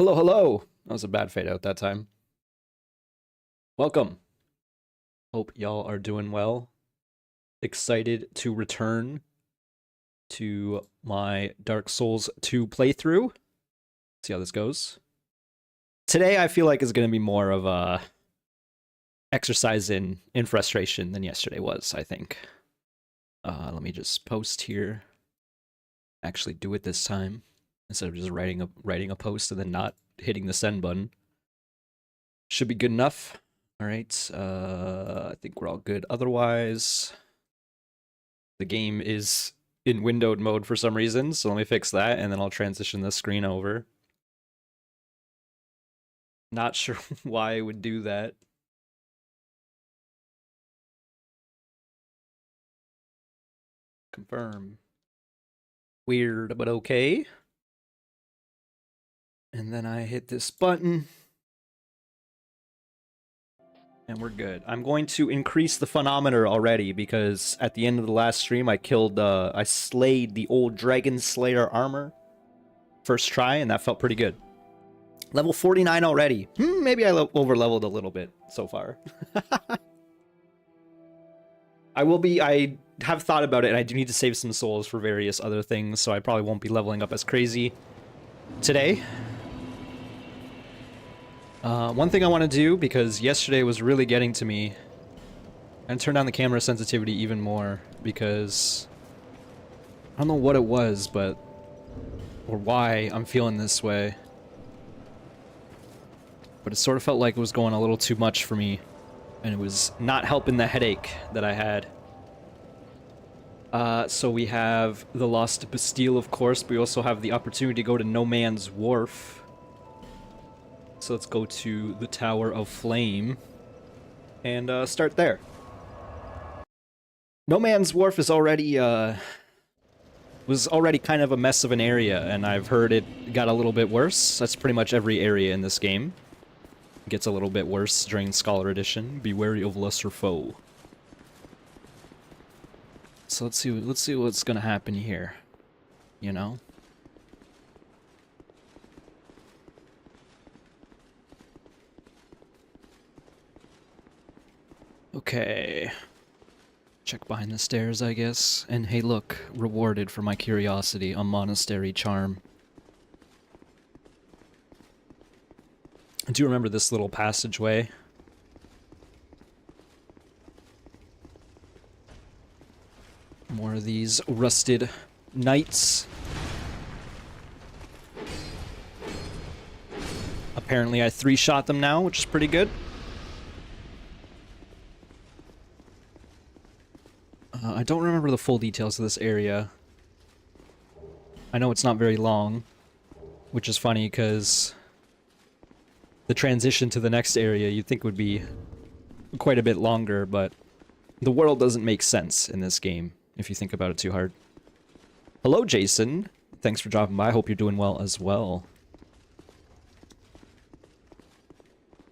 Hello, hello. That was a bad fade out that time. Welcome. Hope y'all are doing well. Excited to return to my Dark Souls 2 playthrough. See how this goes. Today I feel like is going to be more of a exercise in frustration than yesterday was, I think. Let me just post here. Actually do it this time instead of just writing a post and then not hitting the send button. Should be good enough. All right, I think we're all good. Otherwise, the game is in windowed mode for some reason, so let me fix that, and then I'll transition the screen over. Not sure why I would do that. Confirm. Weird, but okay. And then I hit this button. And we're good. I'm going to increase the phonometer already because at the end of the last stream I slayed the old Dragon Slayer armor. First try, and that felt pretty good. Level 49 already. Maybe I over-leveled a little bit so far. I have thought about it, and I do need to save some souls for various other things, so I probably won't be leveling up as crazy today. One thing I want to do, because yesterday was really getting to me, and turn down the camera sensitivity even more, because I don't know what it was, or why I'm feeling this way. But it sort of felt like it was going a little too much for me, and it was not helping the headache that I had. So we have the Lost Bastille, of course, but we also have the opportunity to go to No Man's Wharf. So let's go to the Tower of Flame and start there. No Man's Wharf is already was already kind of a mess of an area, and I've heard it got a little bit worse. That's pretty much every area in this game. It gets a little bit worse during Scholar Edition. Be wary of lesser foe. So let's see what's gonna happen here. You know? Okay. Check behind the stairs, I guess. And hey look, rewarded for my curiosity, a monastery charm. I do remember this little passageway. More of these rusted knights. Apparently I 3-shot them now, which is pretty good. I don't remember the full details of this area. I know it's not very long, which is funny because the transition to the next area you'd think would be quite a bit longer, but the world doesn't make sense in this game if you think about it too hard. Hello, Jason. Thanks for dropping by. I hope you're doing well as well.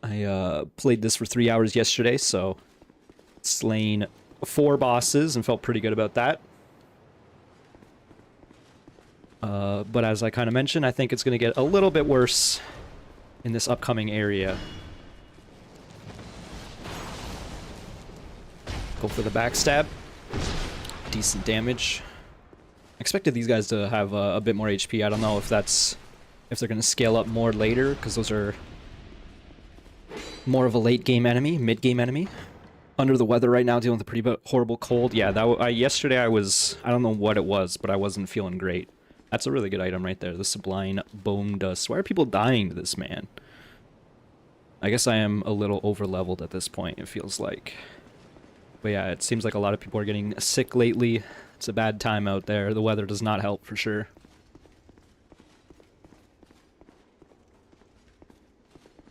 I played this for 3 hours yesterday, so slain 4 bosses and felt pretty good about that. But as I kind of mentioned, I think it's going to get a little bit worse in this upcoming area. Go for the backstab. Decent damage. I expected these guys to have a bit more HP. I don't know if they're going to scale up more later, because those are more of a late game enemy, mid game enemy. Under the weather right now, dealing with a pretty horrible cold. Yeah, yesterday I don't know what it was, but I wasn't feeling great. That's a really good item right there, the Sublime Bone Dust. Why are people dying to this, man? I guess I am a little over-leveled at this point, it feels like. But yeah, it seems like a lot of people are getting sick lately. It's a bad time out there. The weather does not help, for sure.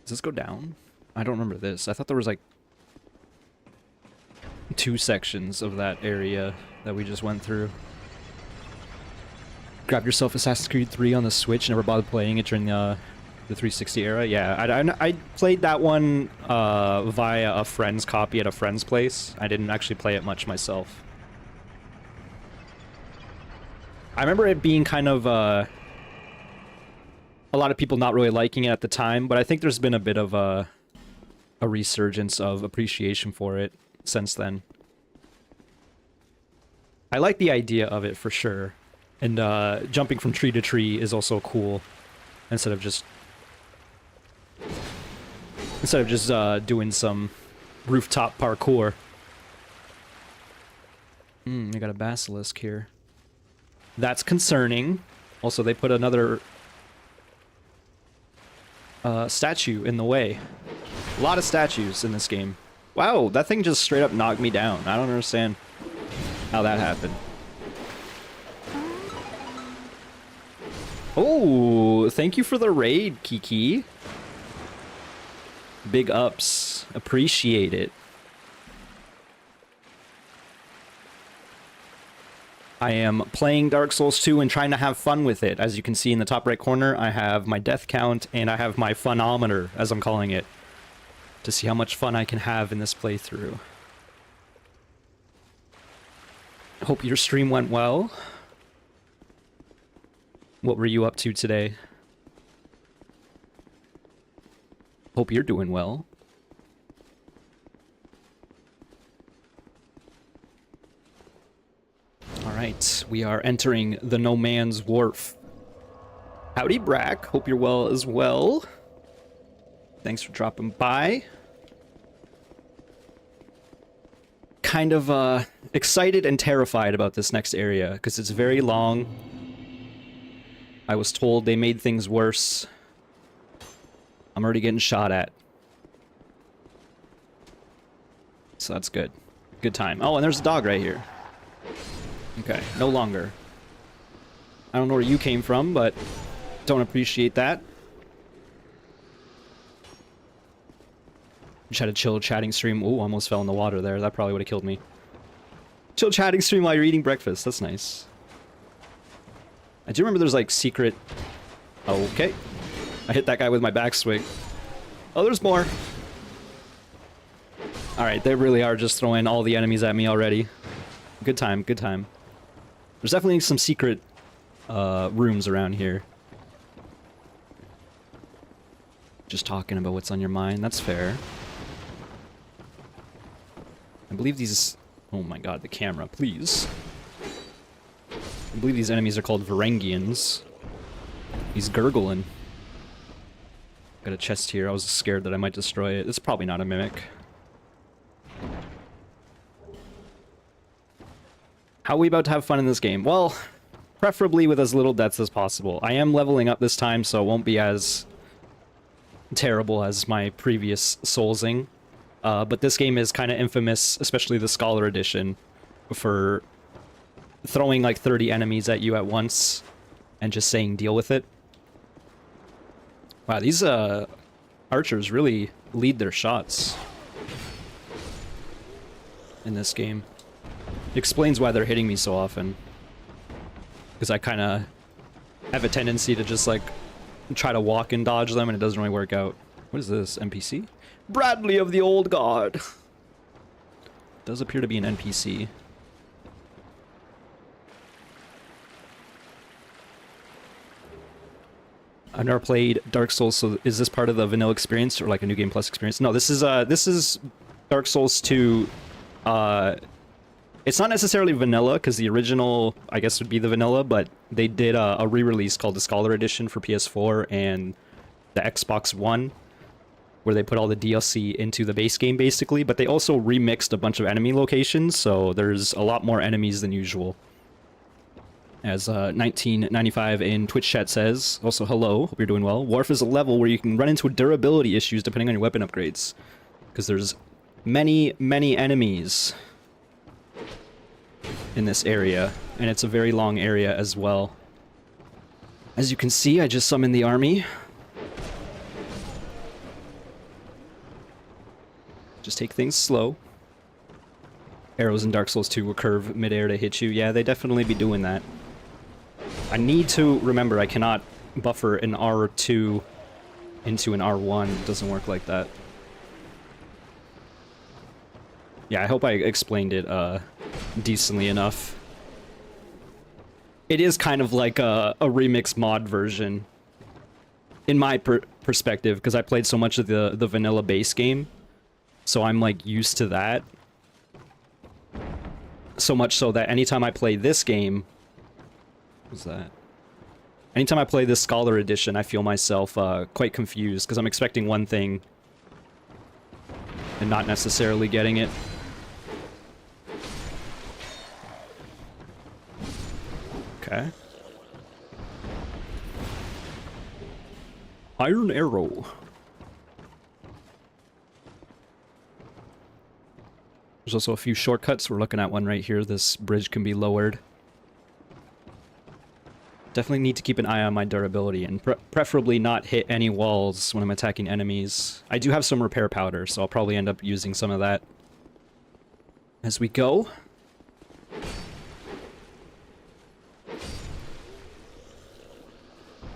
Does this go down? I don't remember this. I thought there was like 2 sections of that area that we just went through. Grab yourself Assassin's Creed 3 on the Switch. Never bothered playing it during the 360 era. Yeah, I played that one via a friend's copy at a friend's place. I didn't actually play it much myself. I remember it being kind of a lot of people not really liking it at the time, but I think there's been a bit of a resurgence of appreciation for it since then. I like the idea of it for sure. And jumping from tree to tree is also cool. Instead of just doing some rooftop parkour. I got a basilisk here. That's concerning. Also, they put another statue in the way. A lot of statues in this game. Wow, that thing just straight up knocked me down. I don't understand how that happened. Oh, thank you for the raid, Kiki. Big ups. Appreciate it. I am playing Dark Souls 2 and trying to have fun with it. As you can see in the top right corner, I have my death count and I have my funometer, as I'm calling it, to see how much fun I can have in this playthrough. Hope your stream went well. What were you up to today? Hope you're doing well. Alright, we are entering the No Man's Wharf. Howdy, Brack. Hope you're well as well. Thanks for dropping by. Kind of excited and terrified about this next area, because it's very long. I was told they made things worse. I'm already getting shot at. So that's good. Good time. Oh, and there's a dog right here. Okay, no longer. I don't know where you came from, but don't appreciate that. Just had a chill chatting stream. Ooh, almost fell in the water there. That probably would have killed me. Chill chatting stream while you're eating breakfast. That's nice. I do remember there's like secret... Okay. I hit that guy with my backswing. Oh, there's more. Alright, they really are just throwing all the enemies at me already. Good time, good time. There's definitely some secret rooms around here. Just talking about what's on your mind. That's fair. I believe these... Oh my god, the camera, please. I believe these enemies are called Varangians. He's gurgling. Got a chest here. I was scared that I might destroy it. It's probably not a mimic. How are we about to have fun in this game? Well, preferably with as little deaths as possible. I am leveling up this time, so it won't be as terrible as my previous Soulsing. But this game is kind of infamous, especially the Scholar Edition, for throwing like 30 enemies at you at once and just saying deal with it. Wow, these archers really lead their shots in this game. It explains why they're hitting me so often. Because I kind of have a tendency to just like try to walk and dodge them and it doesn't really work out. What is this, NPC? Bradley of the Old Guard! Does appear to be an NPC. I've never played Dark Souls, so is this part of the vanilla experience or like a New Game Plus experience? No, this is Dark Souls 2. It's not necessarily vanilla, because the original, I guess, would be the vanilla, but they did a re-release called the Scholar Edition for PS4 and the Xbox One, where they put all the DLC into the base game, basically, but they also remixed a bunch of enemy locations, so there's a lot more enemies than usual. As 1995 in Twitch chat says, also hello, hope you're doing well. Wharf is a level where you can run into durability issues depending on your weapon upgrades, because there's many, many enemies in this area, and it's a very long area as well. As you can see, I just summoned the army. Just take things slow. Arrows in Dark Souls 2 will curve midair to hit you. Yeah, they definitely be doing that. I need to remember I cannot buffer an R2 into an R1. It doesn't work like that. Yeah, I hope I explained it decently enough. It is kind of like a remix mod version in my perspective, because I played so much of the vanilla base game, so I'm like used to that. So much so that anytime I play this game, what's that? Anytime I play this Scholar Edition, I feel myself quite confused because I'm expecting one thing and not necessarily getting it. Okay. Iron Arrow. There's also a few shortcuts. We're looking at one right here. This bridge can be lowered. Definitely need to keep an eye on my durability and preferably not hit any walls when I'm attacking enemies. I do have some repair powder, so I'll probably end up using some of that as we go.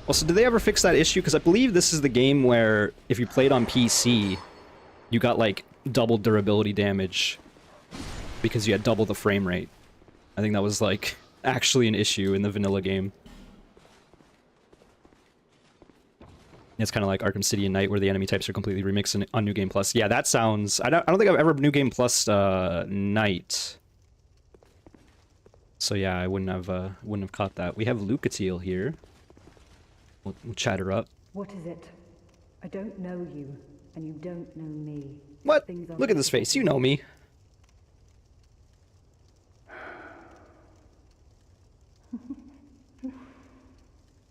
Also, did they ever fix that issue? Because I believe this is the game where if you played on PC, you got like double durability damage because you had double the frame rate. I think that was like actually an issue in the vanilla game. It's kind of like Arkham City and Night, where the enemy types are completely remixed on New Game Plus. Yeah, that sounds... I don't think I've ever New Game Plus Night. So yeah, I wouldn't have caught that. We have Lucatiel here. We'll chat her up. What is it? I don't know you, and you don't know me. What? Look at this face. You know me.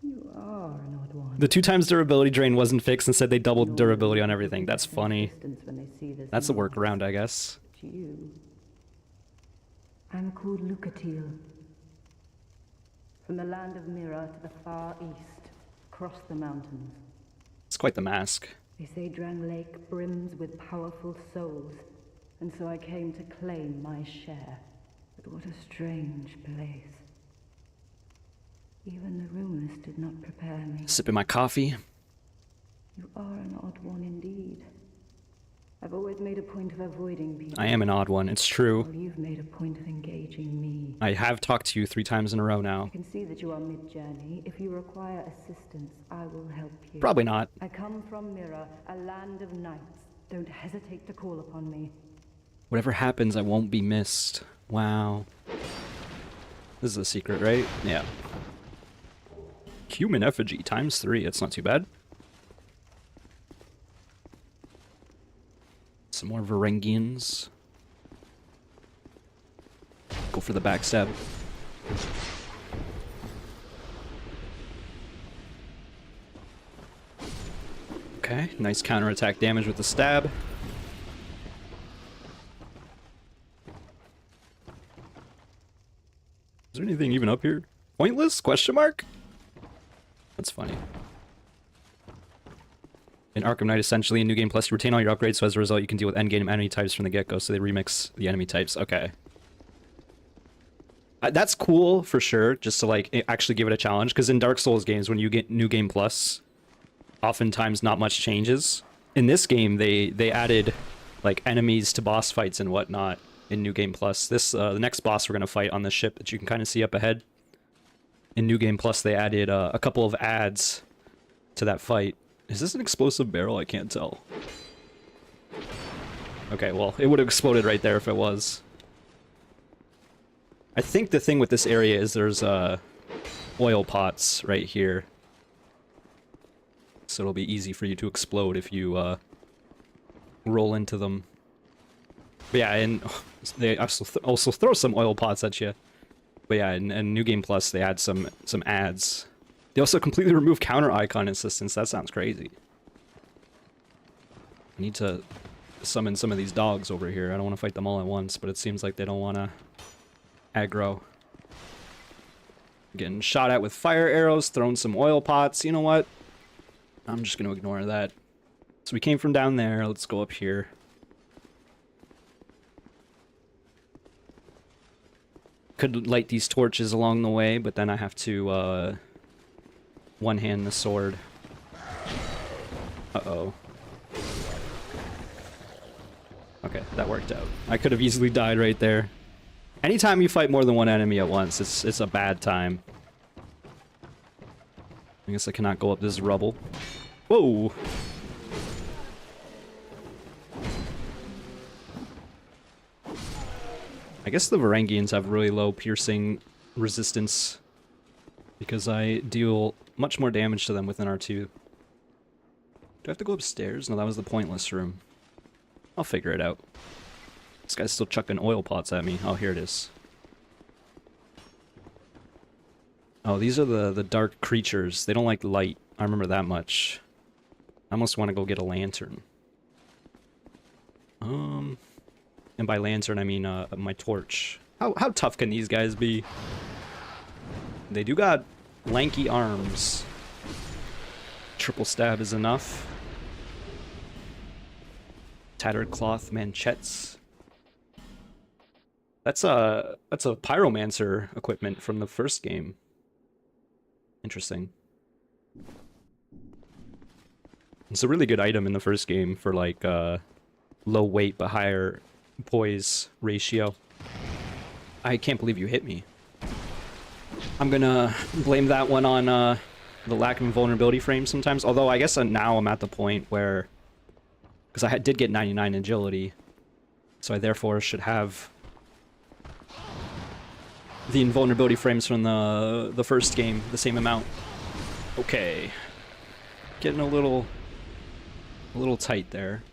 You are an odd one. The 2x durability drain wasn't fixed and said they doubled durability on everything. That's funny. That's a workaround, I guess. You. I'm called Lucatiel. From the land of Mira to the far east, across the mountains. It's quite the mask. They say Drang Lake brims with powerful souls, and so I came to claim my share. But what a strange place. Even the rumors did not prepare me. Sipping my coffee. You are an odd one indeed. I've always made a point of avoiding people. I am an odd one, it's true. Well, you've made a point of engaging me. I have talked to you 3 times in a row now. I can see that you are mid-journey. If you require assistance, I will help you. Probably not. I come from Mira, a land of knights. Don't hesitate to call upon me. Whatever happens, I won't be missed. Wow. This is a secret, right? Yeah. Human effigy ×3. That's not too bad. Some more Varangians. Go for the backstab. Okay, nice counterattack damage with the stab. Is there anything even up here? Pointless? Question mark? That's funny. In Arkham Knight, essentially, in New Game Plus, you retain all your upgrades, so as a result, you can deal with endgame enemy types from the get-go, so they remix the enemy types. Okay. That's cool, for sure, just to, like, actually give it a challenge, because in Dark Souls games, when you get New Game Plus, oftentimes not much changes. In this game, they added, like, enemies to boss fights and whatnot in New Game Plus. This, the next boss we're going to fight on the ship that you can kind of see up ahead. In New Game Plus, they added a couple of adds to that fight. Is this an explosive barrel? I can't tell. Okay, well, it would have exploded right there if it was. I think the thing with this area is there's oil pots right here. So it'll be easy for you to explode if you roll into them. But yeah, and they also throw some oil pots at you. But yeah, in New Game Plus, they add some ads. They also completely remove counter icon assistance. That sounds crazy. I need to summon some of these dogs over here. I don't want to fight them all at once, but it seems like they don't want to aggro. Getting shot at with fire arrows, throwing some oil pots. You know what? I'm just going to ignore that. So we came from down there. Let's go up here. Could light these torches along the way, but then I have to one-hand the sword. Uh-oh. Okay, that worked out. I could have easily died right there. Anytime you fight more than one enemy at once, it's a bad time. I guess I cannot go up this rubble. Whoa! I guess the Varangians have really low piercing resistance because I deal much more damage to them within R2. Do I have to go upstairs? No, that was the pointless room. I'll figure it out. This guy's still chucking oil pots at me. Oh, here it is. Oh, these are the dark creatures. They don't like light. I remember that much. I almost want to go get a lantern. And by lantern, I mean my torch. How tough can these guys be? They do got lanky arms. Triple stab is enough. Tattered cloth manchettes. That's a pyromancer equipment from the first game. Interesting. It's a really good item in the first game for like low weight but higher poise ratio. I can't believe you hit me. I'm gonna blame that one on the lack of invulnerability frame sometimes. Although I guess now I'm at the point where, because I did get 99 agility, so I therefore should have the invulnerability frames from the first game, the same amount. Okay, getting a little tight there.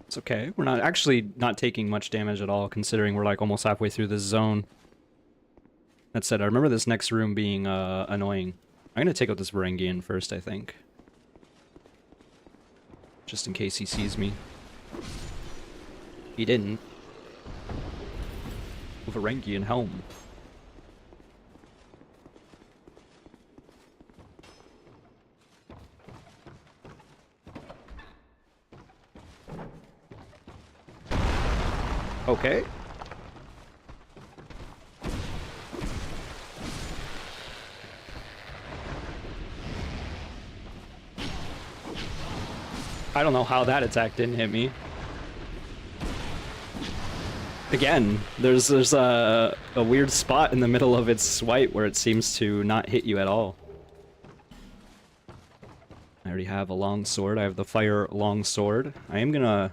It's okay. We're not taking much damage at all, considering we're like almost halfway through this zone. That said, I remember this next room being annoying. I'm gonna take out this Varangian first, I think. Just in case he sees me. He didn't. Varangian helm. Okay. I don't know how that attack didn't hit me. Again, there's a weird spot in the middle of its swipe where it seems to not hit you at all. I already have a long sword. I have the fire long sword. I am gonna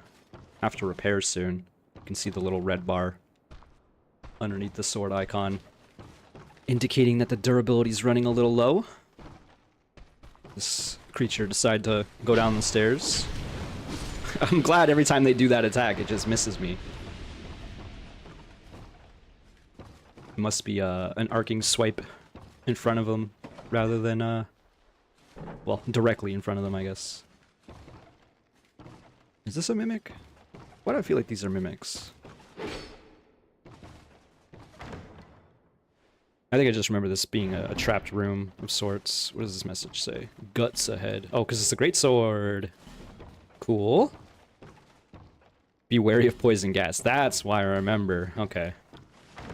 have to repair soon. You can see the little red bar underneath the sword icon, indicating that the durability is running a little low. This creature decided to go down the stairs. I'm glad every time they do that attack, it just misses me. It must be an arcing swipe in front of them rather than, well, directly in front of them, I guess. Is this a mimic? Why do I feel like these are mimics? I think I just remember this being a trapped room of sorts. What does this message say? Guts ahead. Oh, because it's a great sword. Cool. Be wary of poison gas. That's why I remember. Okay.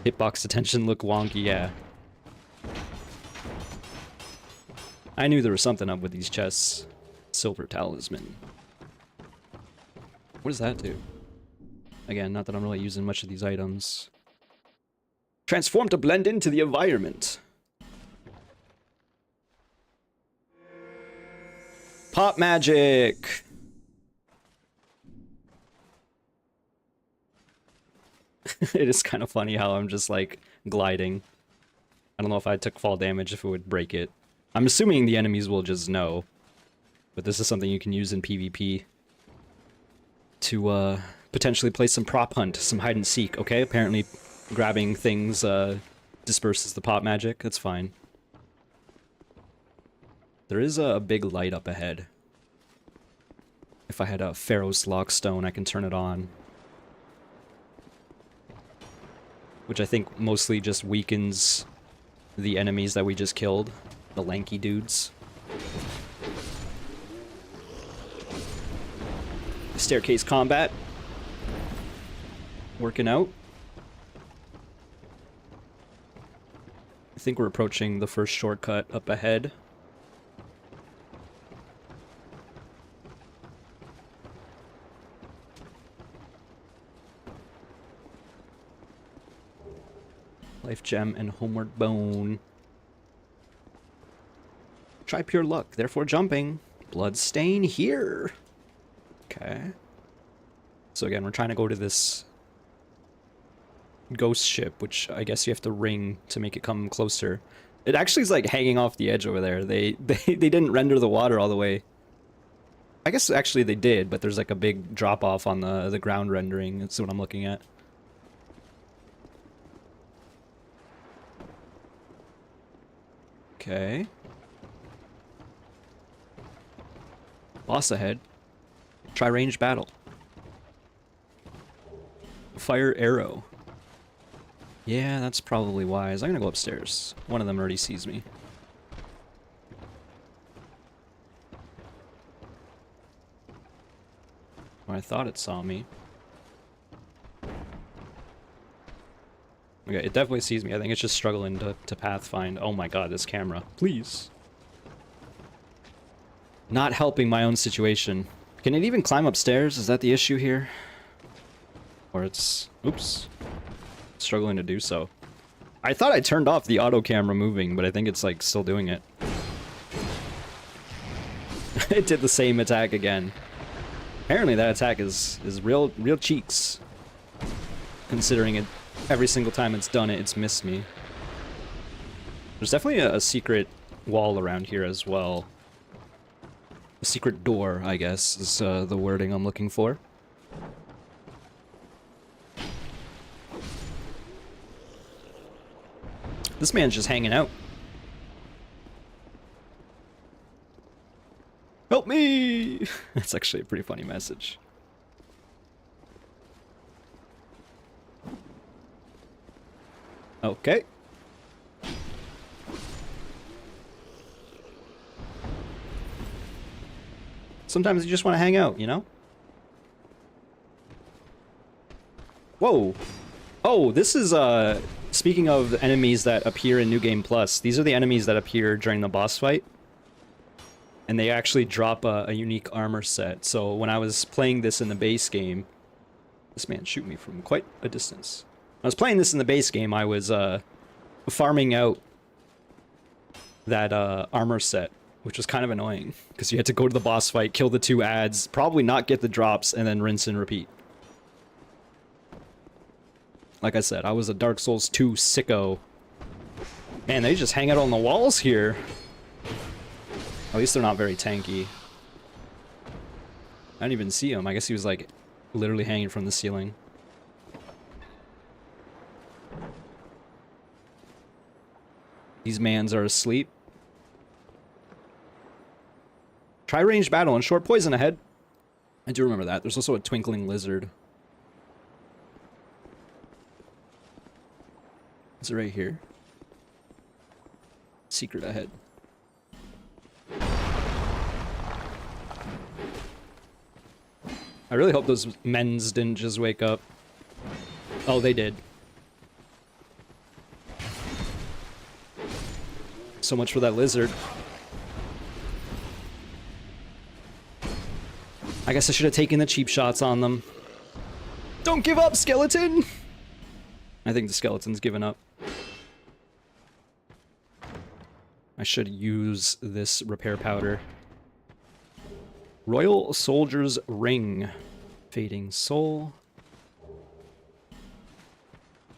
Hitbox detention look wonky, yeah. I knew there was something up with these chests. Silver talisman. What does that do? Again, not that I'm really using much of these items. Transform to blend into the environment. Pop magic! It is kind of funny how I'm just like gliding. I don't know if I took fall damage if it would break it. I'm assuming the enemies will just know. But this is something you can use in PvP to potentially play some prop hunt, some hide and seek, okay? Apparently grabbing things disperses the pop magic. That's fine. There is a big light up ahead. If I had a Pharaoh's Lockstone, I can turn it on. Which I think mostly just weakens the enemies that we just killed. The lanky dudes. Staircase combat. Working out. I think we're approaching the first shortcut up ahead. Life gem and homeward bone. Try pure luck, therefore jumping. Bloodstain here. Okay. So again, we're trying to go to this ghost ship, which I guess you have to ring to make it come closer. It actually is like hanging off the edge over there. They didn't render the water all the way. I guess actually they did, but there's like a big drop off on the ground rendering. That's what I'm looking at. Okay. Boss ahead. Try range battle. Fire arrow. Yeah, that's probably wise. I'm gonna go upstairs. One of them already sees me. Or I thought it saw me. Okay, it definitely sees me. I think it's just struggling to pathfind. Oh my god, this camera. Please. Not helping my own situation. Can it even climb upstairs? Is that the issue here? Or it's... Oops. Struggling to do so. I thought I turned off the auto camera moving, but I think it's like still doing it. It did the same attack again. Apparently that attack is real cheeks. Considering it every single time it's done it, it's missed me. There's definitely a secret wall around here as well. A secret door, I guess, is the wording I'm looking for. This man's just hanging out. Help me! That's actually a pretty funny message. Okay. Sometimes you just want to hang out, you know? Whoa! Oh, this is, speaking of enemies that appear in New Game Plus, these are the enemies that appear during the boss fight. And they actually drop a unique armor set. So when I was playing this in the base game... This man shoot me from quite a distance. When I was playing this in the base game, I was, farming out that, armor set, which was kind of annoying. Because you had to go to the boss fight, kill the 2 ads, probably not get the drops, and then rinse and repeat. Like I said, I was a Dark Souls 2 sicko. Man, they just hang out on the walls here. At least they're not very tanky. I didn't even see him. I guess he was like literally hanging from the ceiling. These mans are asleep. Try ranged battle and short poison ahead. I do remember that. There's also a twinkling lizard. Is it right here? Secret ahead. I really hope those men's didn't just wake up. Oh, they did. So much for that lizard. I guess I should have taken the cheap shots on them. Don't give up, skeleton! I think the skeleton's given up. I should use this repair powder. Royal Soldier's Ring. Fading Soul.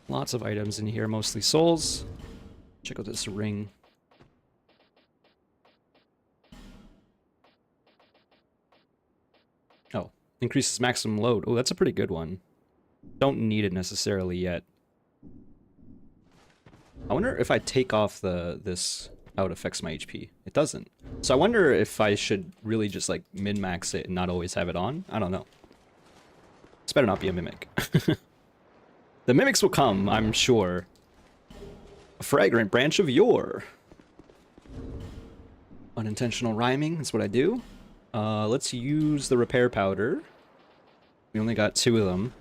Lots of items in here, mostly souls. Check out this ring. Oh, increases maximum load. Oh, that's a pretty good one. Don't need it necessarily yet. I wonder if I take off this how it affects my HP. It doesn't. So I wonder if I should really just like min-max it and not always have it on. I don't know. This better not be a mimic. The mimics will come, I'm sure. A fragrant branch of yore. Unintentional rhyming, that's what I do. Let's use the repair powder. We only got 2 of them.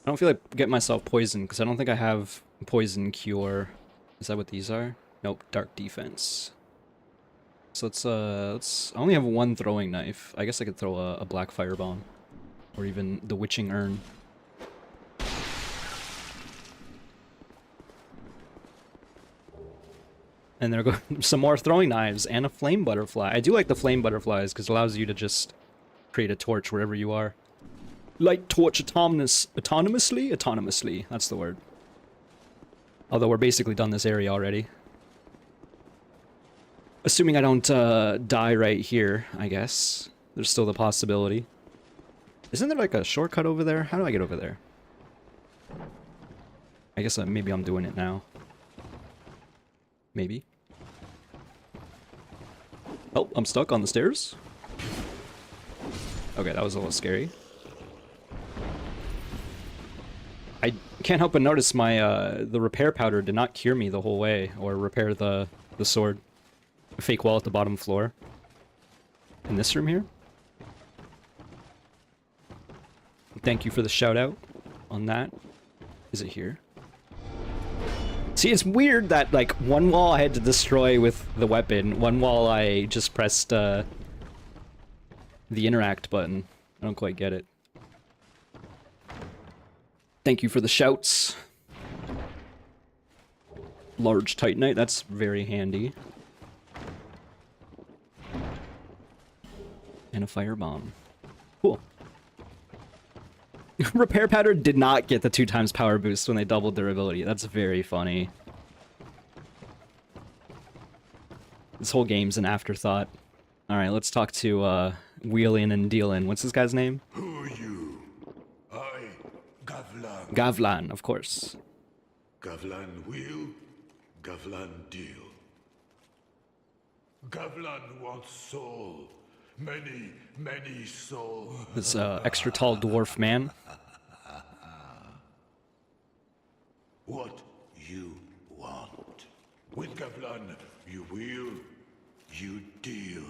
I don't feel like getting myself poisoned because I don't think I have poison cure. Is that what these are? Nope, dark defense. So let's I only have 1 throwing knife. I guess I could throw a black firebomb. Or even the witching urn. And there go some more throwing knives and a flame butterfly. I do like the flame butterflies because it allows you to just create a torch wherever you are. Light torch autonomously? Autonomously, that's the word. Although we're basically done this area already. Assuming I don't die right here, I guess. There's still the possibility. Isn't there like a shortcut over there? How do I get over there? I guess maybe I'm doing it now. Maybe. Oh, I'm stuck on the stairs. Okay, that was a little scary. I can't help but notice my the repair powder did not cure me the whole way, or repair the sword. Fake wall at the bottom floor. In this room here. Thank you for the shout out on that. Is it here? See, it's weird that like one wall I had to destroy with the weapon, one wall I just pressed the interact button. I don't quite get it. Thank you for the shouts. Large Titanite, that's very handy. And a firebomb. Cool. Repair powder did not get the 2x power boost when they doubled durability. That's very funny. This whole game's an afterthought. Alright, let's talk to Wheelin' and Dealin'. What's this guy's name? Who are you? I, Gavlan. Gavlan, of course. Gavlan wheel, Gavlan deal. Gavlan wants soul. Many, many soul. This extra tall dwarf man. What you want. With Gavlan, you wheel, you deal.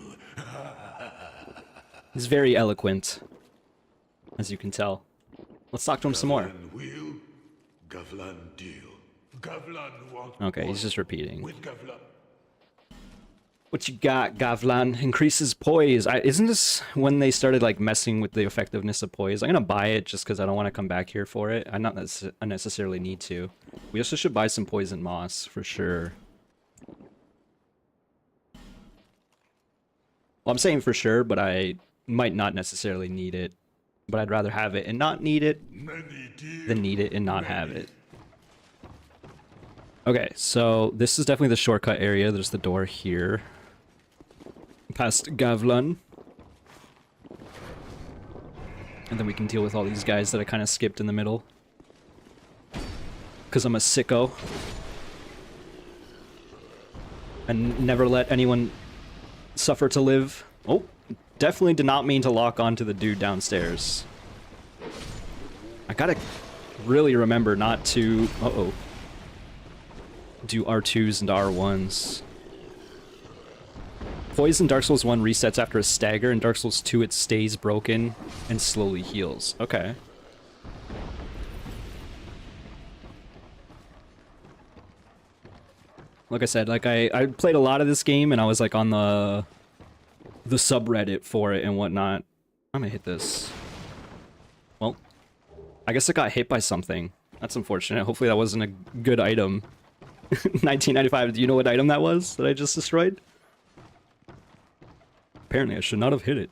He's very eloquent, as you can tell. Let's talk to him some more. Gavlan wheel, Gavlan deal. Gavlan wants. Okay, he's just repeating. With Gavlan. What you got, Gavlan? Increases poise. Isn't this when they started like messing with the effectiveness of poise? I'm gonna buy it just because I don't want to come back here for it. I not unnecessarily need to. We also should buy some poison moss for sure. Well, I'm saying for sure, but I might not necessarily need it. But I'd rather have it and not need it than need it and not have it. Okay, so this is definitely the shortcut area. There's the door here. Past Gavlan. And then we can deal with all these guys that I kind of skipped in the middle. Because I'm a sicko. And never let anyone suffer to live. Oh, definitely did not mean to lock onto the dude downstairs. I gotta really remember not to... Uh-oh. Do R2s and R1s. Poison Dark Souls 1 resets after a stagger, and Dark Souls 2 it stays broken and slowly heals. Okay. Like I said, like I played a lot of this game and I was like on the subreddit for it and whatnot. I'm gonna hit this. Well, I guess it got hit by something. That's unfortunate. Hopefully that wasn't a good item. 1995, do you know what item that was that I just destroyed? Apparently I should not have hit it.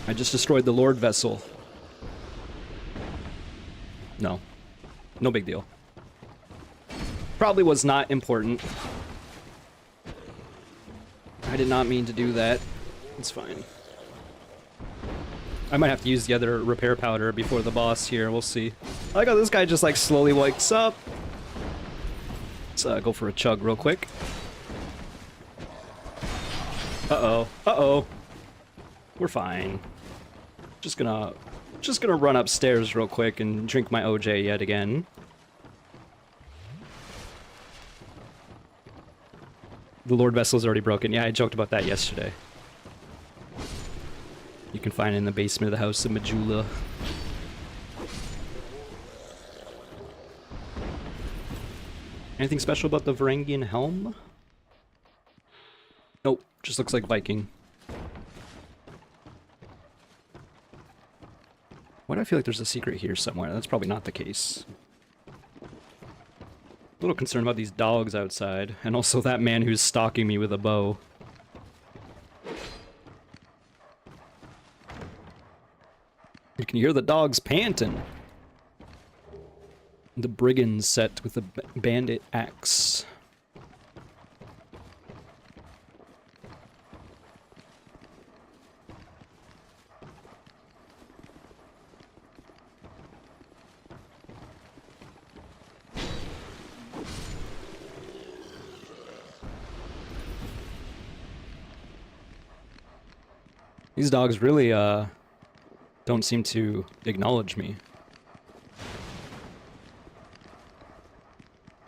I just destroyed the Lord Vessel. No. No big deal. Probably was not important. I did not mean to do that. It's fine. I might have to use the other repair powder before the boss here. We'll see. I like how this guy just like slowly wakes up. Let's go for a chug real quick. Uh-oh. Uh-oh. We're fine. Just gonna run upstairs real quick and drink my OJ yet again. The Lord Vessel's already broken. Yeah, I joked about that yesterday. You can find it in the basement of the House of Majula. Anything special about the Varangian helm? Nope, just looks like Viking. Why do I feel like there's a secret here somewhere? That's probably not the case. little concerned about these dogs outside, and also that man who's stalking me with a bow. You can hear the dogs panting. The brigand set with a bandit axe. These dogs really, don't seem to acknowledge me.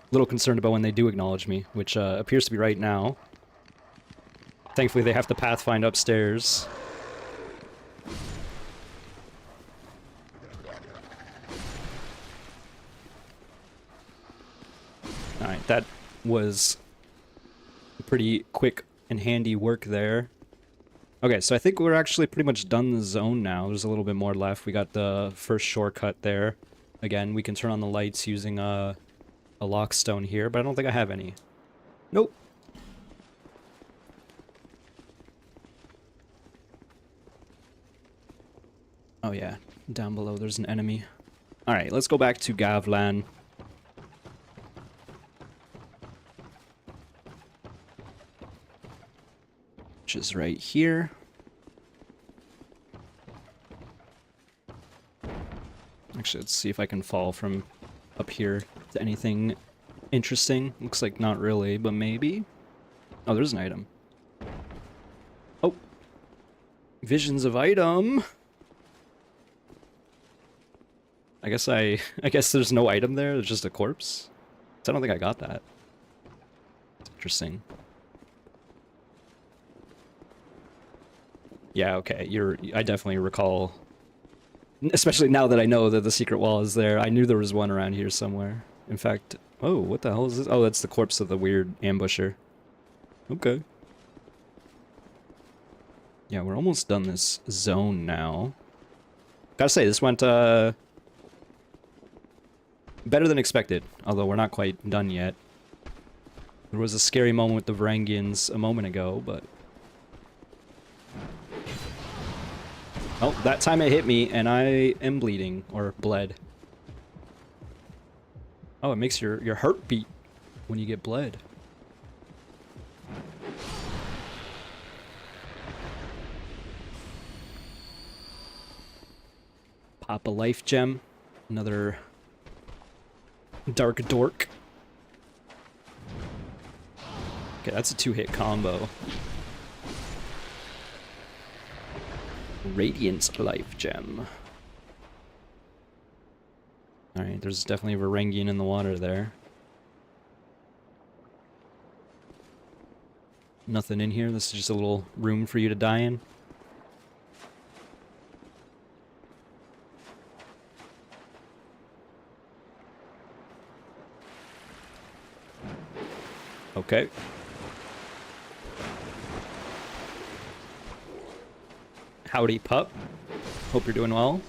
A little concerned about when they do acknowledge me, which, appears to be right now. Thankfully, they have to pathfind upstairs. Alright, that was pretty quick and handy work there. Okay, so I think we're actually pretty much done the zone now. There's a little bit more left. We got the first shortcut there. Again, we can turn on the lights using a lockstone here, but I don't think I have any. Nope. Oh yeah, down below there's an enemy. Alright, let's go back to Gavlan. Which is right here. Actually, let's see if I can fall from up here to anything interesting. Looks like not really, but maybe. Oh, there's an item. Oh. Visions of item. I guess there's no item there, there's just a corpse. I don't think I got that. It's interesting. Yeah, okay, I definitely recall, especially now that I know that the secret wall is there. I knew there was one around here somewhere. In fact, oh, what the hell is this? Oh, that's the corpse of the weird ambusher. Okay. Yeah, we're almost done this zone now. Gotta say, this went, better than expected, although we're not quite done yet. There was a scary moment with the Varangians a moment ago, but... Oh, that time it hit me, and I am bleeding, or bled. Oh, it makes your heart beat when you get bled. Pop a life gem. Another dark dork. Okay, that's a 2-hit combo. Radiant life gem. Alright, there's definitely a Varangian in the water there. Nothing in here, this is just a little room for you to die in. Okay. Howdy, pup. Hope you're doing well.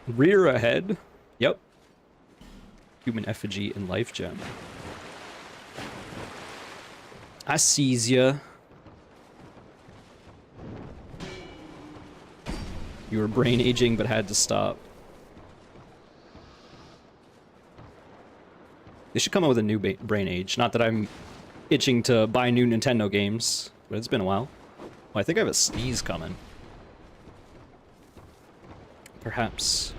Rear ahead. Yep. Human effigy and life gem. I sees ya. You were brain aging but had to stop. They should come out with a new brain age. Not that I'm itching to buy new Nintendo games, but it's been a while. Oh, I think I have a sneeze coming. Perhaps.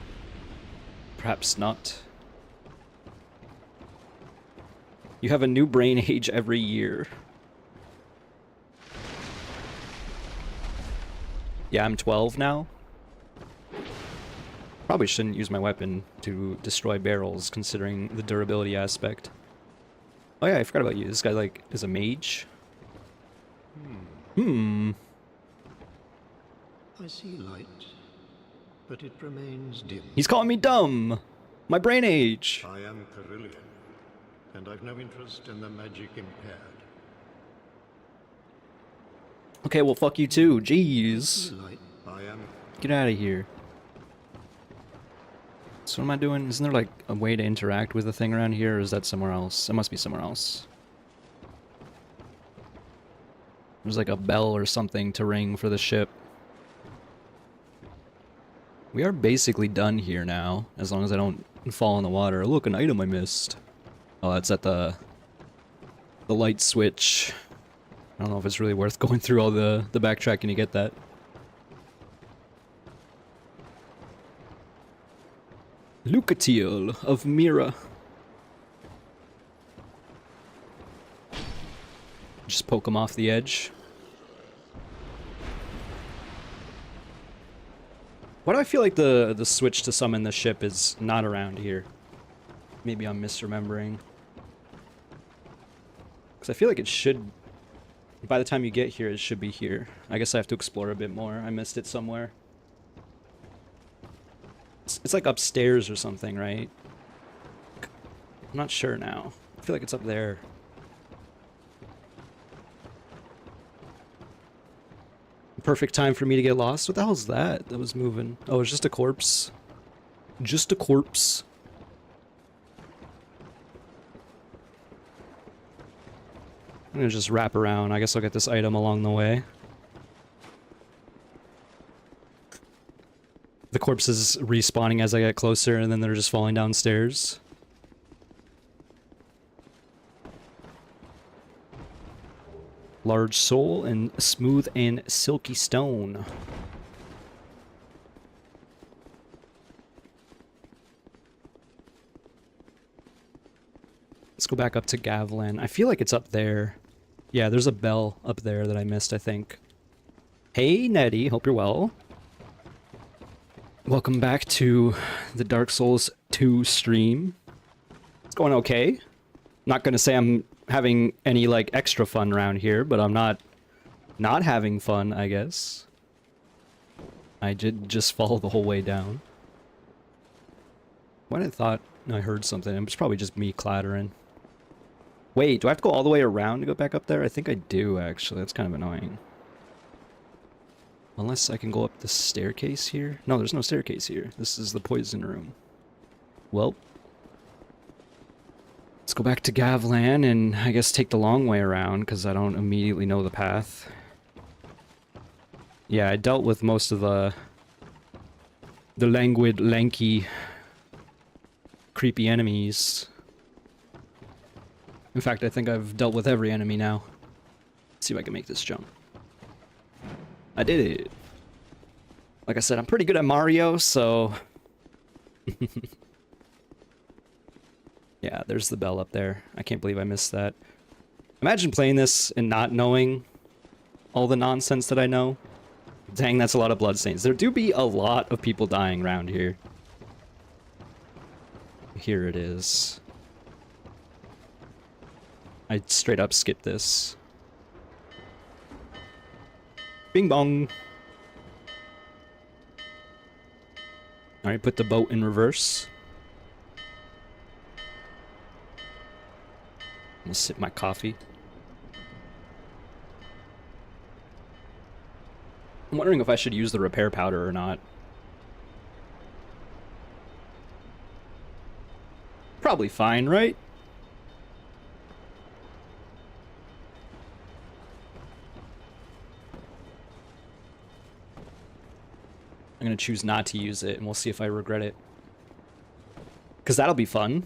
Perhaps not. You have a new brain age every year. Yeah, I'm 12 now. Probably shouldn't use my weapon to destroy barrels, considering the durability aspect. Oh yeah, I forgot about you. This guy, like, is a mage? I see light, but it remains dim. He's calling me dumb! My brain age! I am Carillion, and I've no interest in the magic impaired. Okay, well fuck you too, jeez. Light, I am... Get out of here. So what am I doing? Isn't there like a way to interact with the thing around here, or is that somewhere else? It must be somewhere else. There's like a bell or something to ring for the ship. We are basically done here now, as long as I don't fall in the water. Look, an item I missed. Oh, that's at the light switch. I don't know if it's really worth going through all the backtracking to get that. Lucatiel of Mira. Just poke him off the edge. Why do I feel like the switch to summon the ship is not around here? Maybe I'm misremembering. Because I feel like it should... By the time you get here, it should be here. I guess I have to explore a bit more. I missed it somewhere. It's like upstairs or something, right? I'm not sure now. I feel like it's up there. Perfect time for me to get lost? What the hell's that that was moving? Oh, it's just a corpse. Just a corpse. I'm gonna just wrap around. I guess I'll get this item along the way. The corpse is respawning as I get closer, and then they're just falling downstairs. Large soul and smooth and silky stone. Let's go back up to Gavlan. I feel like it's up there. Yeah, there's a bell up there that I missed, I think. Hey, Nettie. Hope you're well. Welcome back to the Dark Souls 2 stream. It's going okay. Not gonna say I'm having any, like, extra fun around here, but I'm not having fun, I guess. I did just fall the whole way down. When I thought I heard something, it was probably just me clattering. Wait, do I have to go all the way around to go back up there? I think I do, actually. That's kind of annoying. Unless I can go up the staircase here. No, there's no staircase here. This is the poison room. Well, let's go back to Gavlan and I guess take the long way around because I don't immediately know the path. Yeah, I dealt with most of the languid, lanky, creepy enemies. In fact, I think I've dealt with every enemy now. Let's see if I can make this jump. I did it. Like I said, I'm pretty good at Mario, so... Yeah, there's the bell up there. I can't believe I missed that. Imagine playing this and not knowing all the nonsense that I know. Dang, that's a lot of bloodstains. There do be a lot of people dying around here. Here it is. I straight up skipped this. Bing bong. Alright, put the boat in reverse. I'm gonna sip my coffee. I'm wondering if I should use the repair powder or not. Probably fine, right? I'm gonna choose not to use it, and we'll see if I regret it. Because that'll be fun.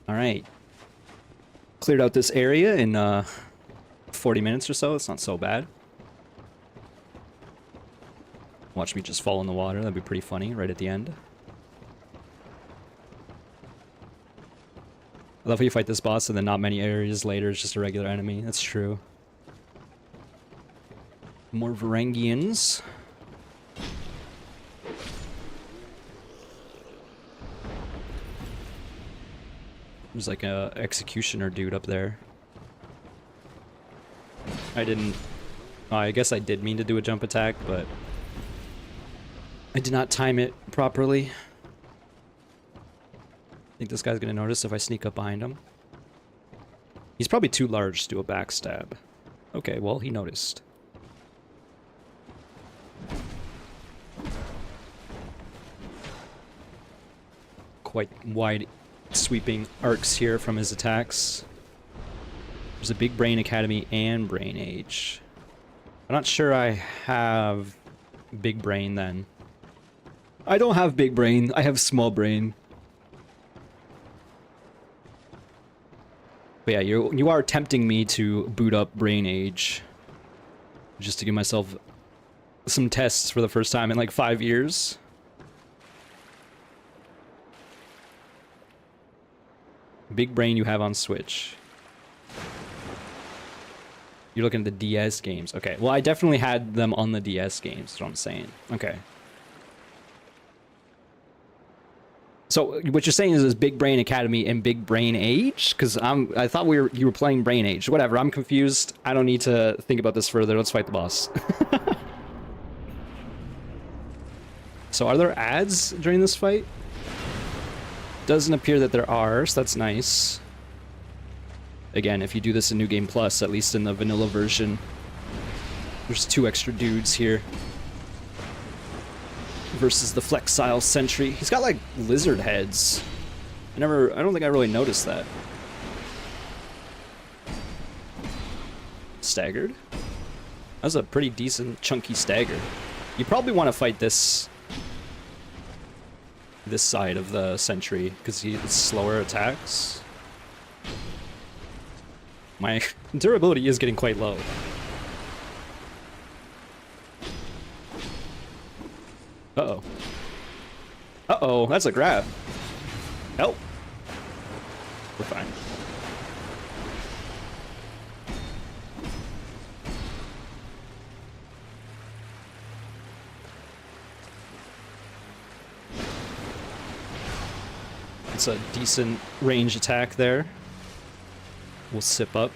Alright. Cleared out this area in 40 minutes or so. It's not so bad. Watch me just fall in the water. That'd be pretty funny right at the end. I love how you fight this boss and then not many areas later it's just a regular enemy. That's true. More Varangians. There's like a executioner dude up there. I didn't... I guess I did mean to do a jump attack, but... I did not time it properly. Think this guy's gonna notice if I sneak up behind him? He's probably too large to do a backstab. Okay, well, he noticed. quite wide sweeping arcs here from his attacks. There's a Big Brain Academy and Brain Age. I'm not sure I have Big Brain then. I don't have Big Brain, I have Small Brain. But yeah, you are tempting me to boot up Brain Age. Just to give myself some tests for the first time in like 5 years. Big Brain you have on Switch. You're looking at the DS games. Okay, well I definitely had them on the DS games, is what I'm saying. Okay. So what you're saying is Big Brain Academy and Big Brain Age? Because I thought you were playing Brain Age. Whatever, I'm confused. I don't need to think about this further. Let's fight the boss. So are there ads during this fight? Doesn't appear that there are, so that's nice. Again, if you do this in New Game Plus, at least in the vanilla version, there's 2 extra dudes here. Versus the Flexile Sentry. He's got like lizard heads. I don't think I really noticed that. Staggered? That was a pretty decent chunky stagger. You probably want to fight this side of the Sentry because it's slower attacks. My durability is getting quite low. Uh-oh. Uh-oh, that's a grab. Help. We're fine. It's a decent range attack there. We'll sip up.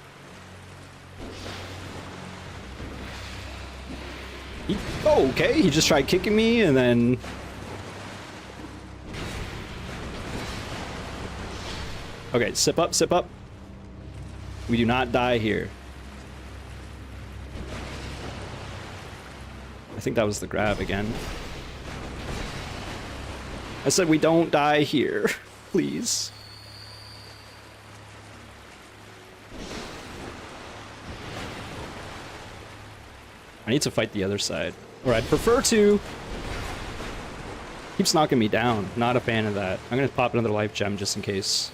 Oh, okay, he just tried kicking me and then... Okay, sip up, sip up. We do not die here. I think that was the grab again. I said we don't die here, please. I need to fight the other side. Or I'd prefer to. Keeps knocking me down. Not a fan of that. I'm gonna pop another life gem just in case.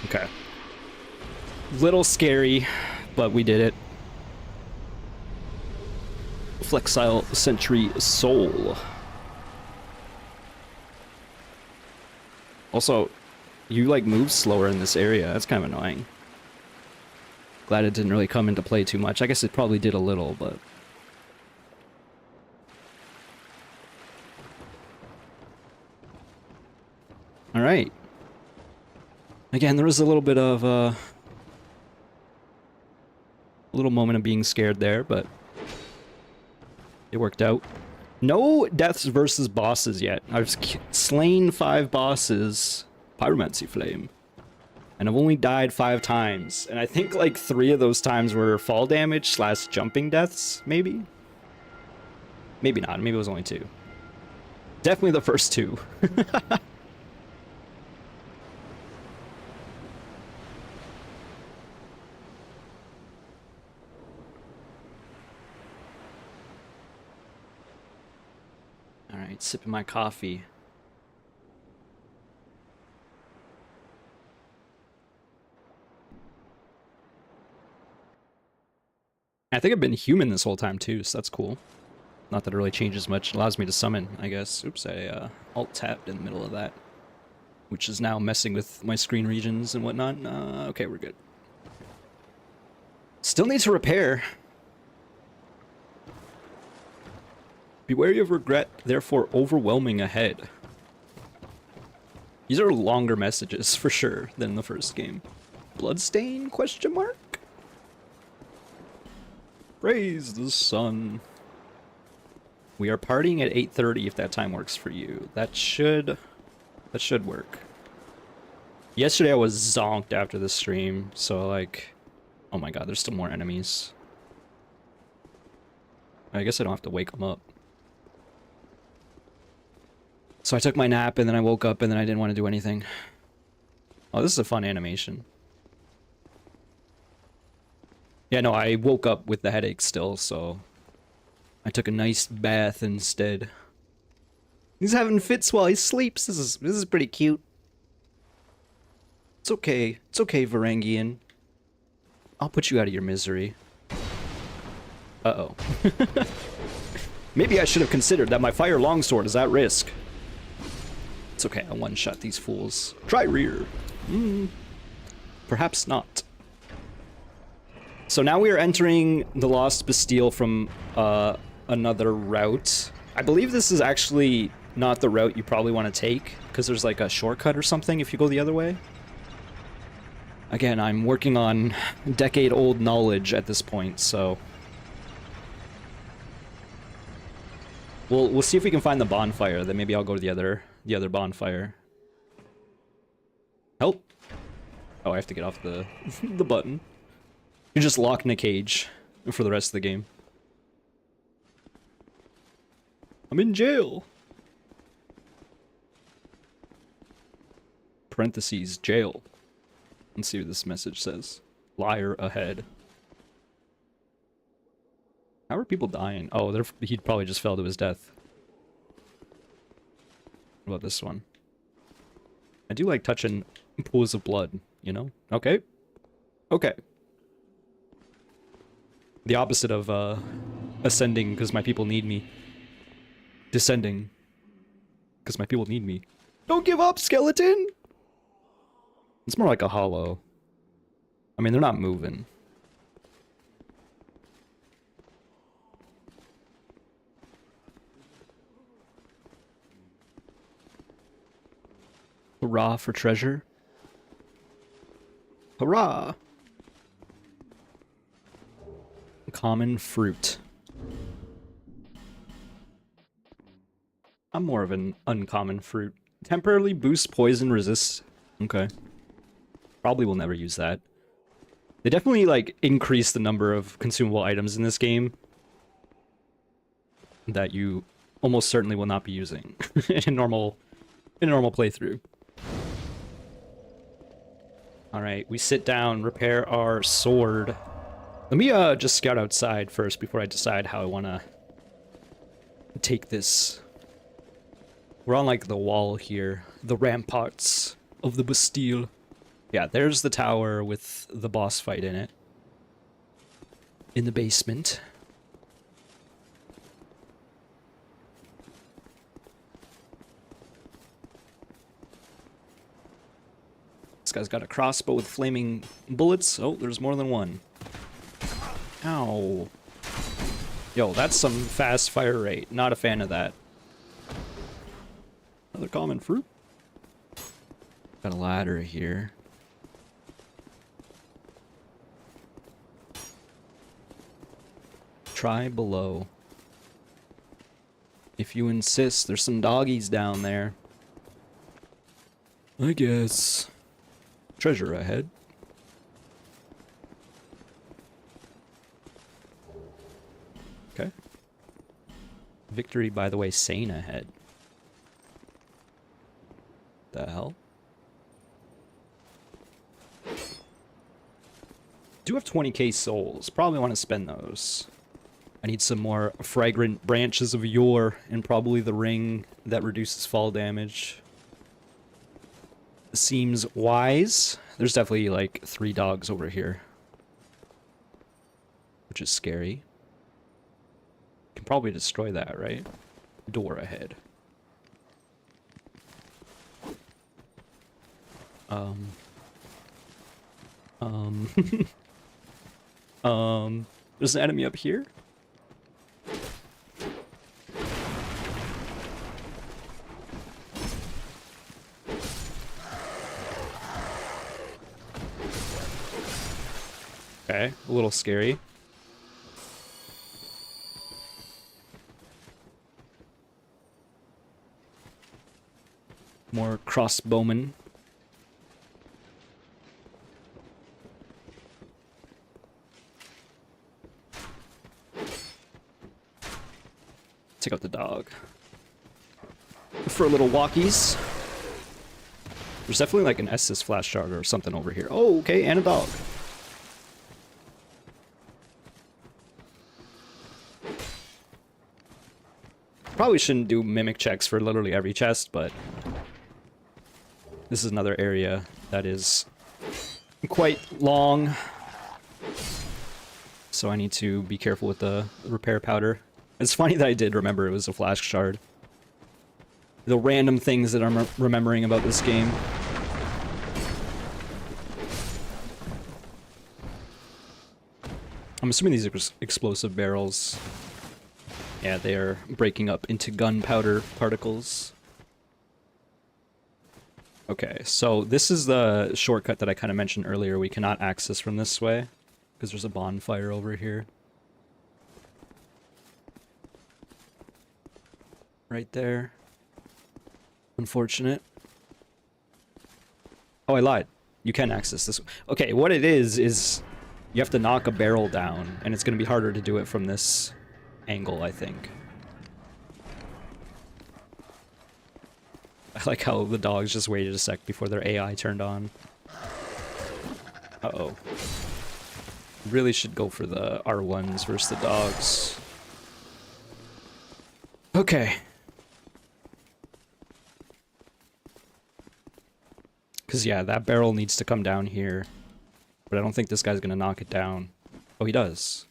Okay. Little scary, but we did it. Flexile Sentry Soul. Also, you like move slower in this area. That's kind of annoying. Glad it didn't really come into play too much. I guess it probably did a little, but... Alright. Again, there was a little bit of a little moment of being scared there, but it worked out. No deaths versus bosses yet. I've slain 5 bosses. Pyromancy Flame. And I've only died 5 times. And I think like 3 of those times were fall damage / jumping deaths, maybe? Maybe not. Maybe it was only 2. Definitely the first 2. Alright, sipping my coffee. I think I've been human this whole time too, so that's cool. Not that it really changes much. It allows me to summon, I guess. Oops, I alt-tapped in the middle of that. Which is now messing with my screen regions and whatnot. Okay, we're good. Still need to repair. Be wary of regret, therefore overwhelming ahead. These are longer messages, for sure, than the first game. Bloodstain, question mark? Praise the sun. We are partying at 8:30 if that time works for you. That should work. Yesterday I was zonked after the stream, so like, oh my god, there's still more enemies. I guess I don't have to wake them up. So I took my nap and then I woke up and then I didn't want to do anything. Oh, this is a fun animation. Yeah, no, I woke up with the headache still, so I took a nice bath instead. He's having fits while he sleeps. This is pretty cute. It's okay. It's okay, Varangian. I'll put you out of your misery. Uh-oh. Maybe I should have considered that my fire longsword is at risk. It's okay, I'll one-shot these fools. Try rear. Perhaps not. So now we are entering the Lost Bastille from another route. I believe this is actually not the route you probably want to take, because there's like a shortcut or something if you go the other way. Again, I'm working on decade-old knowledge at this point, so... We'll see if we can find the bonfire, then maybe I'll go to the other bonfire. Help! Oh, I have to get off the the button. You're just locked in a cage for the rest of the game. I'm in jail! Parentheses, jail. Let's see what this message says. Liar ahead. How are people dying? Oh, he probably just fell to his death. What about this one? I do like touching pools of blood, you know? Okay. Okay. The opposite of, ascending because my people need me. Descending because my people need me. Don't give up, skeleton! It's more like a hollow. I mean, they're not moving. Hurrah for treasure. Hurrah! Common fruit. I'm more of an uncommon fruit. Temporarily boost poison resist. Okay. Probably will never use that. They definitely, like, increase the number of consumable items in this game that you almost certainly will not be using in a normal playthrough. Alright, we sit down, repair our sword. Let me just scout outside first before I decide how I want to take this. We're on, like, the wall here. The ramparts of the Bastille. Yeah, there's the tower with the boss fight in it. In the basement. This guy's got a crossbow with flaming bullets. Oh, there's more than one. Ow. Yo, that's some fast fire rate. Not a fan of that. Another common fruit. Got a ladder here. Try below. If you insist, there's some doggies down there. I guess. Treasure ahead. Okay. Victory, by the way, sane ahead. The hell? Do have 20k souls. Probably want to spend those. I need some more fragrant branches of yore and probably the ring that reduces fall damage. Seems wise. There's definitely like 3 dogs over here, which is scary. Can probably destroy that, right? Door ahead. There's an enemy up here. Okay, a little scary. More crossbowmen. Take out the dog. for little walkies. There's definitely like an Estus flash shard or something over here. Oh, okay, and a dog. Probably shouldn't do mimic checks for literally every chest, but this is another area that is quite long. So I need to be careful with the repair powder. It's funny that I did remember it was a flash shard. The random things that I'm remembering about this game. I'm assuming these are explosive barrels. Yeah, they are breaking up into gunpowder particles. Okay, so this is the shortcut that I kind of mentioned earlier. We cannot access from this way, because there's a bonfire over here. Right there. Unfortunate. Oh, I lied. You can access this. Okay, what it is you have to knock a barrel down, and it's going to be harder to do it from this angle, I think. I like how the dogs just waited a sec before their AI turned on. Uh-oh. Really should go for the R1s versus the dogs. Okay. Because, yeah, that barrel needs to come down here. But I don't think this guy's going to knock it down. Oh, he does.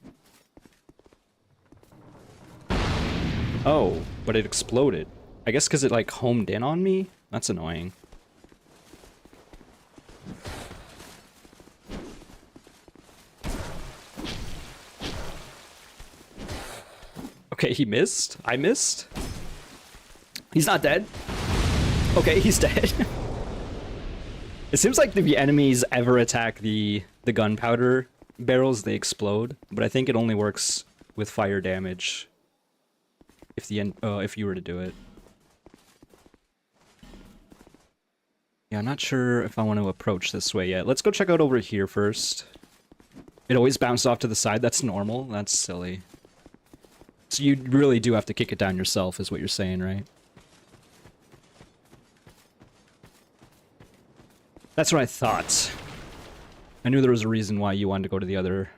Oh, but it exploded. I guess because it, like, homed in on me? That's annoying. Okay, he missed. I missed. He's not dead. Okay, he's dead. It seems like if the enemies ever attack the gunpowder barrels, they explode. But I think it only works with fire damage. If you were to do it. Yeah, I'm not sure if I want to approach this way yet. Let's go check out over here first. It always bounced off to the side. That's normal. That's silly. So you really do have to kick it down yourself, is what you're saying, right? That's what I thought. I knew there was a reason why you wanted to go to the other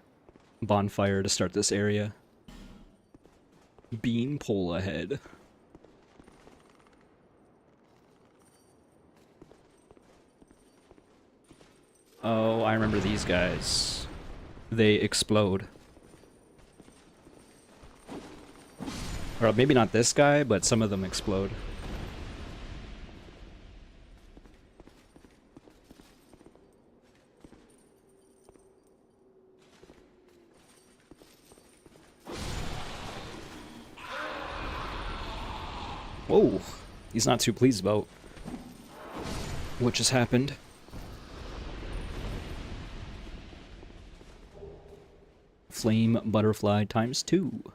bonfire to start this area. Beanpole ahead. Oh, I remember these guys. They explode. Or maybe not this guy, but some of them explode. Whoa, he's not too pleased about what just happened. Flame butterfly ×2.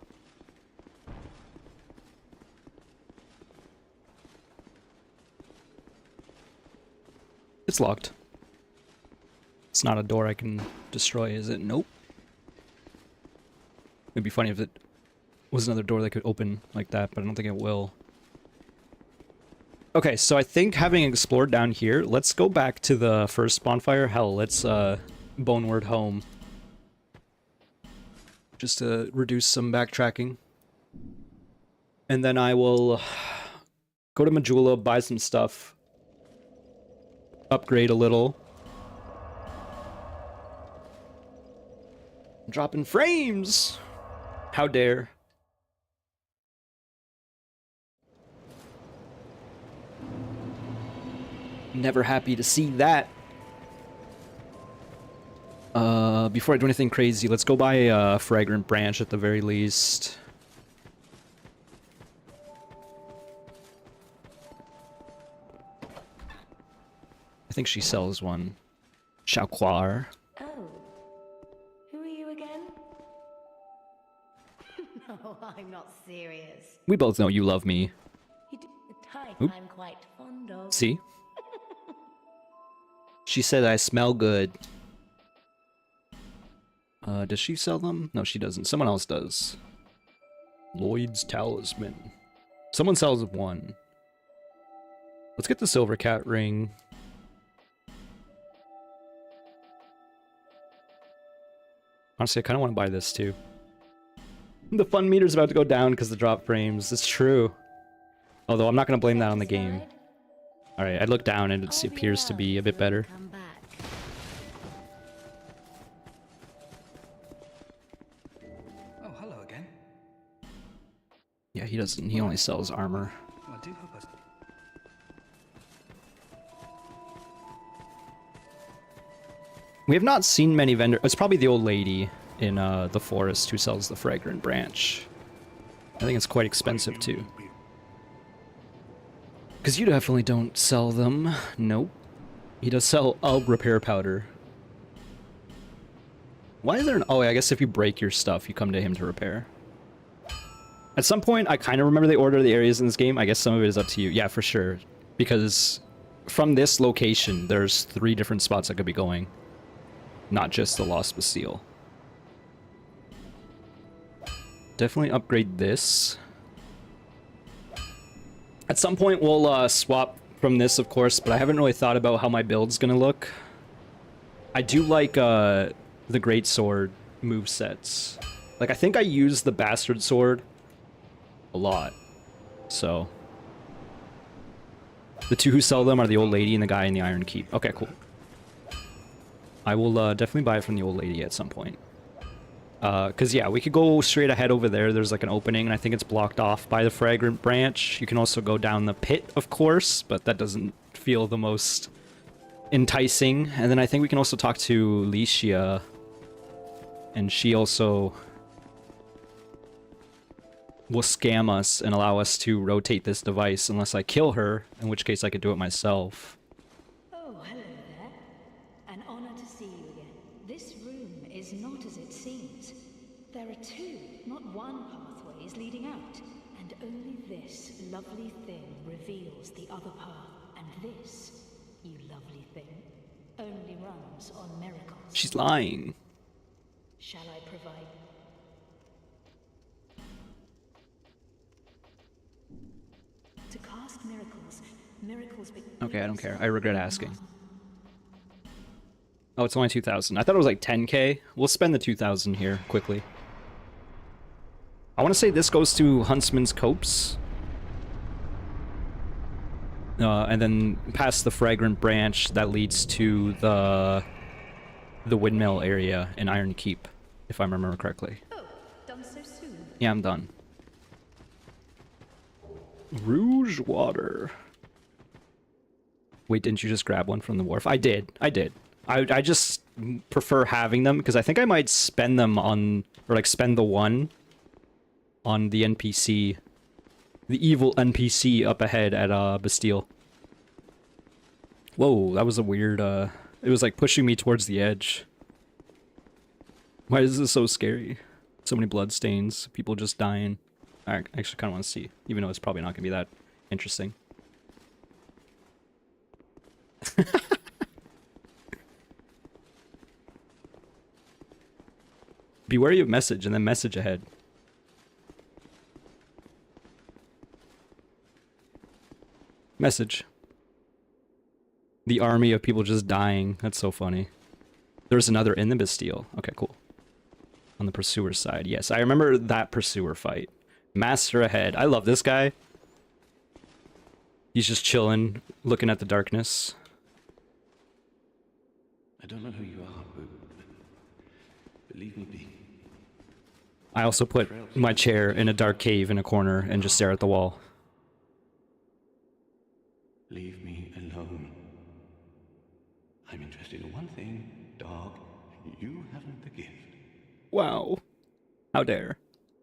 It's locked. It's not a door I can destroy, is it? Nope. It'd be funny if it was another door that could open like that, but I don't think it will. Okay, so I think having explored down here, let's go back to the first bonfire. Hell, let's boneward home. Just to reduce some backtracking. And then I will go to Majula, buy some stuff. Upgrade a little. I'm dropping frames! How dare. Never happy to see that. Before I do anything crazy, let's go buy a fragrant branch at the very least. I think she sells one. Chauquar. Oh, who are you again? No, I'm not serious. We both know you love me. You do the type Oop. I'm quite fond of. See? She said I smell good. Does she sell them? No, she doesn't. Someone else does. Lloyd's Talisman. Someone sells one. Let's get the silver cat ring. Honestly, I kind of want to buy this too. The fun meter's about to go down because the drop frames. It's true. Although I'm not going to blame that on the game. Alright, I look down and it appears to be a bit better. Oh, hello again. Yeah, he doesn't. He only sells armor. Well, I do hope We have not seen many vendors. It's probably the old lady in the forest who sells the fragrant branch. I think it's quite expensive too. Because you definitely don't sell them. Nope. He does sell repair powder. Why is there an... Oh, I guess if you break your stuff, you come to him to repair. At some point, I kind of remember the order of the areas in this game. I guess some of it is up to you. Yeah, for sure. Because from this location, there's 3 different spots I could be going. Not just the Lost Bastille. Definitely upgrade this. At some point, we'll swap from this, of course, but I haven't really thought about how my build's gonna look. I do like the Great Sword movesets. Like, I think I use the Bastard Sword a lot. So. The 2 who sell them are the old lady and the guy in the Iron Keep. Okay, cool. I will definitely buy it from the old lady at some point. Because, yeah, we could go straight ahead over there. There's, like, an opening, and I think it's blocked off by the fragrant branch. You can also go down the pit, of course, but that doesn't feel the most enticing. And then I think we can also talk to Licia. And she also will scam us and allow us to rotate this device unless I kill her, in which case I could do it myself. Oh, hello there. An honor to see you again. This room is not as it seems. There are 2, not 1 pathways leading out. And only this lovely thing reveals the other path. And this, you lovely thing, only runs on miracles. She's lying. Shall I provide? To cast miracles Okay, I don't care. I regret asking. Oh, it's only 2,000. I thought it was like 10k. We'll spend the 2,000 here quickly. I want to say this goes to Huntsman's Copse. And then past the Fragrant Branch, that leads to the windmill area in Iron Keep, if I remember correctly. Oh, done so soon. Yeah, I'm done. Rouge water. Wait, didn't you just grab one from the wharf? I did. I just prefer having them because I think I might spend them on, or like spend the one on the NPC, the evil NPC up ahead at Bastille. Whoa, that was a weird, it was like pushing me towards the edge. Why is this so scary? So many bloodstains, people just dying. I actually kind of want to see, even though it's probably not going to be that interesting. Be wary of message and then message ahead. Message. The army of people just dying. That's so funny. There's another in the Bastille. Okay, cool. On the pursuer side. Yes, I remember that pursuer fight. Master ahead. I love this guy. He's just chilling, looking at the darkness. I don't know who you are, but leave me be. I also put my chair in a dark cave in a corner and just stare at the wall. Leave me alone. I'm interested in one thing, dog. You haven't the gift. Wow. How dare.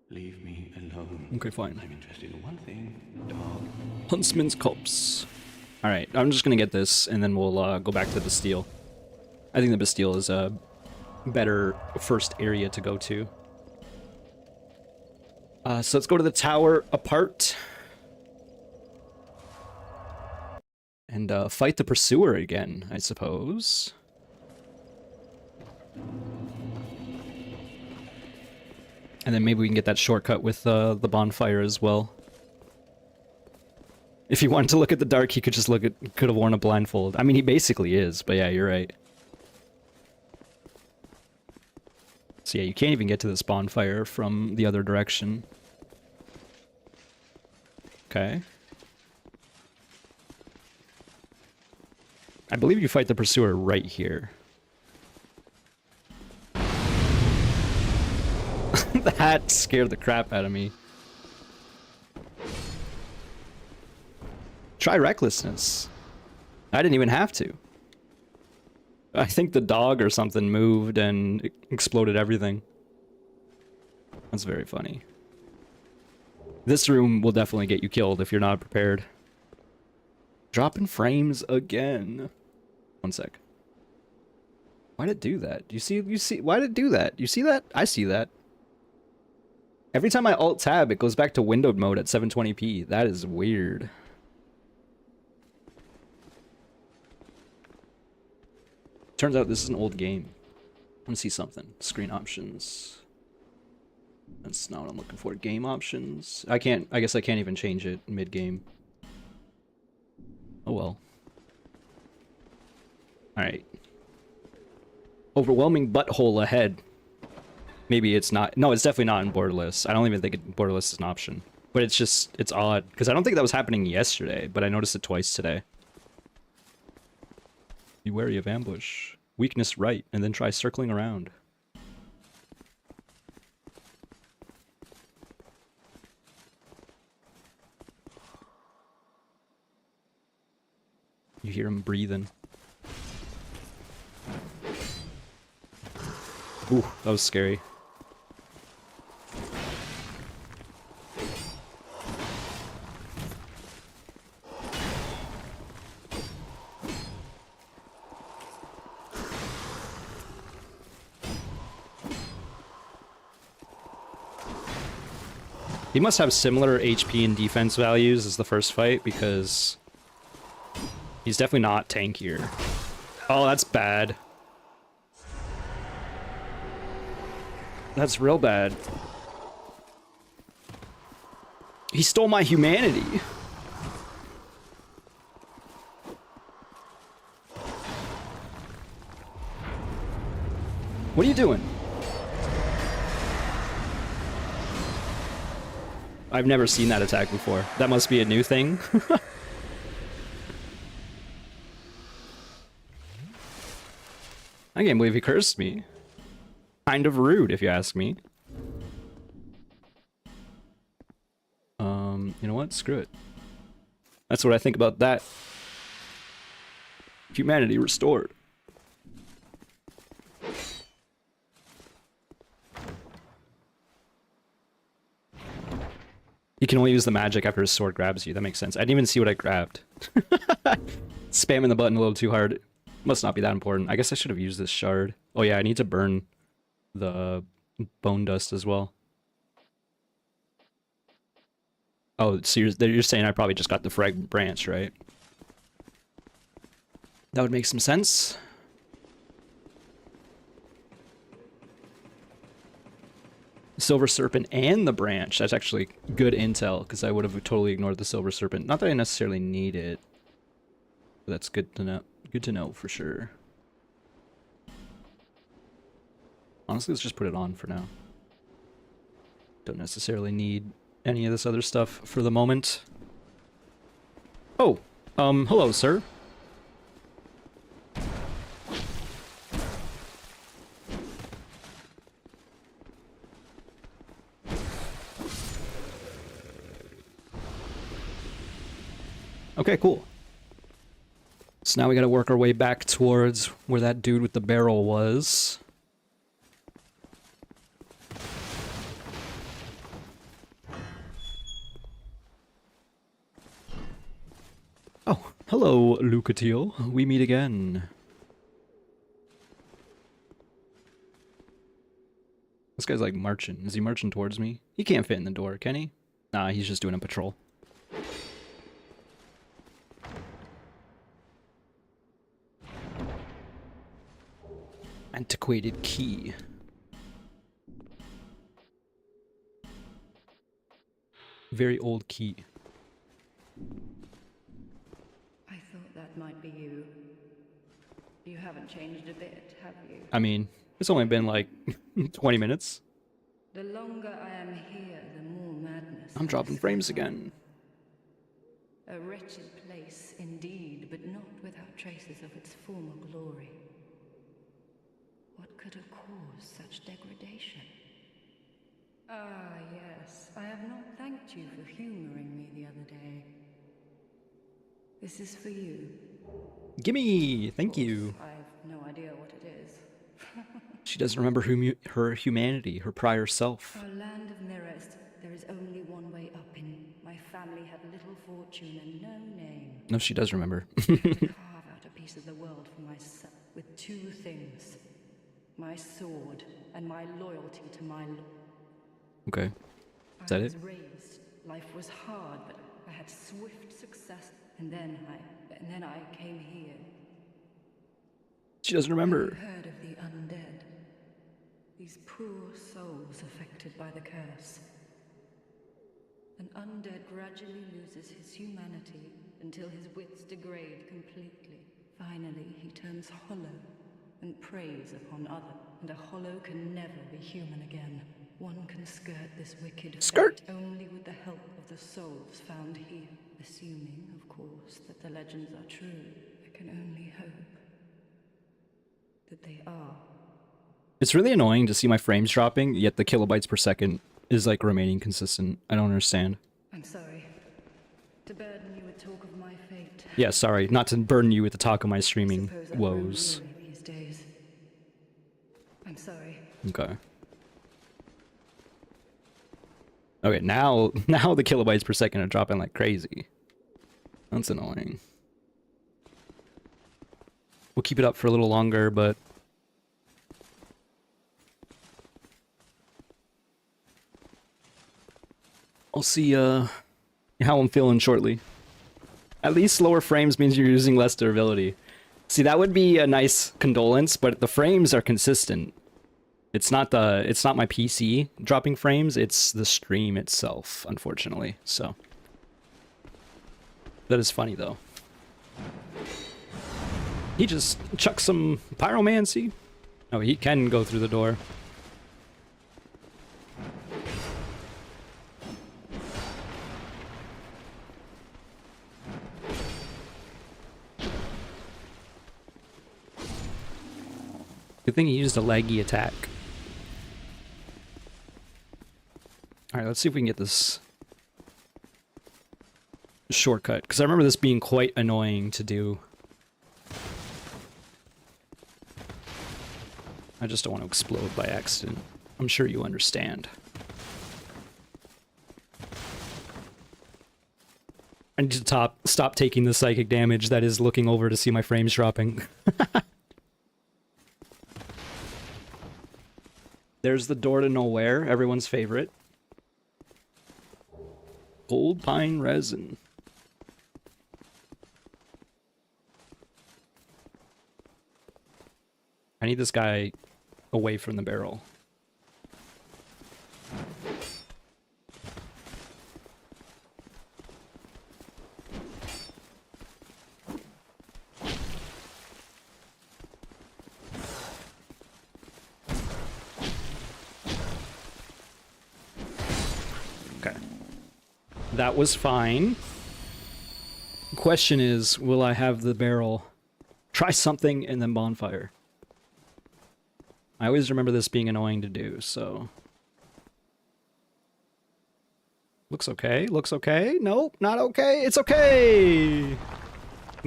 Leave me alone. Okay, fine. I'm interested in one thing, dog. Huntsman's Copse. Alright, I'm just gonna get this, and then we'll go back to the Bastille. I think the Bastille is a better first area to go to. So let's go to the tower apart. And fight the pursuer again, I suppose. And then maybe we can get that shortcut with the bonfire as well. If he wanted to look at the dark, he could just could have worn a blindfold. I mean, he basically is, but yeah, you're right. So yeah, you can't even get to this bonfire from the other direction. Okay. I believe you fight the pursuer right here. That scared the crap out of me. Try recklessness. I didn't even have to. I think the dog or something moved and exploded everything. That's very funny. This room will definitely get you killed if you're not prepared. Dropping frames again. One sec. Why did it do that? You see, why did it do that? You see that? I see that. Every time I alt tab, it goes back to windowed mode at 720p. That is weird. Turns out this is an old game. I want to see something. Screen options. That's not what I'm looking for. Game options. I guess I can't even change it mid-game. Oh well. Alright. Overwhelming butthole ahead. Maybe it's not. No, it's definitely not in borderless. I don't even think borderless is an option. But it's just, it's odd. Because I don't think that was happening yesterday, but I noticed it twice today. Be wary of ambush. Weakness right, and then try circling around. You hear him breathing. Ooh, that was scary. He must have similar HP and defense values as the first fight, because he's definitely not tankier. Oh, that's bad. That's real bad. He stole my humanity. What are you doing? I've never seen that attack before. That must be a new thing. I can't believe he cursed me. Kind of rude, if you ask me. You know what? Screw it. That's what I think about that. Humanity restored. You can only use the magic after his sword grabs you. That makes sense. I didn't even see what I grabbed. Spamming the button a little too hard. Must not be that important. I guess I should have used this shard. Oh yeah, I need to burn the bone dust as well. Oh, so you're saying I probably just got the fragment branch, right? That would make some sense. Silver Serpent and the branch. That's actually good intel, because I would have totally ignored the Silver Serpent. Not that I necessarily need it. But that's good to know. Good to know for sure. Honestly, let's just put it on for now. Don't necessarily need any of this other stuff for the moment. Oh, hello, sir. Okay, cool. So now we gotta work our way back towards where that dude with the barrel was. Oh, hello, Lucatiel. We meet again. This guy's like marching. Is he marching towards me? He can't fit in the door, can he? Nah, he's just doing a patrol. Antiquated key. Very old key. it might be you. You haven't changed a bit, have you? I mean, it's only been like 20 minutes. The longer I am here, the more madness I'm I dropping frames discover. again. A wretched place indeed, but not without traces of its former glory. What could have caused such degradation? Ah, yes. I have not thanked you for humoring me the other day. This is for you. Gimme! Thank Of course, you. I've no idea what it is. She doesn't remember her humanity, her prior self. Our land of mirrors, there is only one way up in. My family had little fortune and no name. No, she does remember. Carve out a piece of the world for myself with two things. My sword and my loyalty to my Okay. Is that I was it? raised. Life was hard, but I had swift success. And then I came here. She doesn't Have remember. you heard of the undead? These poor souls affected by the curse. An undead gradually loses his humanity until his wits degrade completely. Finally, he turns hollow and preys upon others. And a hollow can never be human again. One can skirt this wicked Skirt. fate only with the help of the souls found here. Assuming, of course, that the legends are true, I can only hope that they are. It's really annoying to see my frames dropping, yet the kilobytes per second is like remaining consistent. I don't understand. I'm sorry to burden you with talk of my fate. Yeah, sorry, not to burden you with the talk of my streaming Suppose I'm woes. lonely these days. I'm sorry. Okay. Okay, now the kilobytes per second are dropping like crazy. That's annoying. We'll keep it up for a little longer, but I'll see how I'm feeling shortly. At least lower frames means you're using less durability. See, that would be a nice condolence, but the frames are consistent. It's not my PC dropping frames, it's the stream itself, unfortunately. So that is funny though. He just chucks some pyromancy. Oh, he can go through the door. Good thing he used a laggy attack. Alright, let's see if we can get this shortcut, because I remember this being quite annoying to do. I just don't want to explode by accident. I'm sure you understand. I need to stop taking the psychic damage that is looking over to see my frames dropping. There's the door to nowhere, everyone's favorite. Gold pine resin. I need this guy away from the barrel. Okay. That was fine. Question is, will I have the barrel try something and then bonfire? I always remember this being annoying to do, so... Looks okay, looks okay. Nope, not okay. It's okay!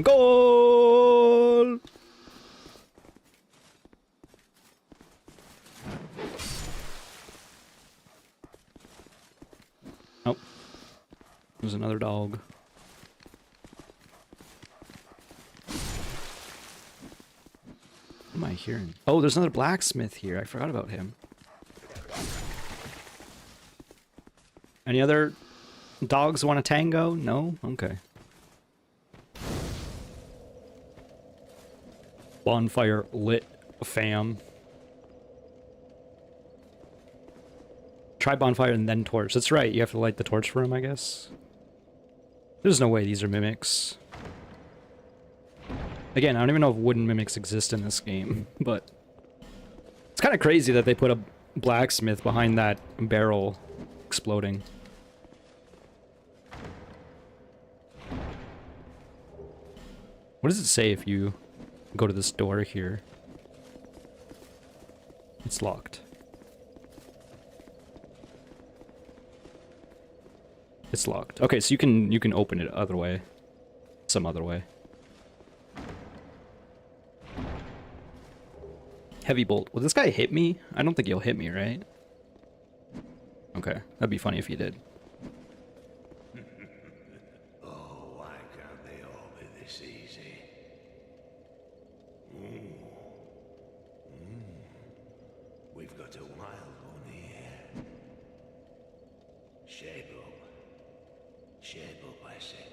Goal! Oh. There's another dog. What am I hearing? Oh, there's another blacksmith here. I forgot about him. Any other dogs want a tango? No? Okay. Bonfire lit, fam. Try bonfire and then torch. That's right, you have to light the torch for him, I guess. There's no way these are mimics. Again, I don't even know if wooden mimics exist in this game, but it's kind of crazy that they put a blacksmith behind that barrel exploding. What does it say if you go to this door here? It's locked. It's locked. Okay, so you can open it other way. Some other way. Heavy bolt. Will this guy hit me? I don't think he'll hit me, right? Okay, that'd be funny if he did. Oh, why can't they all be this easy? We've got a wild one here. Shape up. Shape up, I say.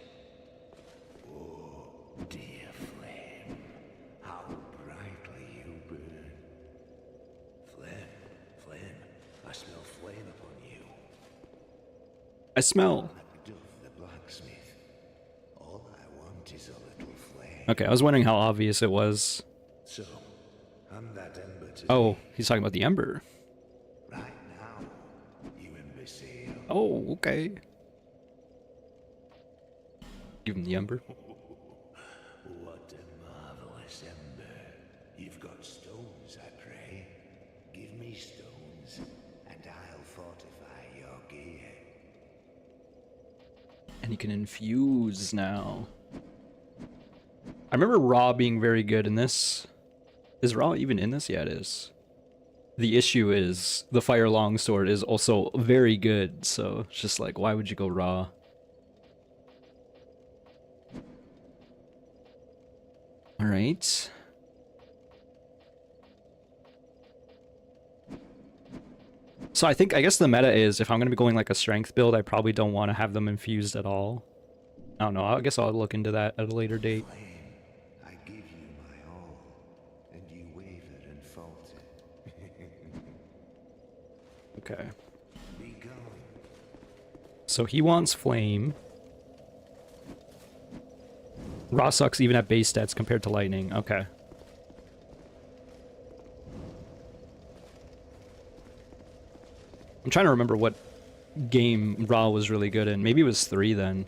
Oh, dear flame, how brightly you burn. Flame, I smell flame upon you. I smell. Macduff the blacksmith. All I want is a little flame. Okay, I was wondering how obvious it was. So, I'm that ember today. Oh, he's talking about the ember. Right now, you imbecile. Oh, okay. Give him the ember. What a marvelous ember. You've got stones, I pray. Give me stones, and I'll fortify your gear. And he can infuse now. I remember Raw being very good in this. Is Raw even in this? Yeah, it is. The issue is the Fire Longsword is also very good, so it's just like, why would you go Raw? Alright. So I guess the meta is, if I'm going to be going like a strength build, I probably don't want to have them infused at all. I don't know, I guess I'll look into that at a later date. Flame, I give you my all, and you wavered and faltered. Okay. Be gone. So he wants flame. Raw sucks even at base stats compared to lightning. Okay. I'm trying to remember what game Raw was really good in. Maybe it was 3 then.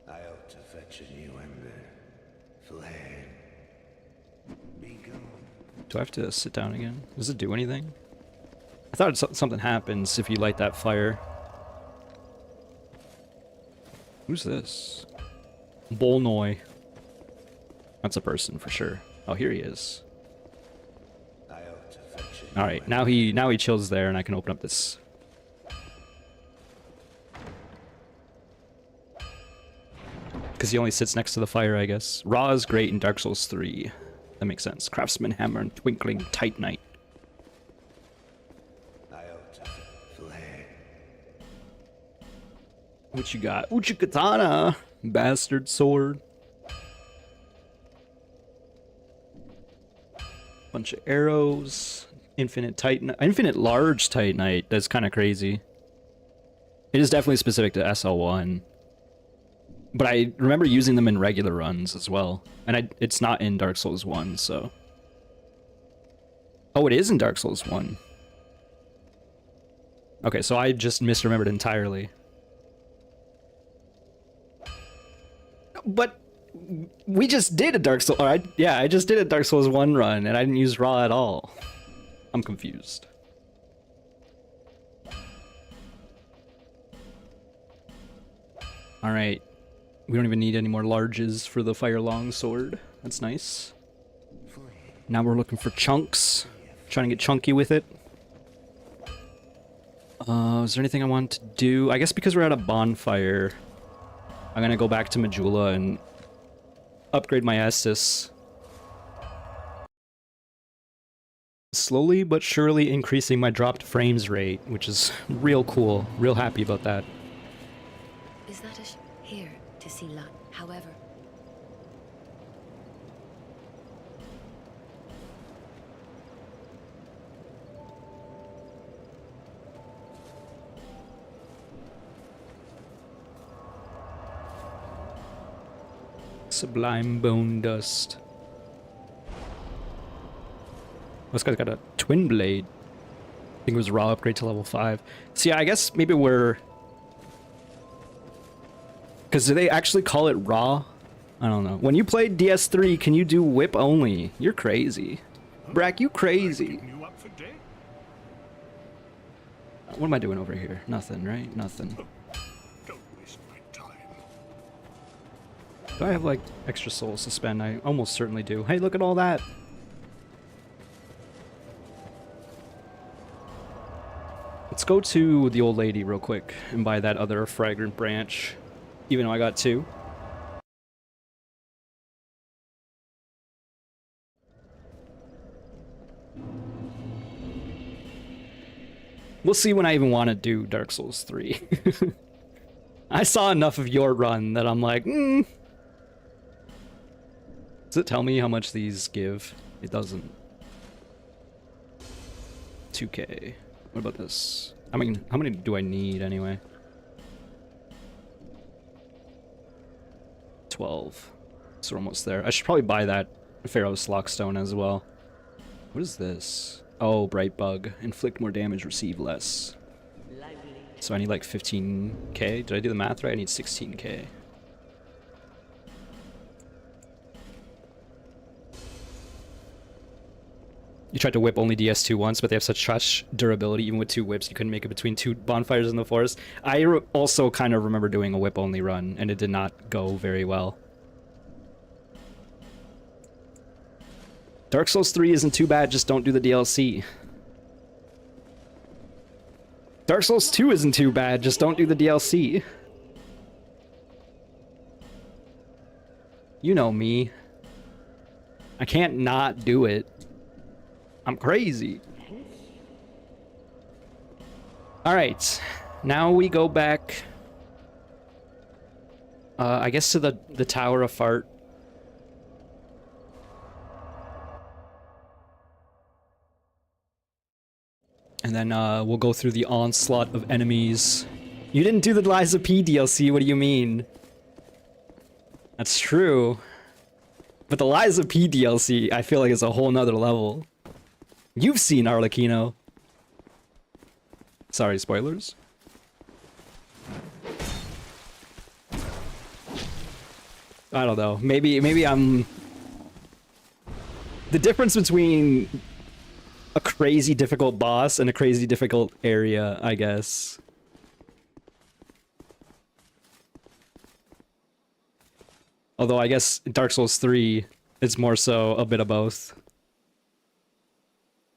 I ought to fetch a new ember. Flame. Be gone. Do I have to sit down again? Does it do anything? I thought something happens if you light that fire. Who's this? Bolnoy. That's a person for sure. Oh, here he is. I ought to fetch a new All right, now he chills there, and I can open up this. Because he only sits next to the fire, I guess. Raw is great in Dark Souls 3. That makes sense. Craftsman Hammer and Twinkling Titanite. I ought to flame. What you got? Uchikatana! Bastard sword. Bunch of arrows. Infinite large Titanite. That's kind of crazy. It is definitely specific to SL1. But I remember using them in regular runs as well. And it's not in Dark Souls 1, so... Oh, it is in Dark Souls 1. Okay, so I just misremembered entirely. But we just did a Dark Souls... yeah, I just did a Dark Souls 1 run, and I didn't use Raw at all. I'm confused. Alright. We don't even need any more larges for the Fire Longsword. That's nice. Now we're looking for chunks. Trying to get chunky with it. Is there anything I want to do? I guess because we're at a bonfire, I'm gonna go back to Majula and upgrade my Estus. Slowly but surely increasing my dropped frames rate, which is real cool. Real happy about that. Is that here to see luck? However, Sublime bone dust. This guy's got a twin blade. I think it was raw upgrade to level 5. See, I guess maybe we're... Because do they actually call it raw? I don't know. When you played DS3, can you do whip only? You're crazy. Brack, you crazy. You up for dead? What am I doing over here? Nothing, right? Nothing. Don't waste my time. Do I have, like, extra souls to spend? I almost certainly do. Hey, look at all that! Let's go to the old lady real quick and buy that other fragrant branch. Even though I got 2. We'll see when I even want to do Dark Souls 3. I saw enough of your run that I'm like, Does it tell me how much these give? It doesn't. 2k. What about this? I mean, how many do I need anyway? 12. So we're almost there. I should probably buy that Pharaoh's Lockstone as well. What is this? Oh, Bright Bug. Inflict more damage, receive less. So I need like 15k. Did I do the math right? I need 16k. You tried to whip only DS2 once, but they have such trash durability. Even with 2 whips, you couldn't make it between 2 bonfires in the forest. I also kind of remember doing a whip only run, and it did not go very well. Dark Souls 3 isn't too bad, just don't do the DLC. Dark Souls 2 isn't too bad, just don't do the DLC. You know me. I can't not do it. I'm crazy. Alright. Now we go back... I guess to the Tower of Fart. And then we'll go through the onslaught of enemies. You didn't do the Liza P DLC, what do you mean? That's true. But the Liza P DLC, I feel like is a whole nother level. You've seen Arlecchino. Sorry, spoilers. I don't know. Maybe I'm... The difference between a crazy difficult boss and a crazy difficult area, I guess. Although I guess in Dark Souls 3, it's more so a bit of both.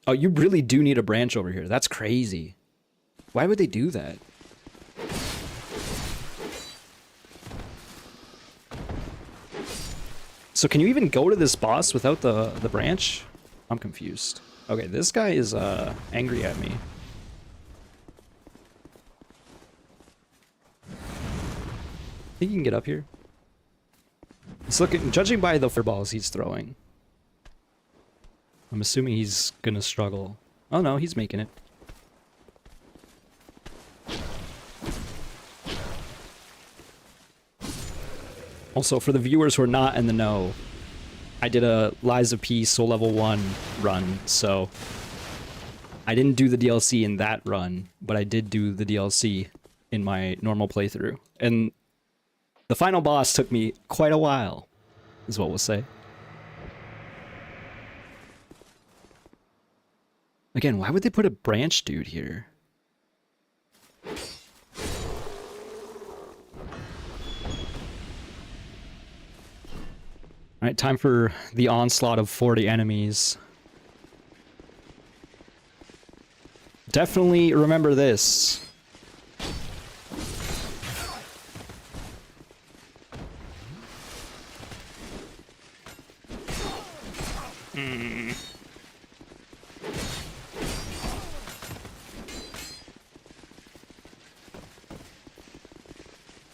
Oh, you really do need a branch over here. That's crazy. Why would they do that? So can you even go to this boss without the branch? I'm confused. Okay, this guy is angry at me. Think you can get up here? It's looking, judging by the fireballs he's throwing, I'm assuming he's gonna struggle. Oh no, he's making it. Also, for the viewers who are not in the know, I did a Lies of P Soul Level 1 run, so I didn't do the DLC in that run, but I did do the DLC in my normal playthrough. And the final boss took me quite a while, is what we'll say. Again, why would they put a branch dude here? Alright, time for the onslaught of 40 enemies. Definitely remember this.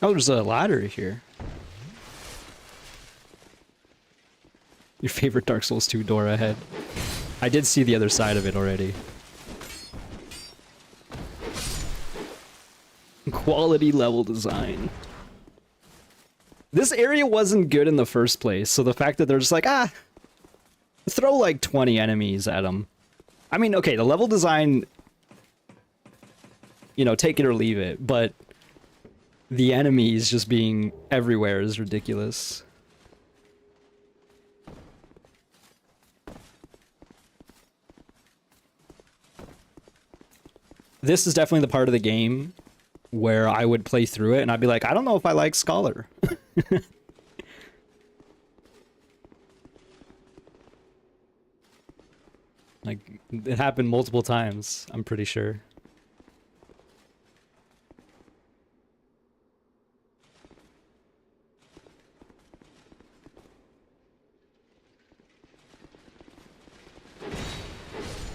Oh, there's a ladder here. Your favorite Dark Souls 2 door ahead. I did see the other side of it already. Quality level design. This area wasn't good in the first place, so the fact that they're just like, ah, throw like 20 enemies at them. I mean, okay, the level design, you know, take it or leave it, but the enemies just being everywhere is ridiculous. This is definitely the part of the game where I would play through it and I'd be like, I don't know if I like Scholar. Like, it happened multiple times, I'm pretty sure.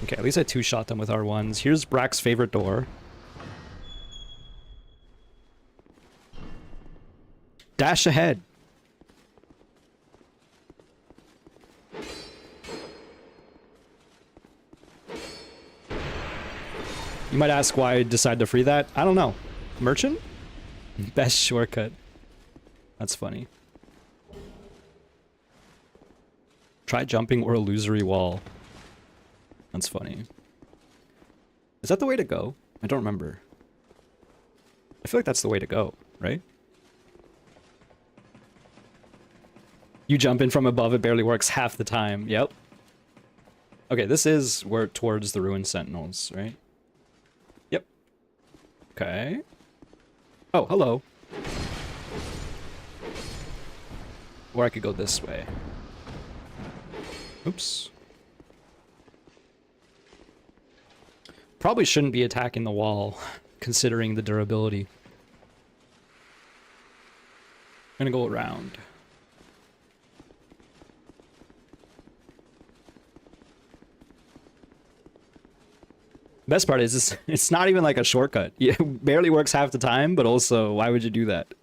Okay, at least I two-shot them with R1s. Here's Brack's favorite door. Dash ahead. You might ask why I decided to free that. I don't know. Merchant? Best shortcut. That's funny. Try jumping or illusory wall. That's funny. Is that the way to go? I don't remember. I feel like that's the way to go, right? You jump in from above, it barely works half the time. Yep. Okay, this is where towards the ruined sentinels, right? Yep. Okay. Oh, hello. Or I could go this way. Oops. Probably shouldn't be attacking the wall, considering the durability. I'm gonna go around. Best part is it's not even like a shortcut. It barely works half the time, but also, why would you do that?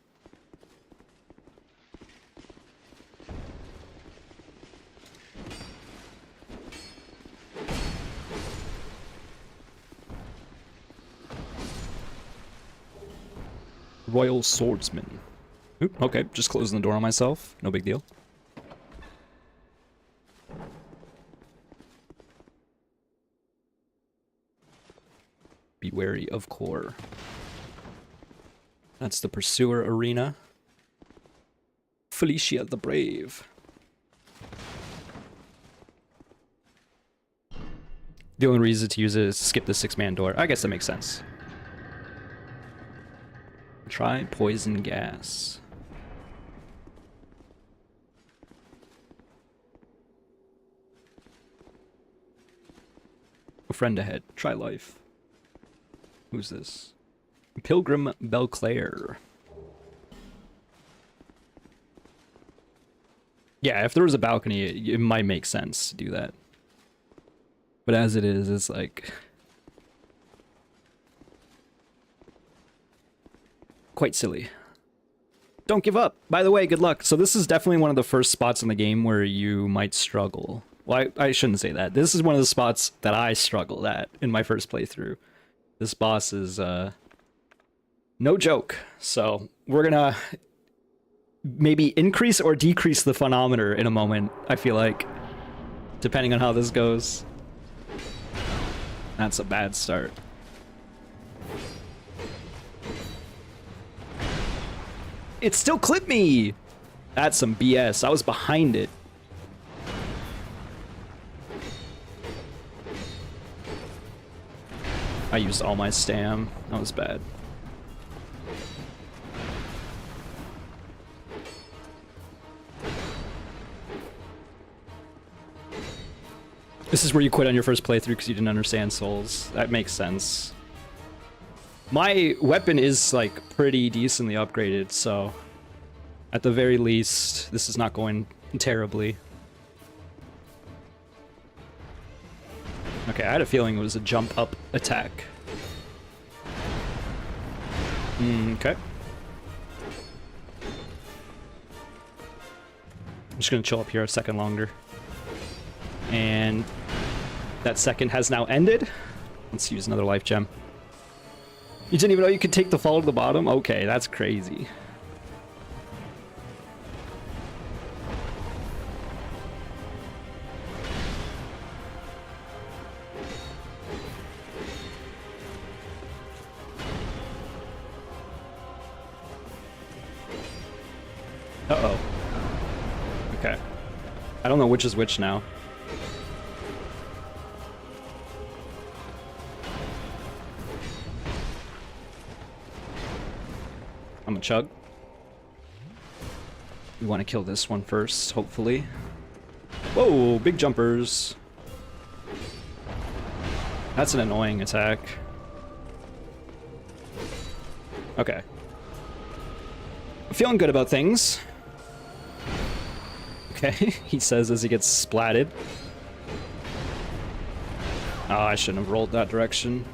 Royal Swordsman. Oop, okay, just closing the door on myself. No big deal. Be wary of core. That's the Pursuer Arena. Felicia the Brave. The only reason to use it is to skip the 6-man door. I guess that makes sense. Try poison gas. A friend ahead. Try life. Who's this? Pilgrim Belclair. Yeah, if there was a balcony, it might make sense to do that. But as it is, it's like... quite silly. Don't give up. By the way, good luck. So this is definitely one of the first spots in the game where you might struggle. Well, I shouldn't say that. This is one of the spots that I struggled at in my first playthrough. This boss is, no joke. So we're gonna maybe increase or decrease the phonometer in a moment, I feel like. Depending on how this goes. That's a bad start. It still clipped me! That's some BS. I was behind it. I used all my stam. That was bad. This is where you quit on your first playthrough because you didn't understand souls. That makes sense. My weapon is, like, pretty decently upgraded, so... at the very least, this is not going terribly. Okay, I had a feeling it was a jump-up attack. Okay. I'm just gonna chill up here a second longer. And... that second has now ended. Let's use another life gem. You didn't even know you could take the fall to the bottom? Okay, that's crazy. Uh-oh. Okay. I don't know which is which now. I'm gonna chug. We want to kill this one first, hopefully. Whoa, big jumpers. That's an annoying attack. Okay. Feeling good about things. Okay, he says as he gets splatted. Oh, I shouldn't have rolled that direction.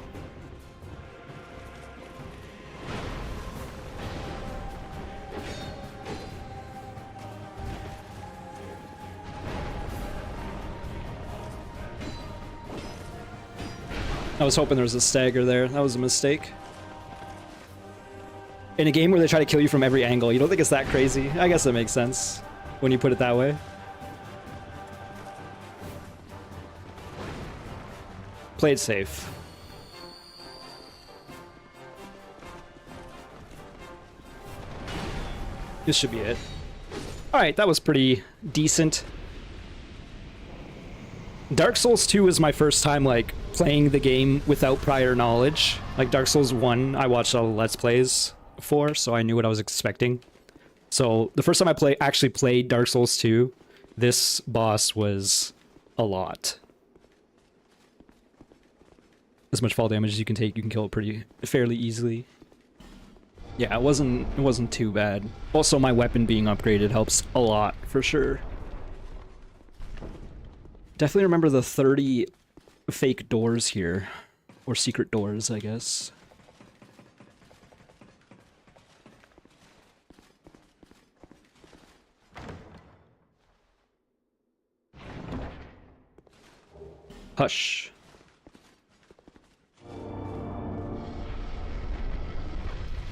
I was hoping there was a stagger there. That was a mistake. In a game where they try to kill you from every angle, you don't think it's that crazy? I guess that makes sense when you put it that way. Played safe. This should be it. Alright, that was pretty decent. Dark Souls 2 was my first time, like, playing the game without prior knowledge. Like, Dark Souls 1, I watched all the Let's Plays before, so I knew what I was expecting. So, the first time I actually played Dark Souls 2, this boss was a lot. As much fall damage as you can take, you can kill it fairly easily. Yeah, it wasn't too bad. Also, my weapon being upgraded helps a lot, for sure. Definitely remember the 30 fake doors here. Or secret doors, I guess. Hush.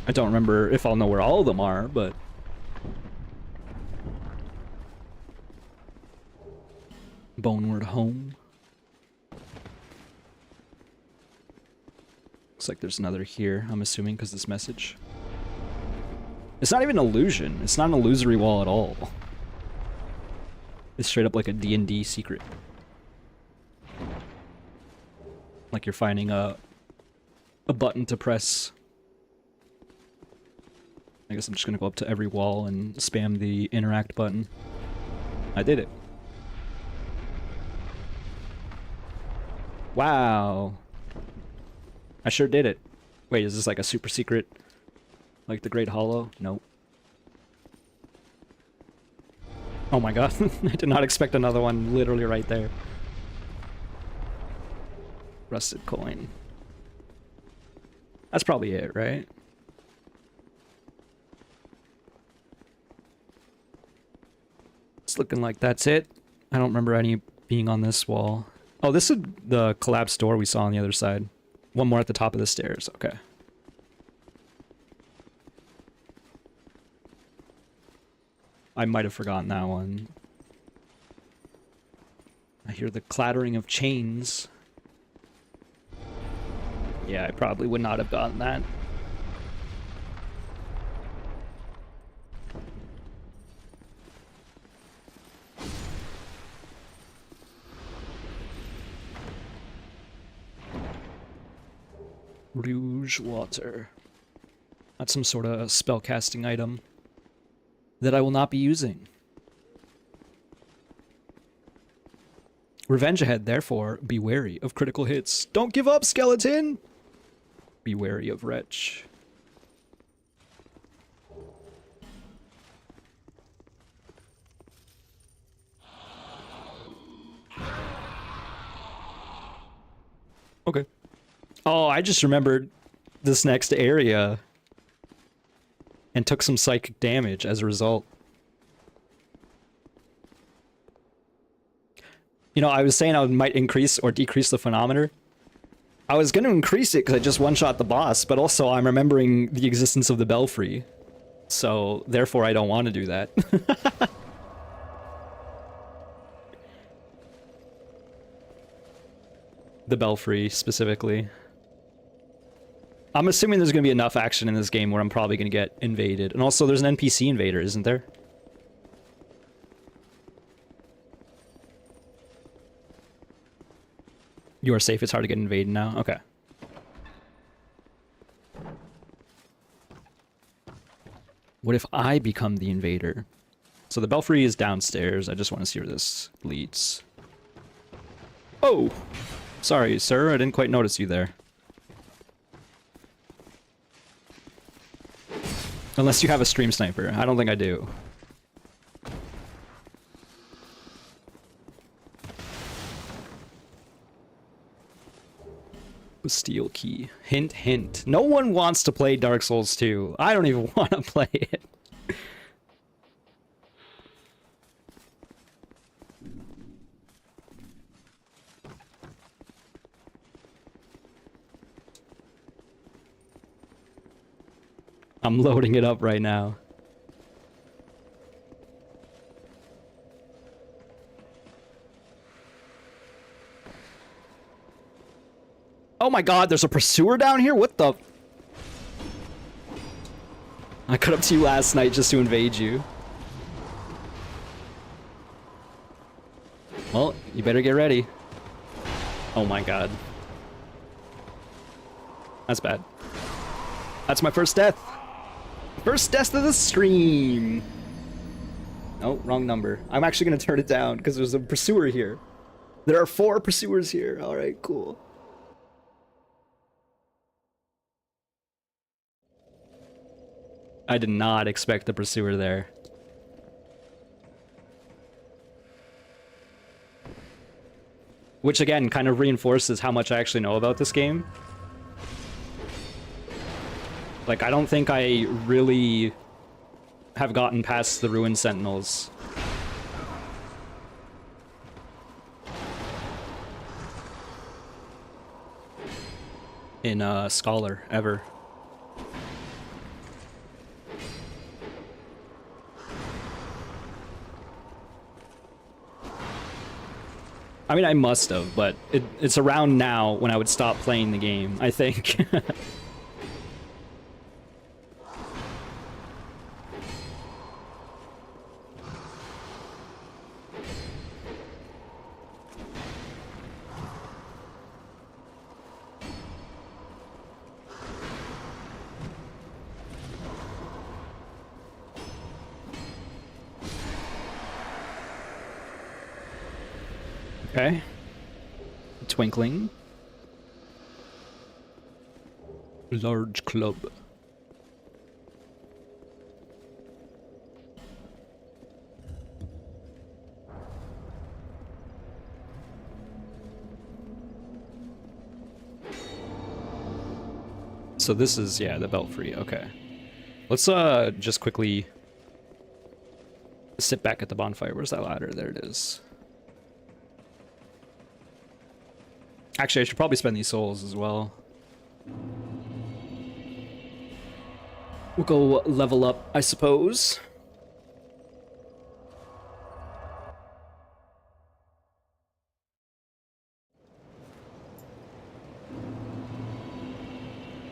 I don't remember if I'll know where all of them are, but... Boneward home. Looks like there's another here, I'm assuming, because this message. It's not even an illusion. It's not an illusory wall at all. It's straight up like a D&D secret. Like you're finding a button to press. I guess I'm just gonna go up to every wall and spam the interact button. I did it. Wow. I sure did it. Wait, is this like a super secret? Like the Great Hollow? Nope. Oh my god, I did not expect another one literally right there. Rusted coin. That's probably it, right? It's looking like that's it. I don't remember any being on this wall. Oh, this is the collapsed door we saw on the other side. One more at the top of the stairs. Okay. I might have forgotten that one. I hear the clattering of chains. Yeah, I probably would not have gotten that. Rouge water. That's some sort of spellcasting item that I will not be using. Revenge ahead, therefore, be wary of critical hits. Don't give up, skeleton! Be wary of Wretch. Okay. Oh, I just remembered this next area and took some psychic damage as a result. You know, I was saying I might increase or decrease the phenometer. I was going to increase it because I just one-shot the boss, but also I'm remembering the existence of the belfry. So, therefore, I don't want to do that. The belfry, specifically. I'm assuming there's going to be enough action in this game where I'm probably going to get invaded. And also, there's an NPC invader, isn't there? You are safe. It's hard to get invaded now. Okay. What if I become the invader? So the belfry is downstairs. I just want to see where this leads. Oh! Sorry, sir. I didn't quite notice you there. Unless you have a stream sniper. I don't think I do. Steel key. Hint, hint. No one wants to play Dark Souls 2. I don't even want to play it. I'm loading it up right now. Oh my god, there's a pursuer down here? What the? I cut up to you last night just to invade you. Well, you better get ready. Oh my god. That's bad. That's my first death. First death of the stream. Oh, wrong number. I'm actually gonna turn it down because there's a pursuer here. There are 4 pursuers here. Alright, cool. I did not expect the pursuer there. Which again kind of reinforces how much I actually know about this game. Like, I don't think I really have gotten past the Ruined Sentinels. In Scholar, ever. I mean, I must have, but it's around now when I would stop playing the game, I think. Okay. Twinkling. Large club. So this is, yeah, the belfry. Okay. Let's just quickly sit back at the bonfire. Where's that ladder? There it is. Actually, I should probably spend these souls as well. We'll go level up, I suppose.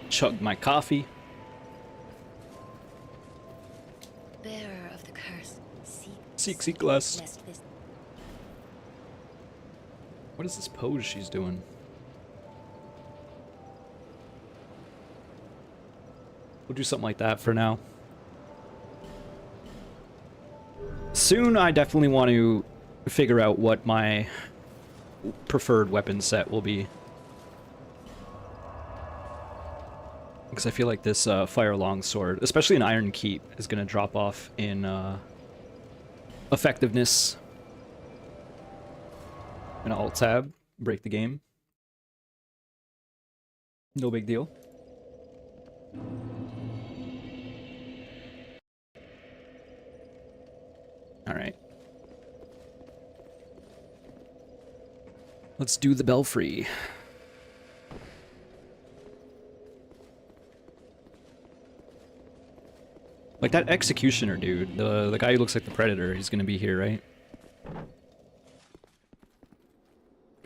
Chug my coffee. Bearer of the curse, Seek less. What is this pose she's doing? We'll do something like that for now. Soon, I definitely want to figure out what my preferred weapon set will be. Because I feel like this fire longsword, especially an iron keep, is going to drop off in effectiveness. I'm gonna alt tab, break the game. No big deal. Alright. Let's do the belfry. Like that executioner dude, the guy who looks like the Predator, he's gonna be here, right?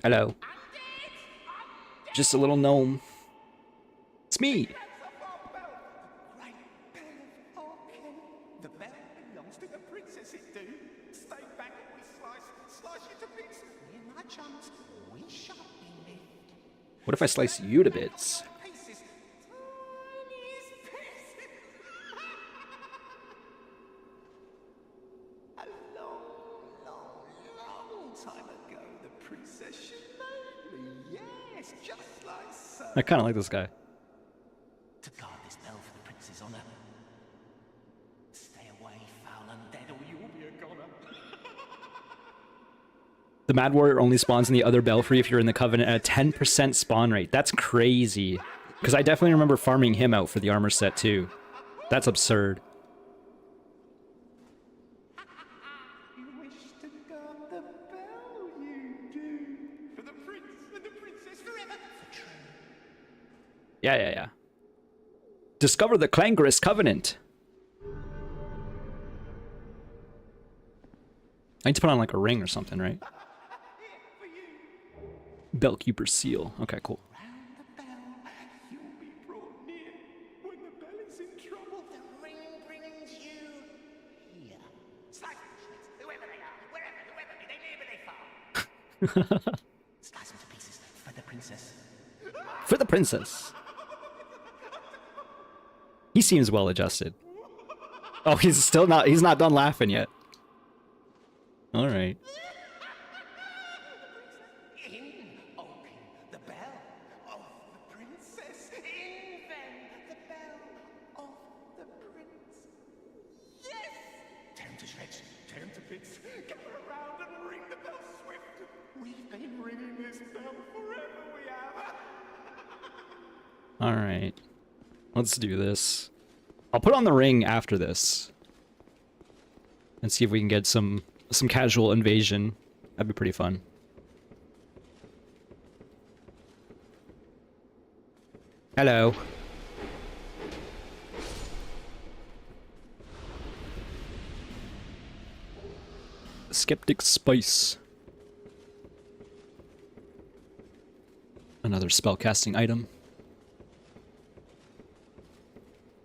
Hello. Just a little gnome. It's me. The bell belongs to the princess, it do. Stay back and we slice you to bits. Me and my chums, we sharp in there. What if I slice you to bits? Pieces. Tiniest pieces. A long time ago, the princess she made me. Yes, just like so. I kind of like this guy. To guard this bell for the prince's honor. Stay away, foul undead, or you will be a goner. The Mad Warrior only spawns in the other belfry if you're in the Covenant at a 10% spawn rate. That's crazy. Because I definitely remember farming him out for the armor set too. That's absurd. You wish to guard the bell, you do. For the prince and the princess forever. For true. Yeah. Discover the clangorous Covenant. I need to put on like a ring or something, right? Bellkeeper seal. Okay, cool. Round the bell, you'll be brought near. When the bell is in trouble, the ring brings you here. Slice them to shreds, whoever they are, whoever, be they near, be they far. Slice them to pieces for the princess. For the princess. He seems well adjusted. Oh, he's not done laughing yet. All right. In, open the bell of the princess. In, then, the bell of the prince. Yes! Tear him to shreds, tear him to bits. Gather around and ring the bell swift. We've been ringing this bell forever, we have. All right. Let's do this. I'll put on the ring after this. And see if we can get some casual invasion. That'd be pretty fun. Hello. Skeptic Spice. Another spellcasting item.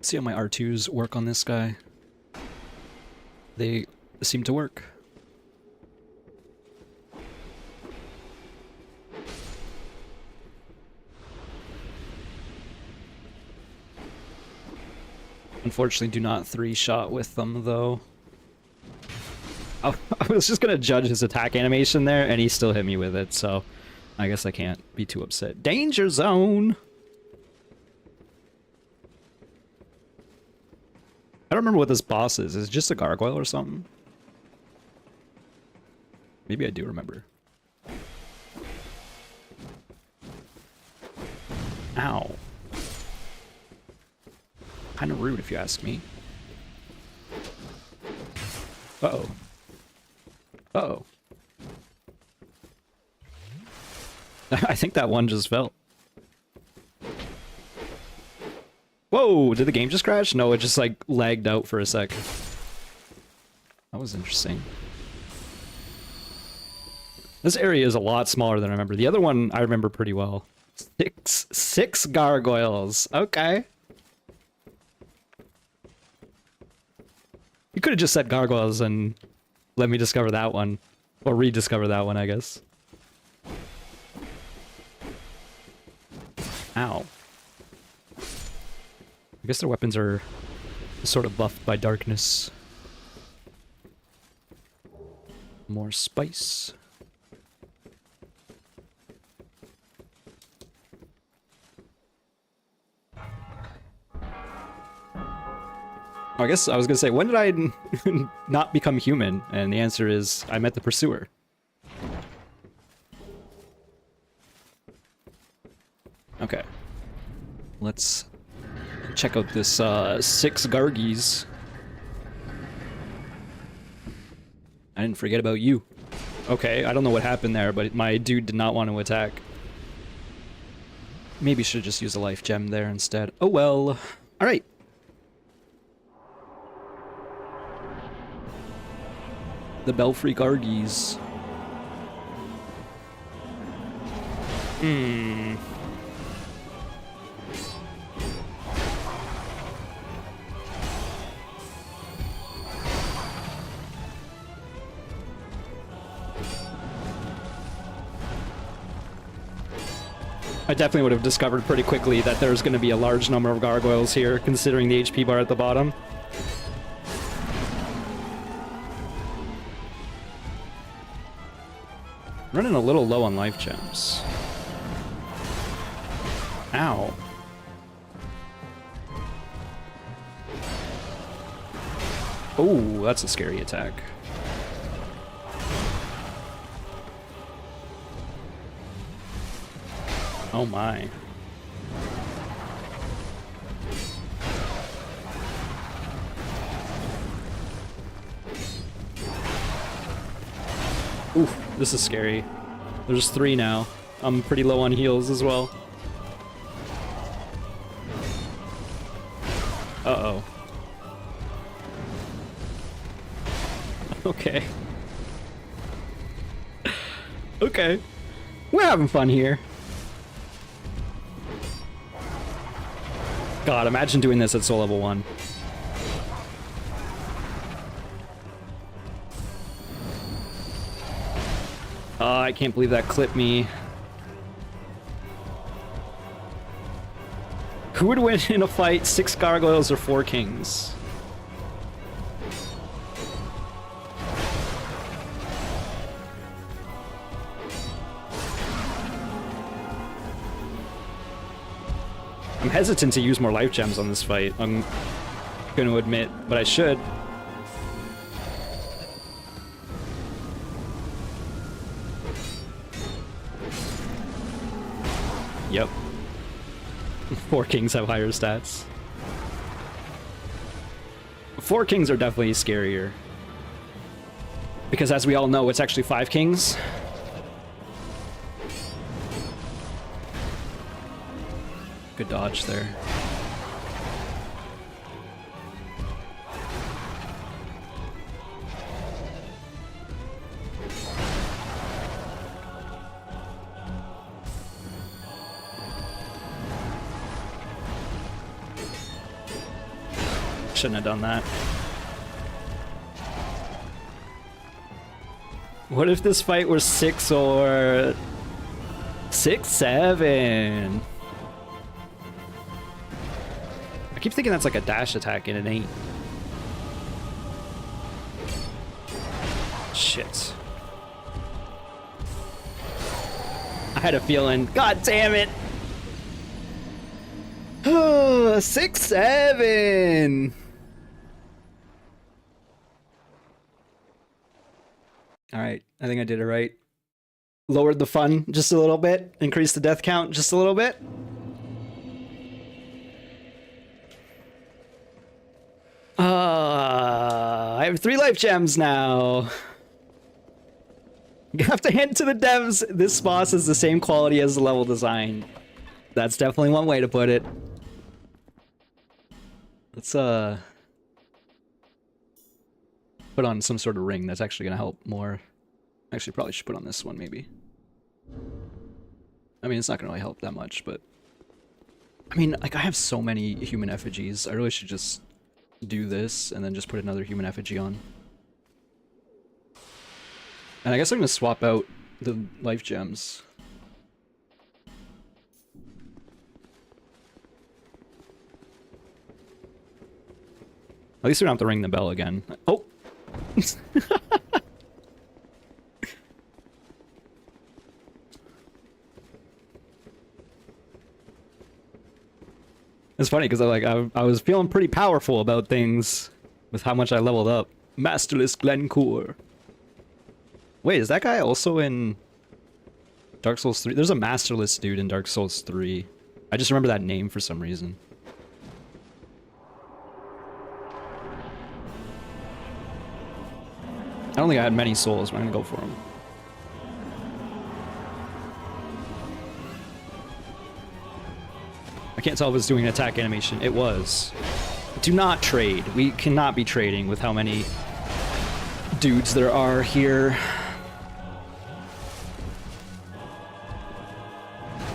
See how my R2s work on this guy. They seem to work. Unfortunately, do not 3-shot with them, though. I was just gonna judge his attack animation there, and he still hit me with it, so I guess I can't be too upset. Danger zone! I don't remember what this boss is. Is it just a gargoyle or something? Maybe I do remember. Ow. Kind of rude if you ask me. Uh-oh. Uh-oh. I think that one just fell. Whoa, did the game just crash? No, it just like lagged out for a sec. That was interesting. This area is a lot smaller than I remember. The other one I remember pretty well. Six gargoyles. Okay. You could have just said gargoyles and let me discover that one. Or rediscover that one, I guess. Ow. I guess their weapons are sort of buffed by darkness. More spice. I guess I was gonna say, when did I not become human? And the answer is, I met the Pursuer. Okay. Let's check out this 6 Gargies. I didn't forget about you. Okay, I don't know what happened there, but my dude did not want to attack. Maybe should have just used a life gem there instead. Oh well. Alright. The Belfry Gargies. I definitely would have discovered pretty quickly that there's going to be a large number of gargoyles here, considering the HP bar at the bottom. Running a little low on life gems. Ow. Oh, that's a scary attack. Oh my. Oof, this is scary. There's 3 now. I'm pretty low on heals as well. Uh-oh. Okay. Okay. We're having fun here. God, imagine doing this at soul level 1. I can't believe that clipped me. Who would win in a fight, 6 gargoyles or 4 kings? I'm hesitant to use more life gems on this fight, I'm gonna admit, but I should. Yep. 4 kings have higher stats. 4 kings are definitely scarier. Because as we all know, it's actually 5 kings. Good dodge there. Shouldn't have done that. What if this fight were 6 or 6, 7? I keep thinking that's like a dash attack and it ain't. Shit. I had a feeling. God damn it. 6, 7. All right, I think I did it right. Lowered the fun just a little bit, increased the death count just a little bit. I have 3 life gems now. You have to hint to the devs, this boss is the same quality as the level design. That's definitely one way to put it. Let's put on some sort of ring that's actually gonna help more. Actually, probably should put on this one, maybe. I mean, it's not gonna really help that much, but... I mean, like, I have so many human effigies. I really should just do this, and then just put another human effigy on. And I guess I'm gonna swap out the life gems. At least we don't have to ring the bell again. Oh! It's funny because I was feeling pretty powerful about things with how much I leveled up. Masterless Glencore. Wait, is that guy also in Dark Souls 3? There's a Masterless dude in Dark Souls 3. I just remember that name for some reason. I don't think I had many souls, but I'm gonna go for him. I can't tell if it was doing an attack animation. It was. Do not trade. We cannot be trading with how many dudes there are here.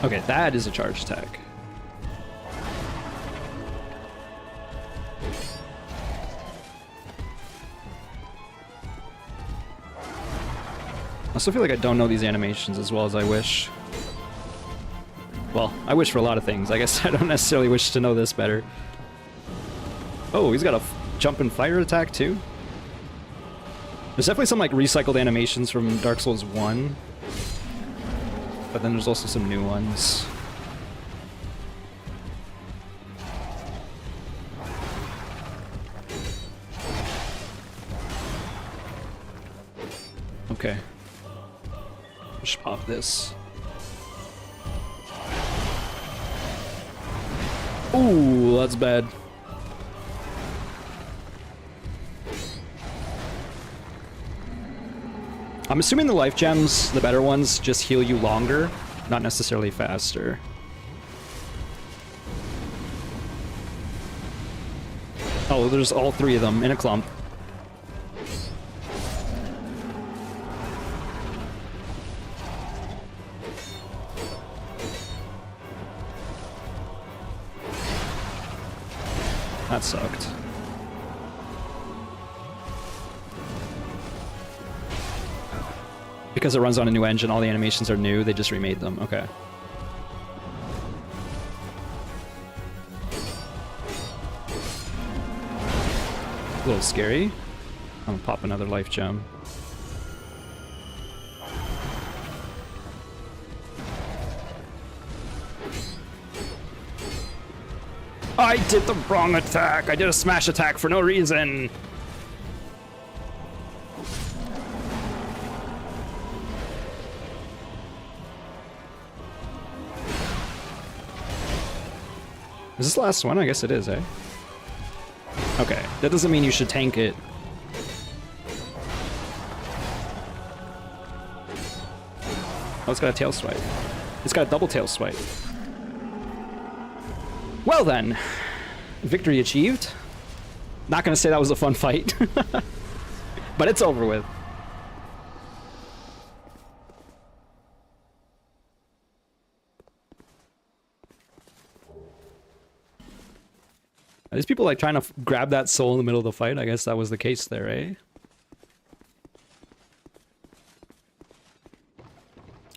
Okay, that is a charge attack. I still feel like I don't know these animations as well as I wish. Well, I wish for a lot of things. I guess I don't necessarily wish to know this better. Oh, he's got a jump and fire attack too? There's definitely some like recycled animations from Dark Souls 1. But then there's also some new ones. Okay. Just pop this. Ooh, that's bad. I'm assuming the life gems, the better ones, just heal you longer, not necessarily faster. Oh, there's all three of them in a clump. That sucked. Because it runs on a new engine, all the animations are new, they just remade them. Okay. A little scary. I'm gonna pop another life gem. I did the wrong attack! I did a smash attack for no reason! Is this the last one? I guess it is, eh? Okay, that doesn't mean you should tank it. Oh, it's got a tail swipe. It's got a double tail swipe. Well then, victory achieved. Not gonna say that was a fun fight, but it's over with. Are these people like trying to grab that soul in the middle of the fight? I guess that was the case there, eh?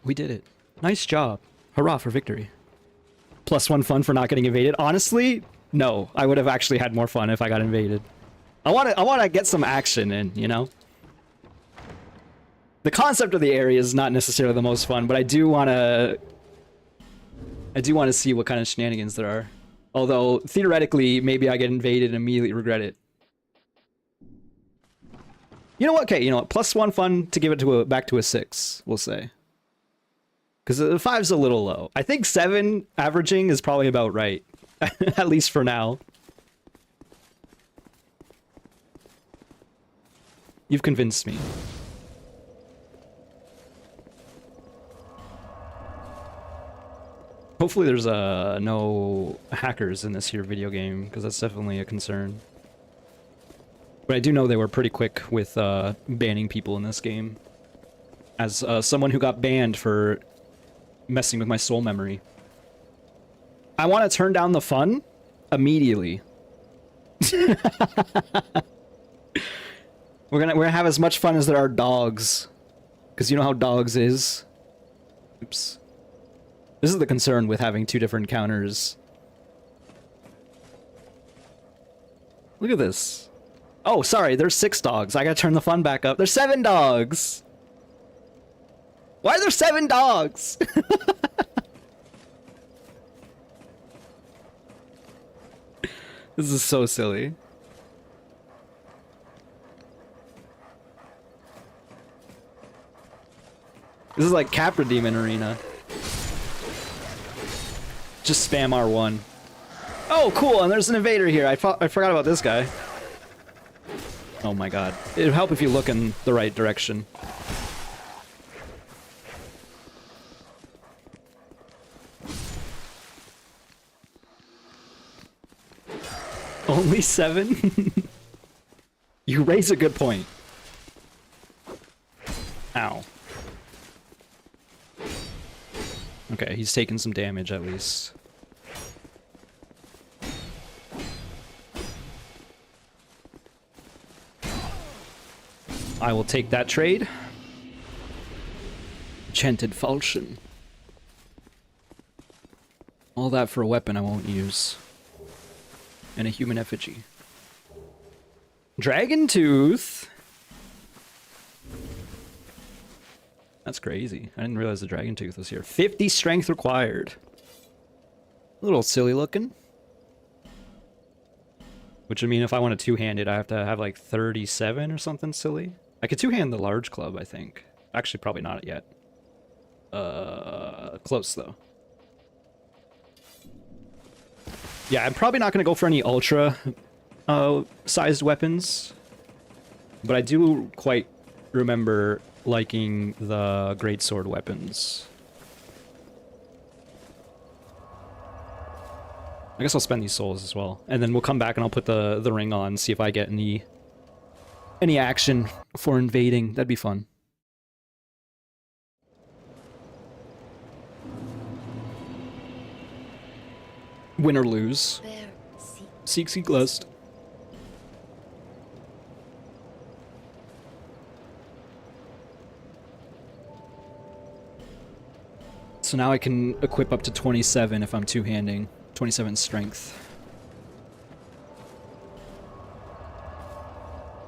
We did it. Nice job. Hurrah for victory. +1 fun for not getting invaded. Honestly, no. I would have actually had more fun if I got invaded. I want to get some action in, you know? The concept of the area is not necessarily the most fun, but I do want to see what kind of shenanigans there are. Although, theoretically, maybe I get invaded and immediately regret it. You know what? Okay, you know what? +1 fun to give it to back to a 6, we'll say. Because the 5's a little low. I think 7 averaging is probably about right. At least for now. You've convinced me. Hopefully there's no hackers in this here video game, because that's definitely a concern. But I do know they were pretty quick with banning people in this game. As someone who got banned for messing with my soul memory. I want to turn down the fun immediately. We're gonna have as much fun as there are dogs. Because you know how dogs is. Oops. This is the concern with having 2 different counters. Look at this. Oh, sorry, there's 6 dogs. I gotta turn the fun back up. There's 7 dogs! Why are there 7 dogs? This is so silly. This is like Capra Demon Arena. Just spam R1. Oh, cool, and there's an invader here. I forgot about this guy. Oh my god. It'd help if you look in the right direction. Only 7? You raise a good point. Ow. Okay, he's taking some damage at least. I will take that trade. Enchanted Falchion. All that for a weapon I won't use. And a human effigy. Dragon Tooth! That's crazy. I didn't realize the Dragon Tooth was here. 50 strength required. A little silly looking. Which would mean if I want to two-hand it, I have to have like 37 or something silly. I could two-hand the large club, I think. Actually, probably not yet. Close though. Yeah, I'm probably not going to go for any ultra sized weapons. But I do quite remember liking the greatsword weapons. I guess I'll spend these souls as well. And then we'll come back and I'll put the ring on, see if I get any action for invading. That'd be fun. Win or lose. There, Seek lust. So now I can equip up to 27 if I'm two-handing. 27 strength.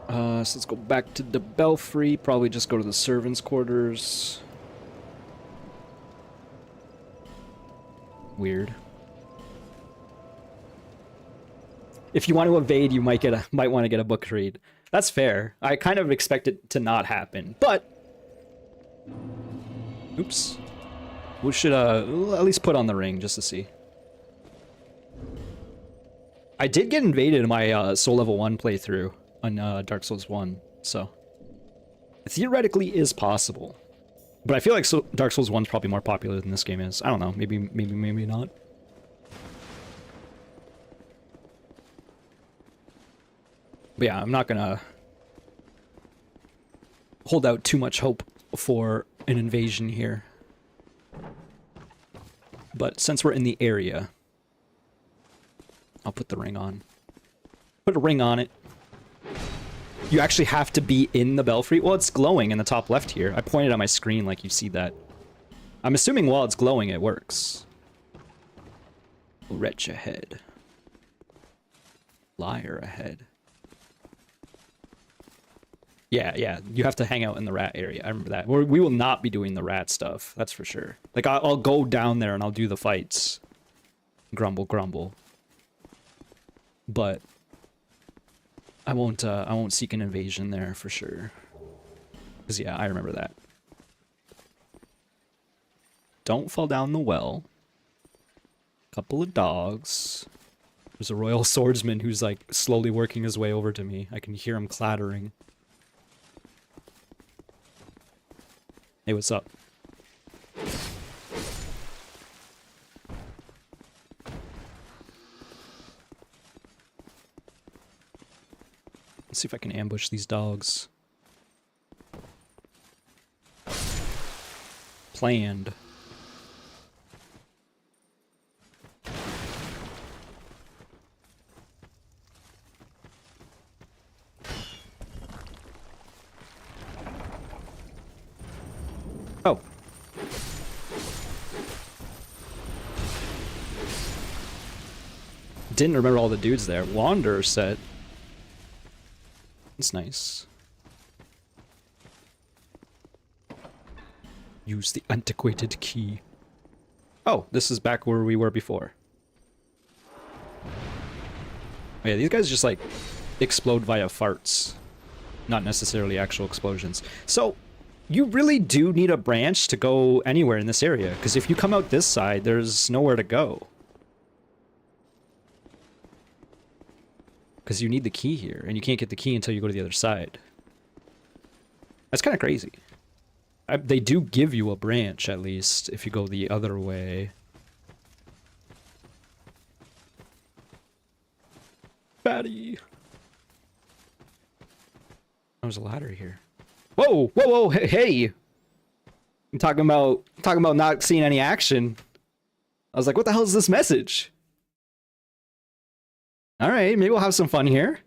So let's go back to the belfry. Probably just go to the servants' quarters. Weird. If you want to evade, you might want to get a book read. That's fair. I kind of expect it to not happen, but oops. We should at least put on the ring just to see. I did get invaded in my Soul Level 1 playthrough on Dark Souls 1, so it theoretically is possible. But I feel like Dark Souls 1 is probably more popular than this game is. I don't know. Maybe not. But yeah, I'm not gonna hold out too much hope for an invasion here. But since we're in the area, I'll put the ring on. Put a ring on it. You actually have to be in the belfry. Well, it's glowing in the top left here. I pointed on my screen like you see that. I'm assuming while it's glowing, it works. Wretch ahead. Liar ahead. Yeah, you have to hang out in the rat area. I remember that. We will not be doing the rat stuff, that's for sure. Like, I'll go down there and I'll do the fights. Grumble, grumble. But I won't seek an invasion there for sure. Because, yeah, I remember that. Don't fall down the well. Couple of dogs. There's a royal swordsman who's, like, slowly working his way over to me. I can hear him clattering. Hey, what's up? Let's see if I can ambush these dogs. Planned. Oh. Didn't remember all the dudes there. Wanderer set. That's nice. Use the antiquated key. Oh, this is back where we were before. Oh yeah, these guys just like explode via farts. Not necessarily actual explosions. So, you really do need a branch to go anywhere in this area, because if you come out this side, there's nowhere to go. Because you need the key here, and you can't get the key until you go to the other side. That's kind of crazy. They do give you a branch, at least, if you go the other way. Batty! There's a ladder here. Whoa, whoa, whoa, hey! I'm talking about not seeing any action. I was like, what the hell is this message? Alright, maybe we'll have some fun here.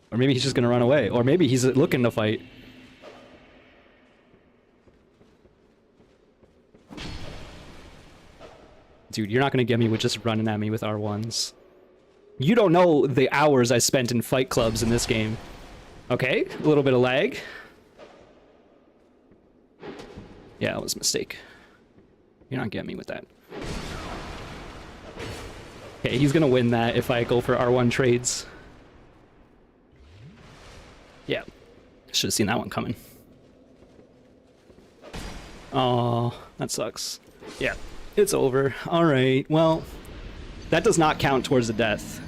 Or maybe he's just gonna run away. Or maybe he's looking to fight. Dude, you're not gonna get me with just running at me with R1s. You don't know the hours I spent in fight clubs in this game. Okay, a little bit of lag. Yeah, that was a mistake. You're not getting me with that. Okay, he's gonna win that if I go for R1 trades. Yeah, should have seen that one coming. Oh, that sucks. Yeah, it's over. All right, well, that does not count towards the death.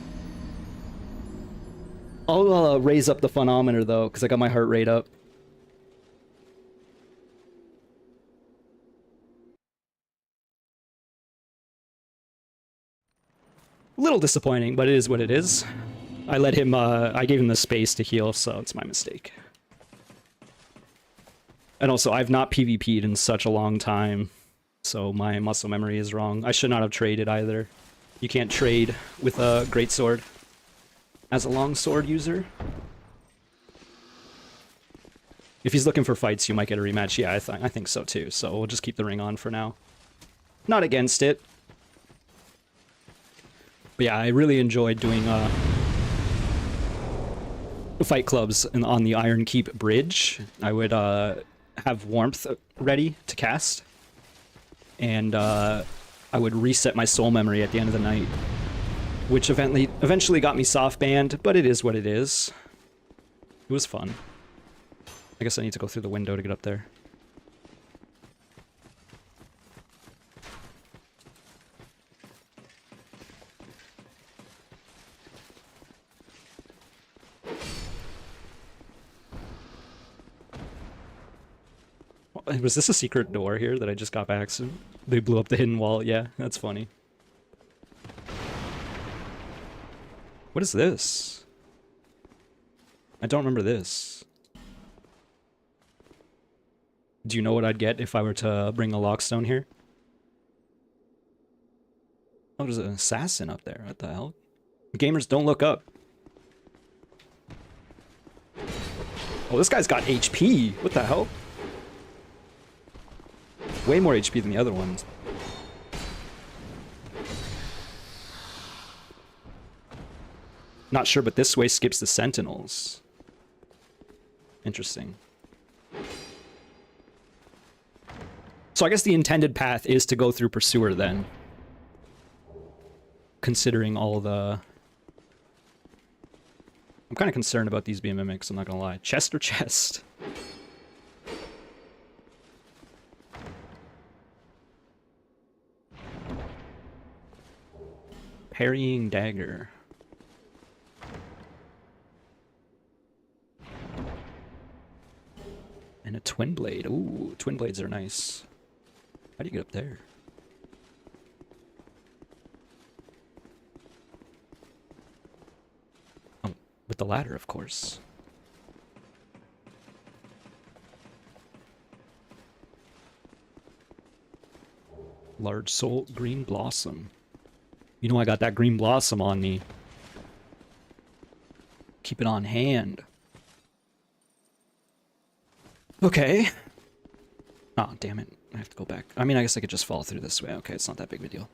I'll raise up the funometer though, because I got my heart rate up. A little disappointing, but it is what it is. I let him, I gave him the space to heal, so it's my mistake. And also, I've not PvP'd in such a long time, so my muscle memory is wrong. I should not have traded either. You can't trade with a greatsword as a longsword user. If he's looking for fights, you might get a rematch. Yeah, I think so too, so we'll just keep the ring on for now. Not against it. But yeah, I really enjoyed doing fight clubs on the Iron Keep bridge. I would have warmth ready to cast, and I would reset my soul memory at the end of the night, which eventually got me soft banned, but it is what it is. It was fun. I guess I need to go through the window to get up there. Was this a secret door here that I just got by accident? They blew up the hidden wall. Yeah, that's funny. What is this? I don't remember this. Do you know what I'd get if I were to bring a lockstone here? Oh, there's an assassin up there. What the hell? Gamers, don't look up. Oh, this guy's got HP. What the hell? Way more HP than the other ones. Not sure, but this way skips the sentinels. Interesting. So I guess the intended path is to go through Pursuer then. Considering all the... I'm kind of concerned about these being mimics, I'm not gonna lie. Chest or chest? Parrying dagger. And a twin blade. Ooh, twin blades are nice. How do you get up there? Oh, with the ladder, of course. Large soul green blossom. You know I got that green blossom on me. Keep it on hand. Okay. Oh, damn it. I have to go back. I mean, I guess I could just fall through this way. Okay, it's not that big of a deal.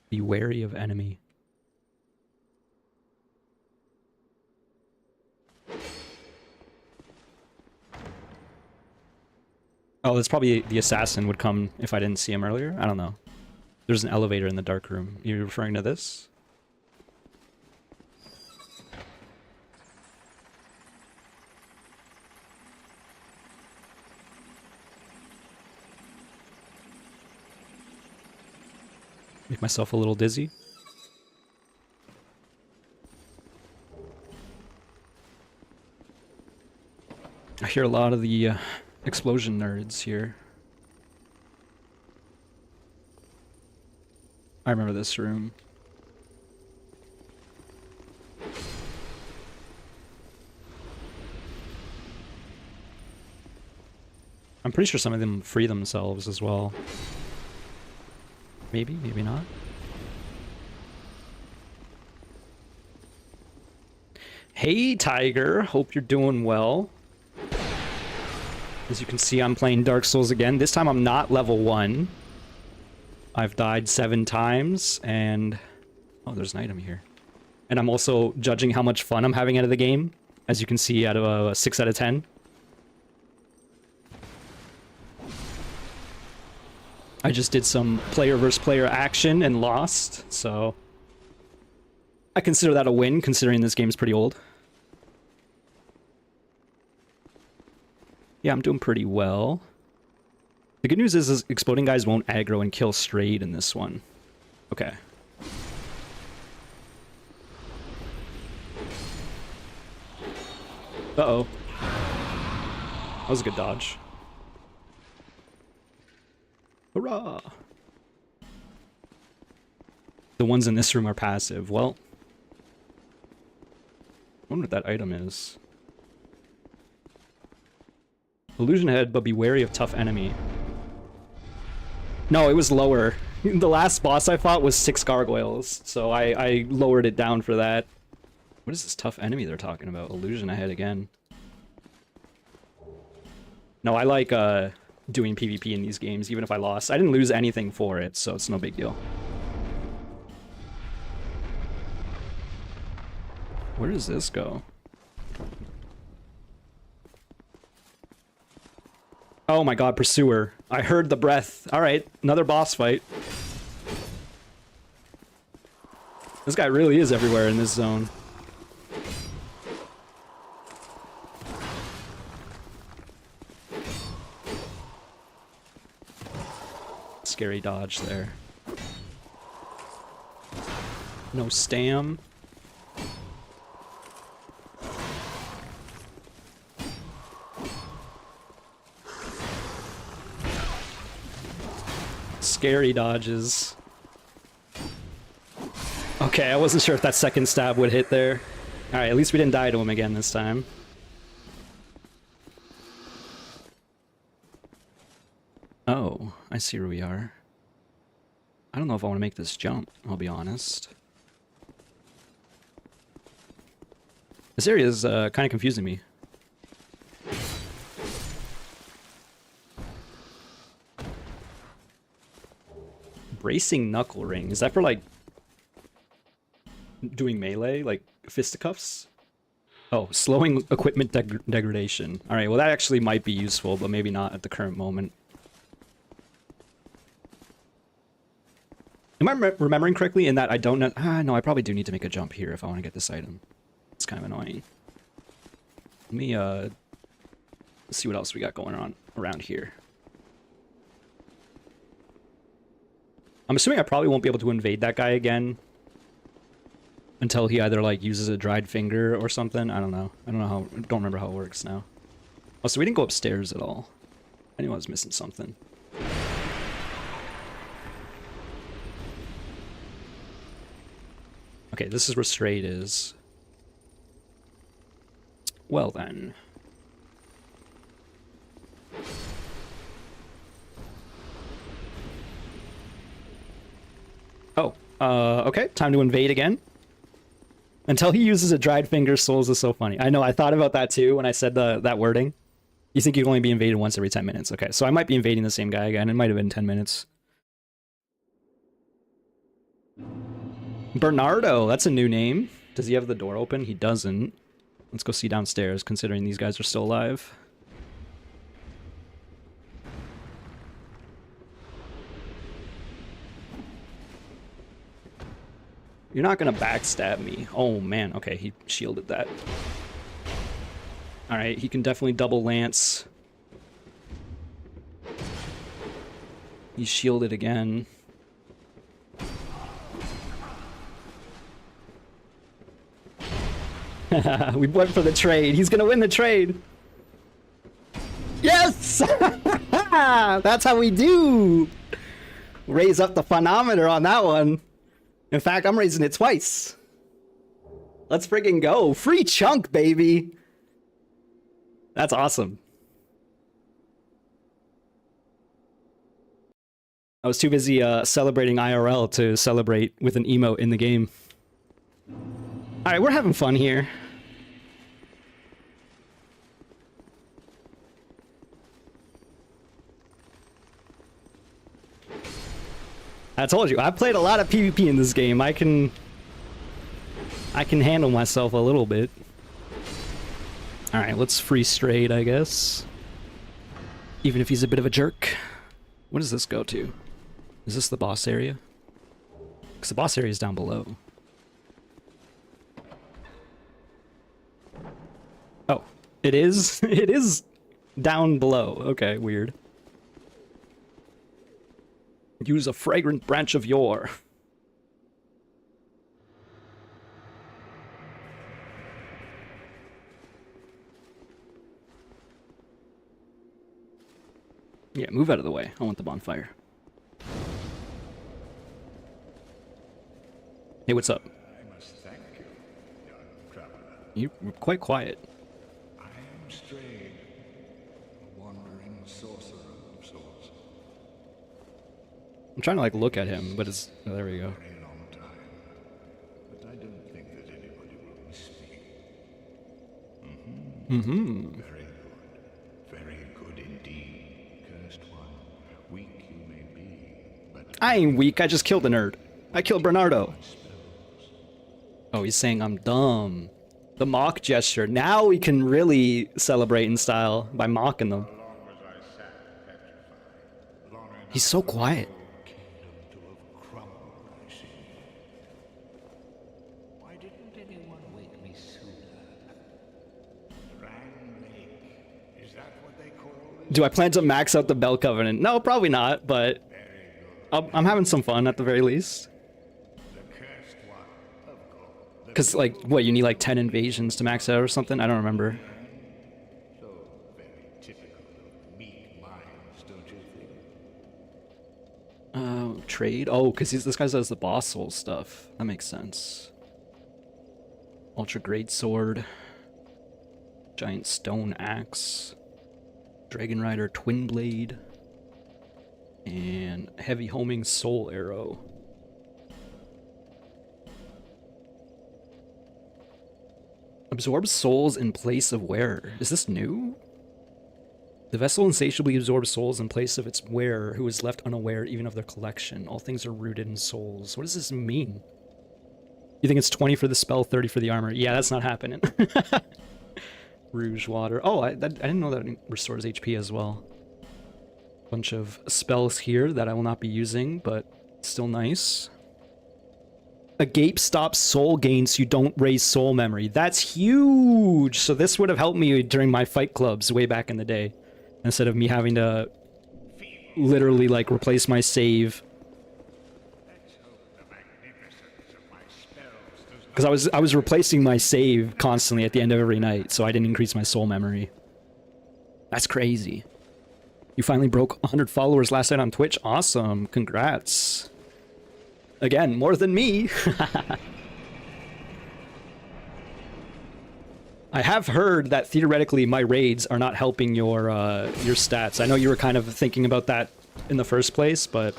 Be wary of enemy. Oh, that's probably the assassin would come if I didn't see him earlier. I don't know. There's an elevator in the dark room. You're referring to this? Make myself a little dizzy. I hear a lot of the explosion nerds here. I remember this room. I'm pretty sure some of them free themselves as well. Maybe, maybe not. Hey, Tiger. Hope you're doing well. As you can see, I'm playing Dark Souls again. This time I'm not level 1. I've died 7 times, and... oh, there's an item here. And I'm also judging how much fun I'm having out of the game. As you can see, out of a 6 out of 10. I just did some player versus player action and lost, so... I consider that a win, considering this game's pretty old. Yeah, I'm doing pretty well. The good news is exploding guys won't aggro and kill straight in this one. Okay. Uh-oh. That was a good dodge. Hurrah! The ones in this room are passive. Well... I wonder what that item is. Illusion head, but be wary of tough enemy. No, it was lower. The last boss I fought was 6 gargoyles, so I lowered it down for that. What is this tough enemy they're talking about? Illusion ahead again. No, I like doing PvP in these games, even if I lost. I didn't lose anything for it, so it's no big deal. Where does this go? Oh my god, Pursuer. I heard the breath. Alright, another boss fight. This guy really is everywhere in this zone. Scary dodge there. No stam. Scary dodges. Okay, I wasn't sure if that second stab would hit there. Alright, at least we didn't die to him again this time. Oh, I see where we are. I don't know if I want to make this jump, I'll be honest. This area is kind of confusing me. Bracing knuckle ring. Is that for like doing melee, like fisticuffs? Oh, slowing equipment degradation. All right, well that actually might be useful, but maybe not at the current moment. Am I remembering correctly in that I don't know? No, I probably do need to make a jump here if I want to get this item. It's kind of annoying. Let me let's see what else we got going on around here. I'm assuming I probably won't be able to invade that guy again until he either like uses a dried finger or something. I don't know. I don't remember how it works now. Oh, so we didn't go upstairs at all. I knew I was missing something. Okay, this is where straight is. Well then. Oh, okay, time to invade again. Until he uses a dried finger, souls is so funny. I know, I thought about that too when I said that wording. You think you'd only be invaded once every 10 minutes. Okay, so I might be invading the same guy again. It might have been 10 minutes. Bernardo, that's a new name. Does he have the door open? He doesn't. Let's go see downstairs, considering these guys are still alive. You're not gonna backstab me. Oh man, okay, he shielded that. Alright, he can definitely double lance. He's shielded again. We went for the trade. He's gonna win the trade. Yes! That's how we do! Raise up the phonometer on that one. In fact, I'm raising it twice. Let's friggin' go. Free chunk, baby. That's awesome. I was too busy celebrating IRL to celebrate with an emote in the game. Alright, we're having fun here. I told you, I played a lot of PvP in this game. I can handle myself a little bit. Alright, let's free Strayed, I guess. Even if he's a bit of a jerk. What does this go to? Is this the boss area? Because the boss area is down below. Oh, it is? It is down below. Okay, weird. Use a fragrant branch of yore. Yeah, move out of the way. I want the bonfire. Hey, what's up? I must thank you, young traveler. You're quite quiet. I am Strayed, a wandering sorcerer of sorts. I'm trying to like look at him, but it's oh, there we go. Very long time, but I don't think that anybody will miss me. Very good indeed. Cursed one, weak you may be, but I ain't weak. I just killed a nerd. I killed Bernardo. Oh, he's saying I'm dumb. The mock gesture. Now we can really celebrate in style by mocking them. He's so quiet. kingdom to have crumbled, I see. Why didn't anyone wake me sooner? Rang Lake, is that what they call it? Do I plan to max out the Bell Covenant? No, probably not, but I'm having some fun at the very least. The cursed one, of course. Because, like, what, you need like 10 invasions to max out or something? I don't remember. So very typical of meek minds, don't you think? Trade? Oh, because this guy does the boss soul stuff. That makes sense. Ultra Great Sword. Giant Stone Axe. Dragon Rider Twin Blade. And Heavy Homing Soul Arrow. Absorbs souls in place of wearer. Is this new? The vessel insatiably absorbs souls in place of its wearer, who is left unaware even of their collection. All things are rooted in souls. What does this mean? You think it's 20 for the spell, 30 for the armor? Yeah, that's not happening. Rouge Water. Oh, I didn't know that it restores HP as well. Bunch of spells here that I will not be using, but still nice. A gape stops soul gain so you don't raise soul memory. That's huge! So this would have helped me during my fight clubs way back in the day. Instead of me having to literally, like, replace my save. Because I was replacing my save constantly at the end of every night, so I didn't increase my soul memory. That's crazy. You finally broke 100 followers last night on Twitch? Awesome. Congrats. Again, more than me. I have heard that theoretically my raids are not helping your stats. I know you were kind of thinking about that in the first place, but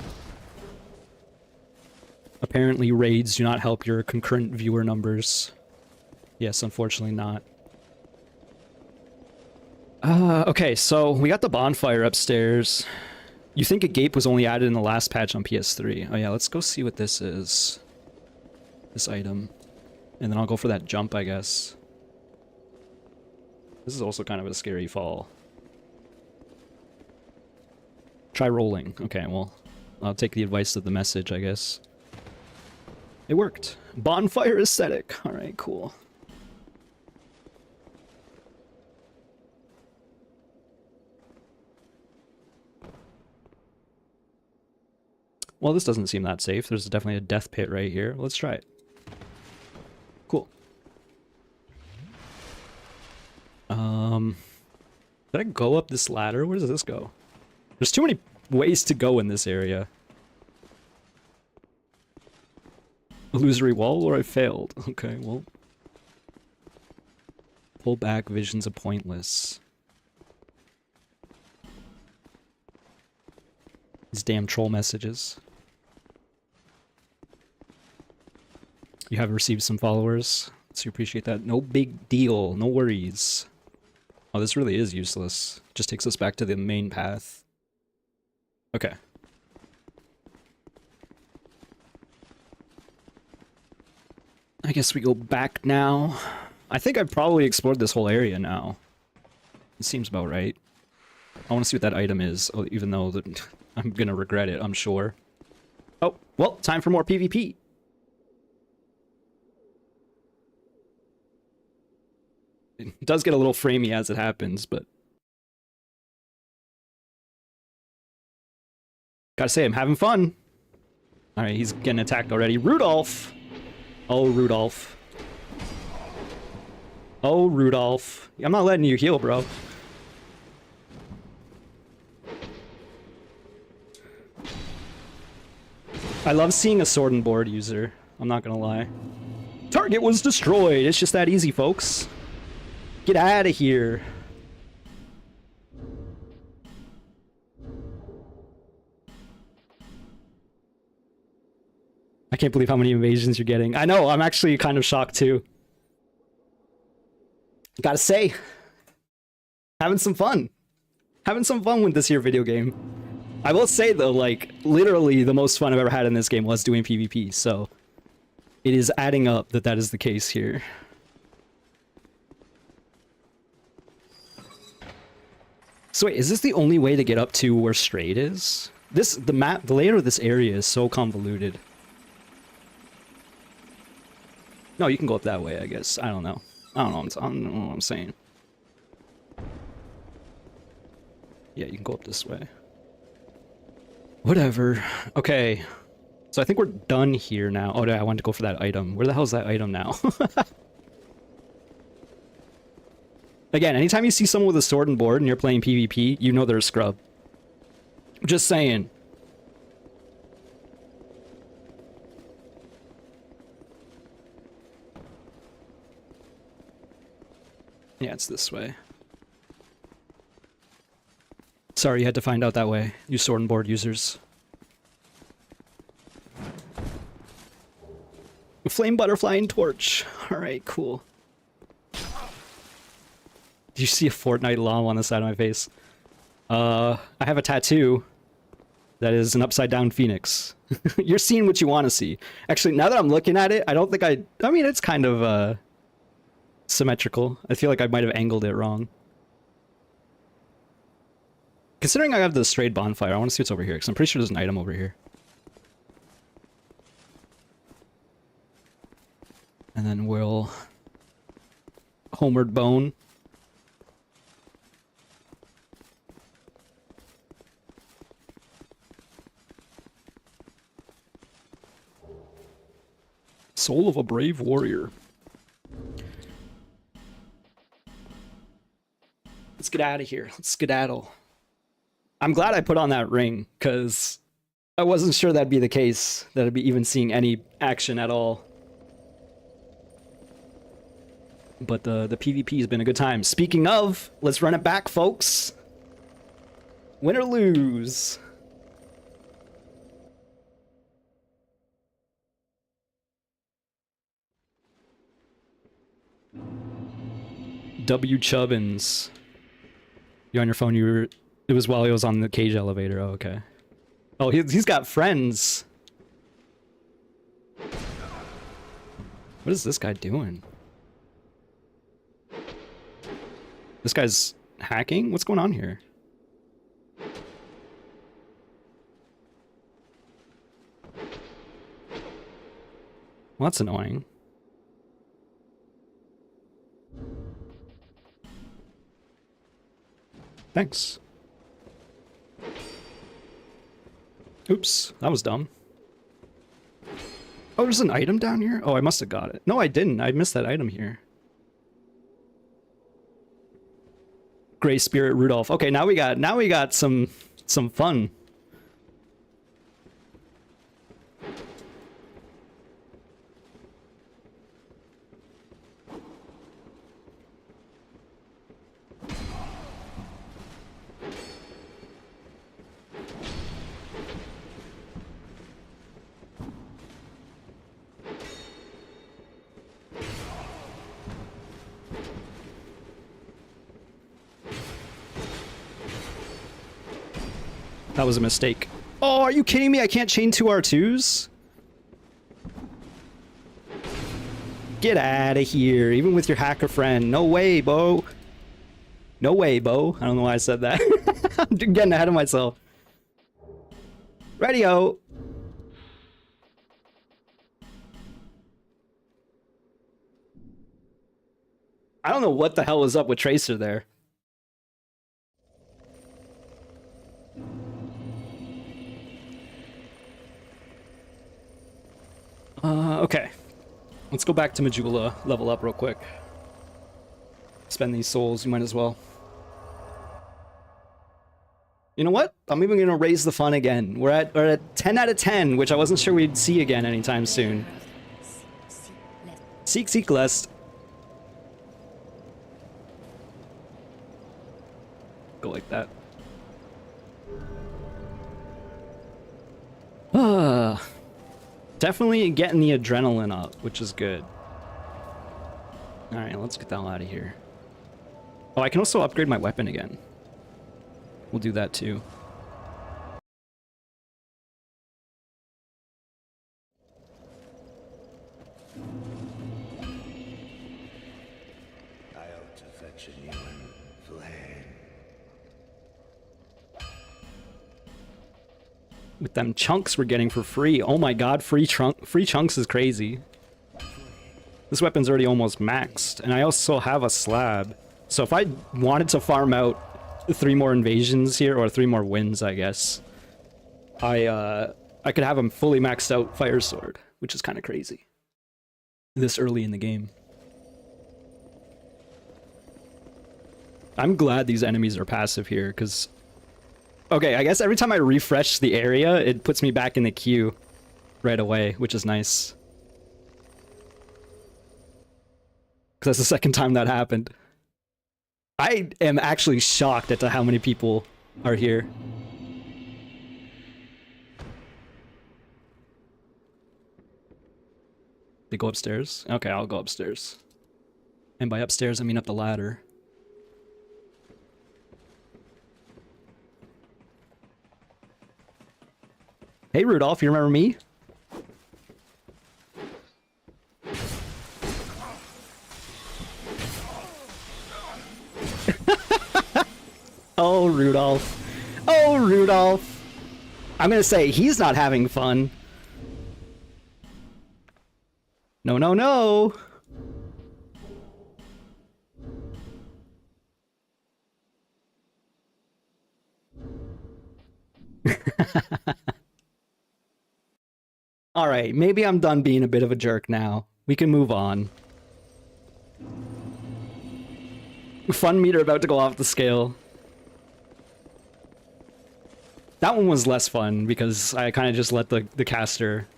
apparently raids do not help your concurrent viewer numbers. Yes, unfortunately not. Okay, so we got the bonfire upstairs. You think a gape was only added in the last patch on PS3. Oh yeah, let's go see what this is. This item. And then I'll go for that jump, I guess. This is also kind of a scary fall. Try rolling. Okay, well, I'll take the advice of the message, I guess. It worked. Bonfire aesthetic. Alright, cool. Well, this doesn't seem that safe. There's definitely a death pit right here. Let's try it. Cool. Did I go up this ladder? Where does this go? There's too many ways to go in this area. Illusory wall or I failed. Okay, well. Pull back, visions are pointless. These damn troll messages. You have received some followers, so you appreciate that. No big deal, no worries. Oh, this really is useless. Just takes us back to the main path. Okay. I guess we go back now. I think I've probably explored this whole area now. It seems about right. I want to see what that item is, even though I'm gonna regret it, I'm sure. Oh, well, time for more PvP. It does get a little framey as it happens, but... Gotta say, I'm having fun. Alright, he's getting attacked already. Rudolph! Oh, Rudolph. Oh, Rudolph. I'm not letting you heal, bro. I love seeing a sword and board user. I'm not gonna lie. Target was destroyed. It's just that easy, folks. Get out of here. I can't believe how many invasions you're getting. I know, I'm actually kind of shocked too. Gotta say, having some fun. Having some fun with this here video game. I will say though, like, literally the most fun I've ever had in this game was doing PvP, so it is adding up that that is the case here. So wait, is this the only way to get up to where Straight is? The layout of this area is so convoluted. No, you can go up that way, I guess. I don't know. I don't know what I'm saying. Yeah, you can go up this way. Whatever. Okay. So I think we're done here now. Oh, no, I wanted to go for that item. Where the hell is that item now? Again, anytime you see someone with a sword and board and you're playing PvP, you know they're a scrub. Just saying. Yeah, it's this way. Sorry you had to find out that way, you sword and board users. Flame butterfly and torch. Alright, cool. Do you see a Fortnite llama on the side of my face? I have a tattoo that is an upside down phoenix. You're seeing what you want to see. Actually, now that I'm looking at it, I don't think I mean, it's kind of symmetrical. I feel like I might have angled it wrong. Considering I have the strayed bonfire, I want to see what's over here, because I'm pretty sure there's an item over here. And then we'll... Homeward Bone. Soul of a brave warrior. Let's get out of here. Let's skedaddle. I'm glad I put on that ring, because I wasn't sure that'd be the case, that I'd be even seeing any action at all. But the PvP has been a good time. Speaking of, let's run it back, folks. Win or lose. W. Chubbins. You're on your phone, it was while he was on the cage elevator. Oh, okay. Oh, he's got friends. What is this guy doing? This guy's hacking? What's going on here? Well, that's annoying. Thanks. Oops, that was dumb. Oh, there's an item down here? Oh, I must have got it. No, I didn't. I missed that item here. Gray Spirit Rudolph. Okay, now we got some fun. That was a mistake. Oh, are you kidding me? I can't chain 2 R2s? Get out of here, even with your hacker friend. No way, Bo. No way, Bo. I don't know why I said that. I'm getting ahead of myself. Radio. I don't know what the hell was up with Tracer there. Okay. Let's go back to Majula, level up real quick. Spend these souls, you might as well. You know what? I'm even gonna raise the fun again. We're at 10 out of 10, which I wasn't sure we'd see again anytime soon. Seek less. Go like that. Definitely getting the adrenaline up, which is good. Alright, let's get the hell out of here. Oh, I can also upgrade my weapon again. We'll do that too. I ought to fetch a new one. Flame. With them chunks we're getting for free. Oh my god, free chunks is crazy. This weapon's already almost maxed, and I also have a slab. So if I wanted to farm out 3 more invasions here, or 3 more wins, I guess, I could have them fully maxed out fire sword, which is kind of crazy. This early in the game. I'm glad these enemies are passive here, because... Okay, I guess every time I refresh the area, it puts me back in the queue right away, which is nice. Because that's the second time that happened. I am actually shocked at how many people are here. They go upstairs? Okay, I'll go upstairs. And by upstairs, I mean up the ladder. Hey Rudolph, you remember me? Oh, Rudolph. Oh, Rudolph. I'm gonna say he's not having fun. No, no, no. Alright, maybe I'm done being a bit of a jerk now. We can move on. Fun meter about to go off the scale. That one was less fun because I kind of just let the caster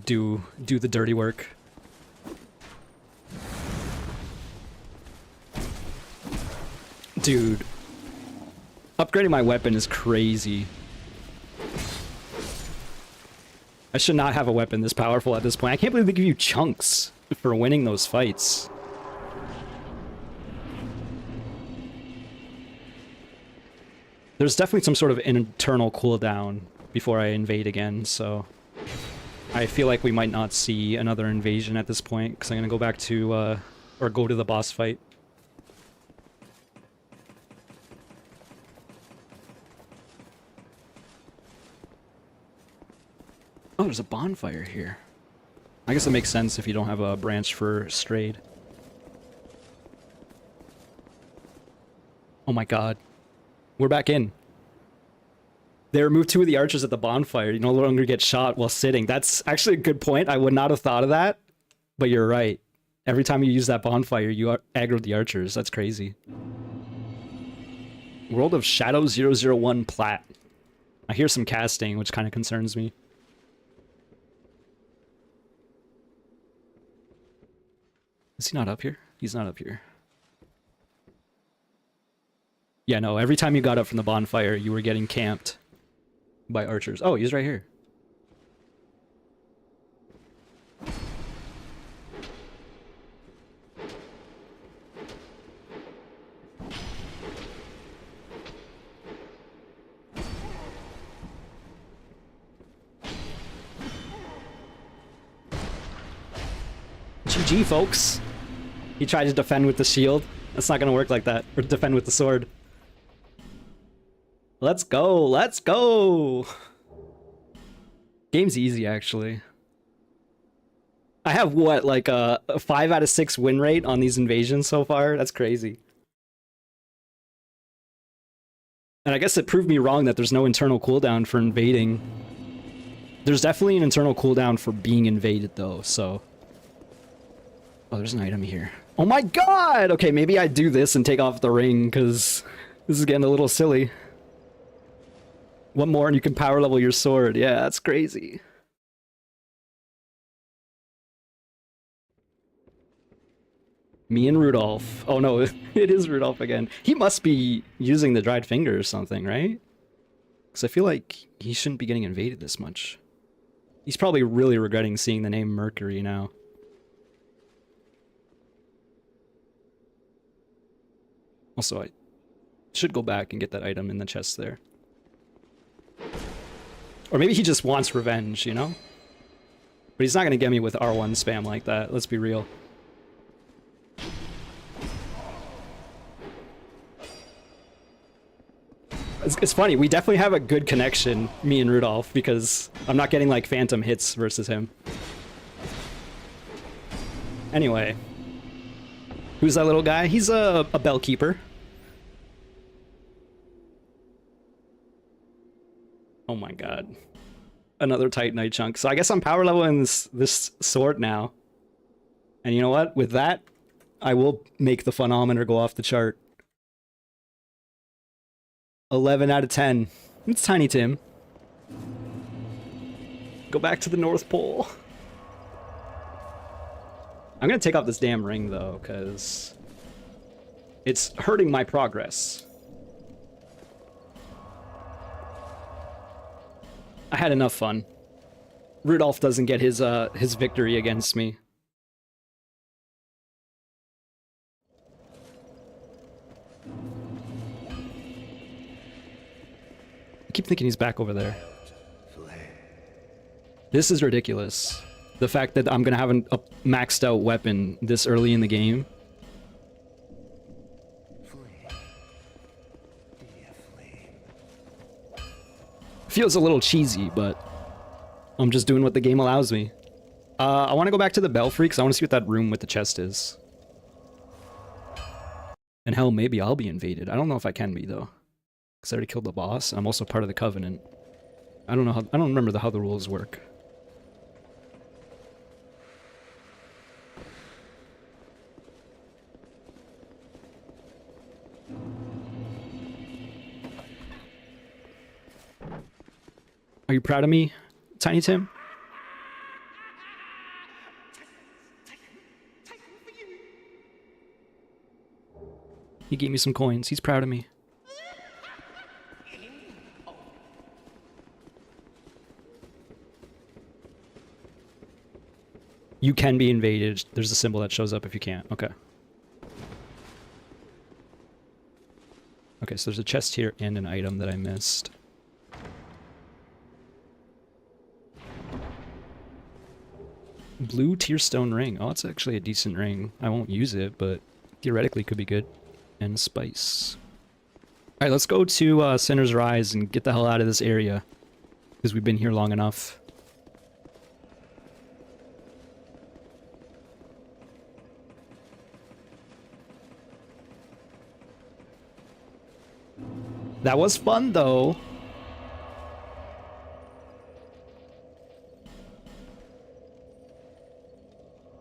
do the dirty work. Dude. Upgrading my weapon is crazy. I should not have a weapon this powerful at this point. I can't believe they give you chunks for winning those fights. There's definitely some sort of internal cooldown before I invade again, so... I feel like we might not see another invasion at this point, because I'm gonna go back to, or go to the boss fight. Oh, there's a bonfire here. I guess it makes sense if you don't have a branch for Strayed. Oh my god. We're back in. They removed 2 of the archers at the bonfire. You no longer get shot while sitting. That's actually a good point. I would not have thought of that. But you're right. Every time you use that bonfire, you aggroed the archers. That's crazy. World of Shadow 001 Plat. I hear some casting, which kind of concerns me. Is he not up here? He's not up here. Yeah, no, every time you got up from the bonfire, you were getting camped by archers. Oh, he's right here. GG, folks. He tried to defend with the shield. That's not gonna work like that. Or defend with the sword. Let's go, let's go! Game's easy, actually. I have, what, like a 5 out of 6 win rate on these invasions so far? That's crazy. And I guess it proved me wrong that there's no internal cooldown for invading. There's definitely an internal cooldown for being invaded, though, so... Oh, there's an item here. Oh my god! Okay, maybe I do this and take off the ring, because this is getting a little silly. One more and you can power level your sword. Yeah, that's crazy. Me and Rudolph. Oh no, it is Rudolph again. He must be using the dried finger or something, right? Because I feel like he shouldn't be getting invaded this much. He's probably really regretting seeing the name Mercury now. Also, I should go back and get that item in the chest there. Or maybe he just wants revenge, you know? But he's not going to get me with R1 spam like that, let's be real. It's funny, we definitely have a good connection, me and Rudolph, because I'm not getting like phantom hits versus him. Anyway. Who's that little guy? He's a bell keeper. Oh my god. Another Titanite chunk. So I guess I'm power leveling this sword now. And you know what? With that, I will make the phonometer go off the chart. 11 out of 10. It's Tiny Tim. Go back to the North Pole. I'm gonna take off this damn ring though, because it's hurting my progress. I had enough fun. Rudolph doesn't get his victory against me. I keep thinking he's back over there. This is ridiculous. The fact that I'm gonna have a maxed out weapon this early in the game. Feels a little cheesy, but I'm just doing what the game allows me. I want to go back to the Belfry because I want to see what that room with the chest is. And hell, maybe I'll be invaded. I don't know if I can be though, because I already killed the boss. I'm also part of the Covenant. I don't know how. I don't remember how the rules work. Are you proud of me, Tiny Tim? He gave me some coins. He's proud of me. You can be invaded. There's a symbol that shows up if you can't. Okay. Okay, so there's a chest here and an item that I missed. Blue Tearstone ring. Oh, it's actually a decent ring. I won't use it, but theoretically could be good. And spice. Alright, let's go to Sinner's Rise and get the hell out of this area. Because we've been here long enough. That was fun, though.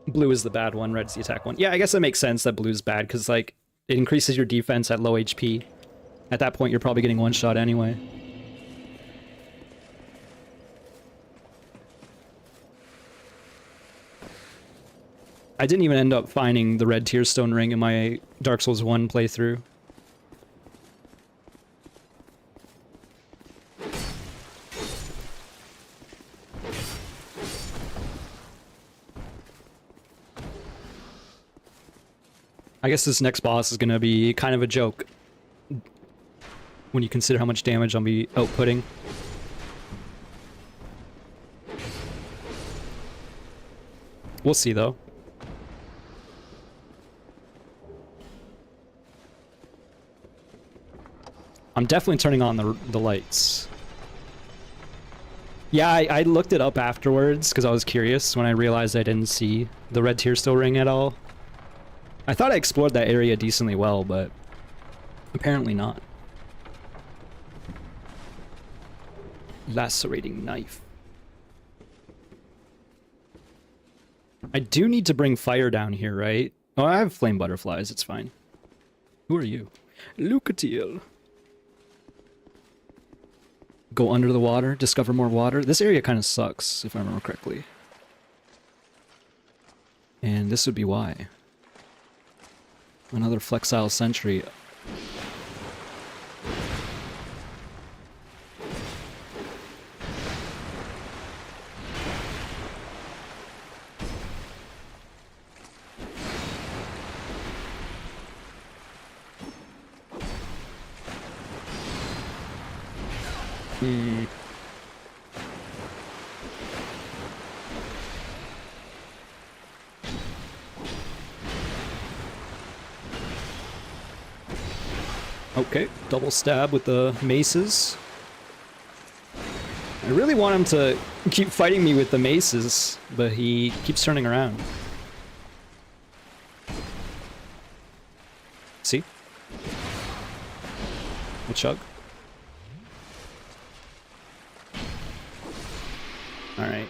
Blue is the bad one, red's the attack one. Yeah, I guess that makes sense that blue's bad, because, like, it increases your defense at low HP. At that point, you're probably getting one shot anyway. I didn't even end up finding the red Tearstone ring in my Dark Souls 1 playthrough. I guess this next boss is gonna be kind of a joke when you consider how much damage I'll be outputting. We'll see though. I'm definitely turning on the lights. Yeah, I looked it up afterwards because I was curious when I realized I didn't see the red tear still ring at all. I thought I explored that area decently well, but apparently not. Lacerating knife. I do need to bring fire down here, right? Oh, I have flame butterflies, it's fine. Who are you? Lucatiel. Go under the water, discover more water. This area kind of sucks, if I remember correctly. And this would be why. Another flexile sentry. Okay, double stab with the maces. I really want him to keep fighting me with the maces, but he keeps turning around. See? A chug. Alright.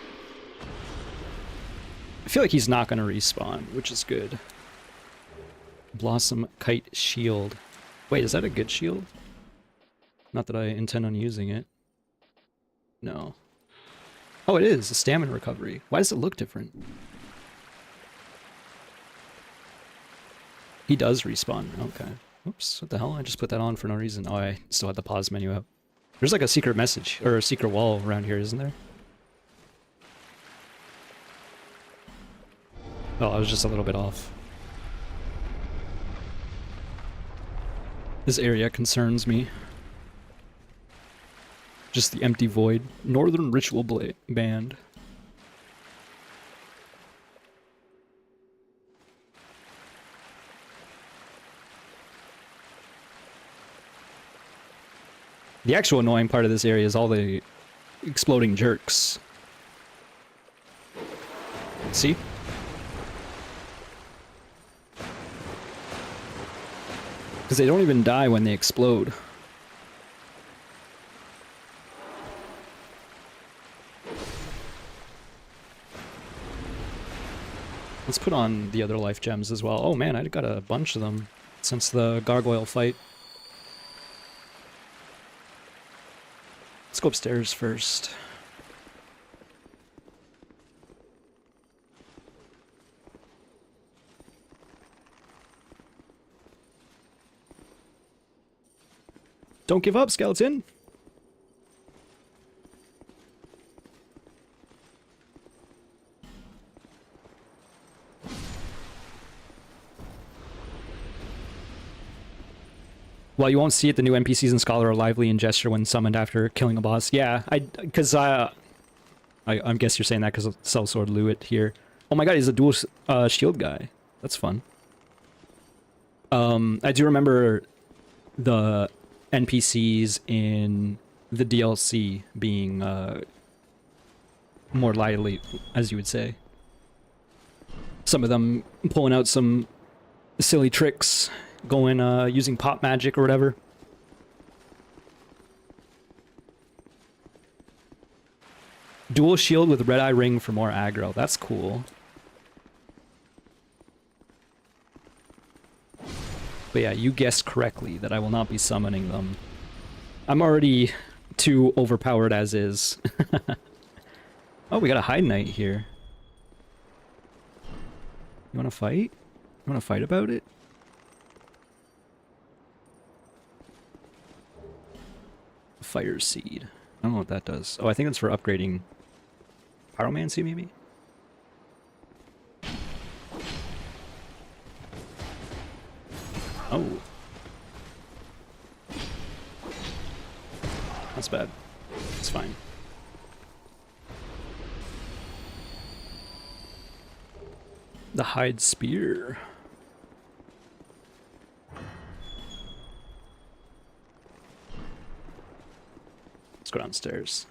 I feel like he's not going to respawn, which is good. Blossom Kite Shield. Wait, is that a good shield? Not that I intend on using it. No. Oh, it is. A stamina recovery. Why does it look different? He does respawn. Okay. Oops, what the hell? I just put that on for no reason. Oh, I still had the pause menu up. There's like a secret message, or a secret wall around here, isn't there? Oh, I was just a little bit off. This area concerns me. Just the empty void. Northern Ritual Band. The actual annoying part of this area is all the exploding jerks. See? Because they don't even die when they explode. Let's put on the other life gems as well. Oh man, I got a bunch of them since the gargoyle fight. Let's go upstairs first. Don't give up, skeleton! Well, you won't see it, the new NPCs in Scholar are lively in gesture when summoned after killing a boss. Yeah, I guess you're saying that because of Sellsword Lewitt here. Oh my god, he's a dual shield guy. That's fun. I do remember the NPCs in the DLC being more lively, as you would say. Some of them pulling out some silly tricks, going using pop magic or whatever. Dual shield with red eye ring for more aggro. That's cool. But yeah, you guessed correctly that I will not be summoning them. I'm already too overpowered as is. Oh, we got a Hide Knight here. You wanna fight? You wanna fight about it? Fire Seed. I don't know what that does. Oh, I think it's for upgrading Pyromancy, maybe? Oh. That's bad. It's fine. The Hide Spear. go downstairs.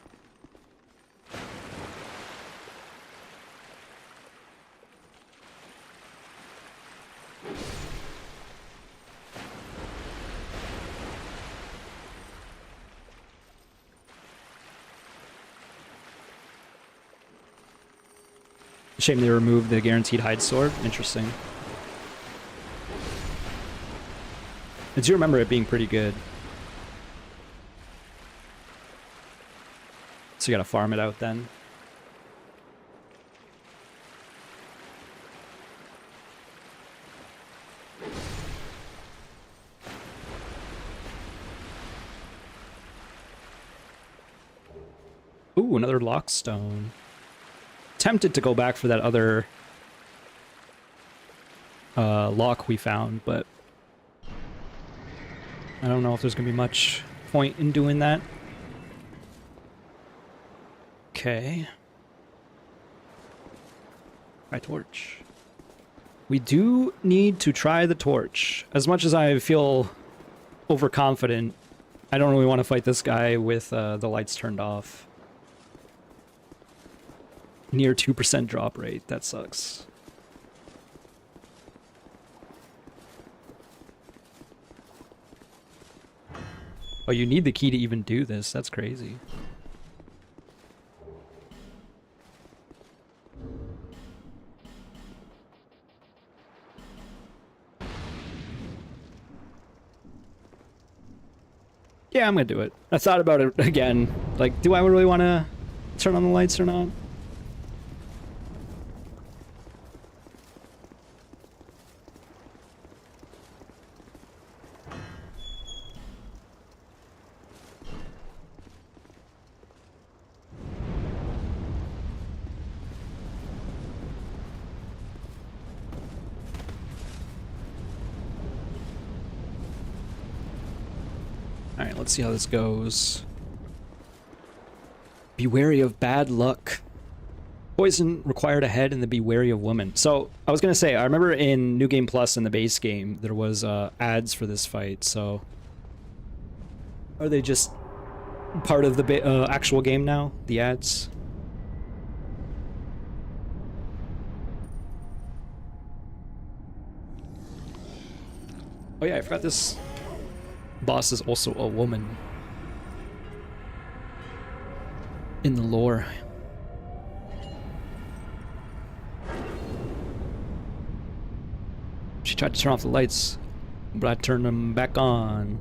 Shame they removed the guaranteed hide sword. Interesting. I do remember it being pretty good. So you gotta farm it out then. Ooh, another lockstone. Tempted to go back for that other lock we found, but I don't know if there's gonna be much point in doing that. Okay. Try torch. We do need to try the torch. As much as I feel overconfident, I don't really want to fight this guy with the lights turned off. Near 2% drop rate. That sucks. Oh, you need the key to even do this. That's crazy. Yeah, I'm gonna do it. I thought about it again. Like, do I really want to turn on the lights or not? Alright, let's see how this goes. Be wary of bad luck. Poison required ahead and then be wary of women. So, I was gonna say, I remember in New Game Plus in the base game, there was ads for this fight, so... Are they just part of the actual game now? The ads? Oh yeah, I forgot this boss is also a woman. In the lore. She tried to turn off the lights, but I turned them back on.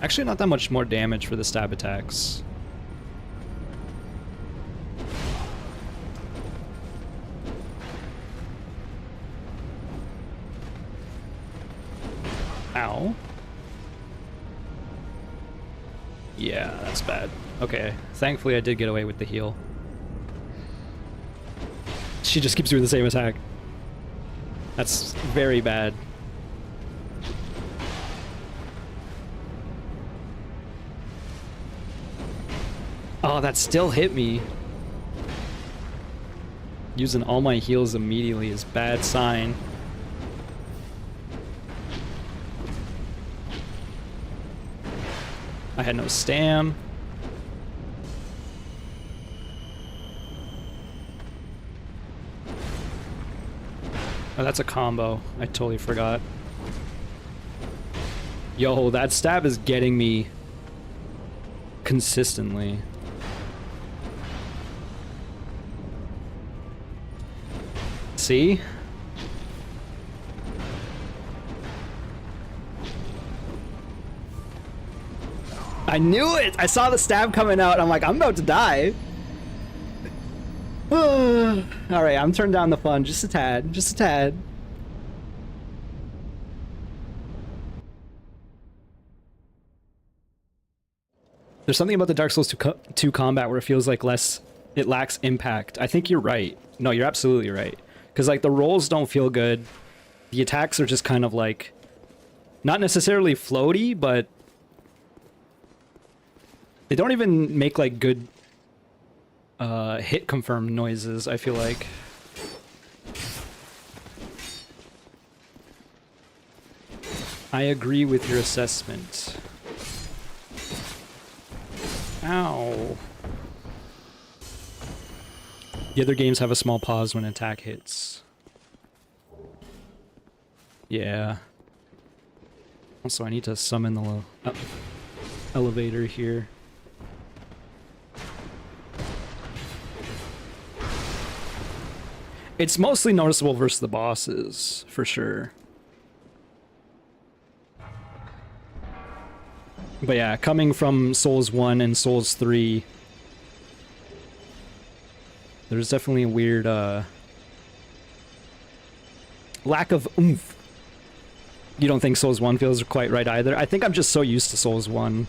Actually, not that much more damage for the stab attacks. Ow. Yeah, that's bad. Okay, thankfully I did get away with the heal. She just keeps doing the same attack. That's very bad. Oh, that still hit me. Using all my heals immediately is bad sign. I had no stam. Oh, that's a combo. I totally forgot. Yo, that stab is getting me consistently. See? I knew it! I saw the stab coming out. I'm like, I'm about to die. Alright, I'm turning down the fun just a tad. Just a tad. There's something about the Dark Souls 2 combat where it feels like it lacks impact. I think you're right. No, you're absolutely right. Because, like, the rolls don't feel good. The attacks are just kind of, like, not necessarily floaty, but they don't even make, like, good hit confirm noises, I feel like. I agree with your assessment. Ow. The other games have a small pause when attack hits. Yeah. Also, I need to summon the elevator here. It's mostly noticeable versus the bosses, for sure. But yeah, coming from Souls 1 and Souls 3, there's definitely a weird lack of oomph. You don't think Souls 1 feels quite right either? I think I'm just so used to Souls 1.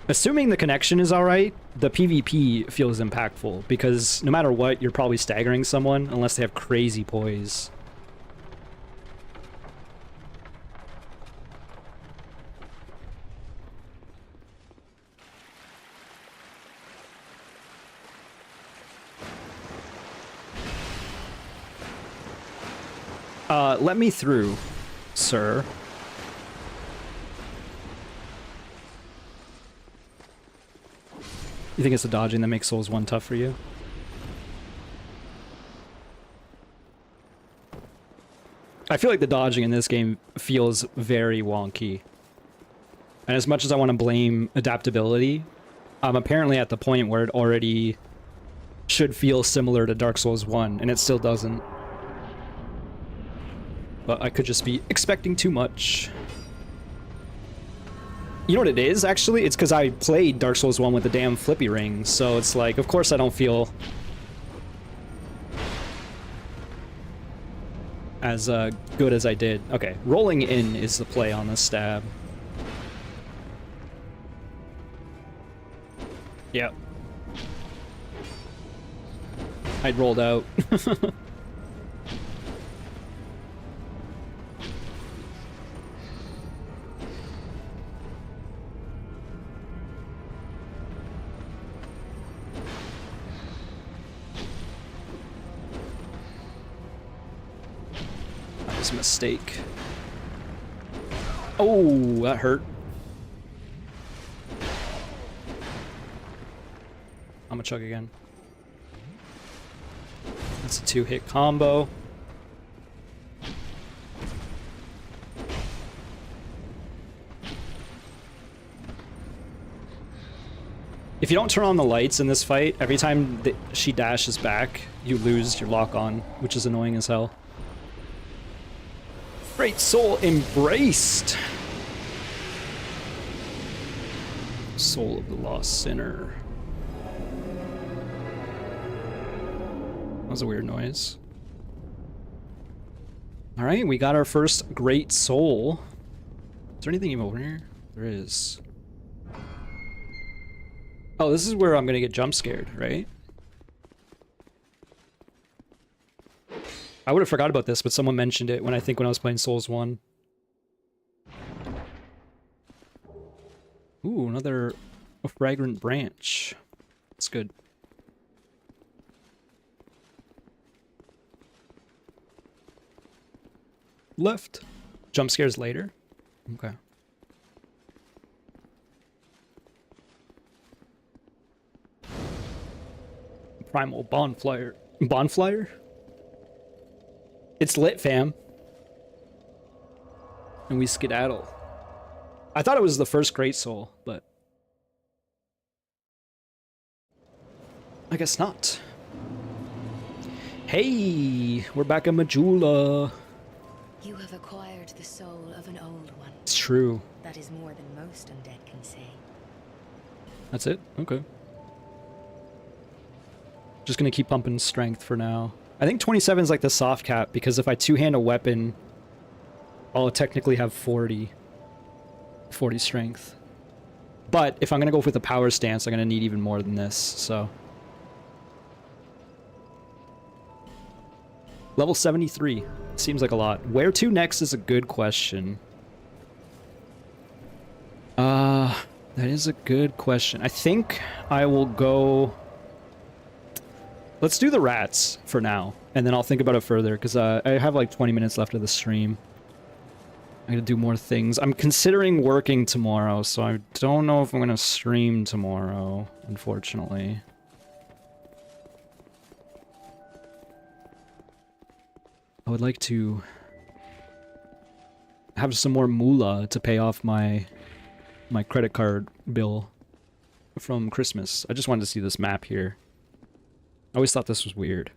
Assuming the connection is alright, the PvP feels impactful, because no matter what, you're probably staggering someone unless they have crazy poise. Let me through, sir. You think it's the dodging that makes Souls 1 tough for you? I feel like the dodging in this game feels very wonky. And as much as I want to blame adaptability, I'm apparently at the point where it already should feel similar to Dark Souls 1, and it still doesn't. But I could just be expecting too much. You know what it is, actually? It's because I played Dark Souls 1 with the damn flippy ring, so it's like, of course I don't feel as good as I did. Okay, rolling in is the play on this stab. Yep. I'd rolled out. That was a mistake. Oh, that hurt. I'm gonna chug again. That's a 2-hit combo. If you don't turn on the lights in this fight, every time she dashes back, you lose your lock-on, which is annoying as hell. Great Soul embraced! Soul of the Lost Sinner. That was a weird noise. Alright, we got our first Great Soul. Is there anything even over here? There is. Oh, this is where I'm gonna get jump scared, right? I would have forgot about this, but someone mentioned it when I was playing Souls 1. Ooh, another fragrant branch. That's good. Left. Jump scares later? Okay. Primal bonfire. Bonfire? It's lit, fam. And we skedaddle. I thought it was the first Great Soul, but I guess not. Hey, we're back at Majula. You have acquired the soul of an old one. It's true. That is more than most undead can say. That's it? Okay. Just gonna keep pumping strength for now. I think 27 is like the soft cap, because if I two-hand a weapon, I'll technically have 40 strength. But if I'm gonna go with a power stance, I'm gonna need even more than this, so. Level 73. Seems like a lot. Where to next is a good question. That is a good question. I think I will go... Let's do the rats for now, and then I'll think about it further, because I have like 20 minutes left of the stream. I gotta do more things. I'm considering working tomorrow, so I don't know if I'm gonna stream tomorrow, unfortunately. I would like to have some more moolah to pay off my credit card bill from Christmas. I just wanted to see this map here. I always thought this was weird,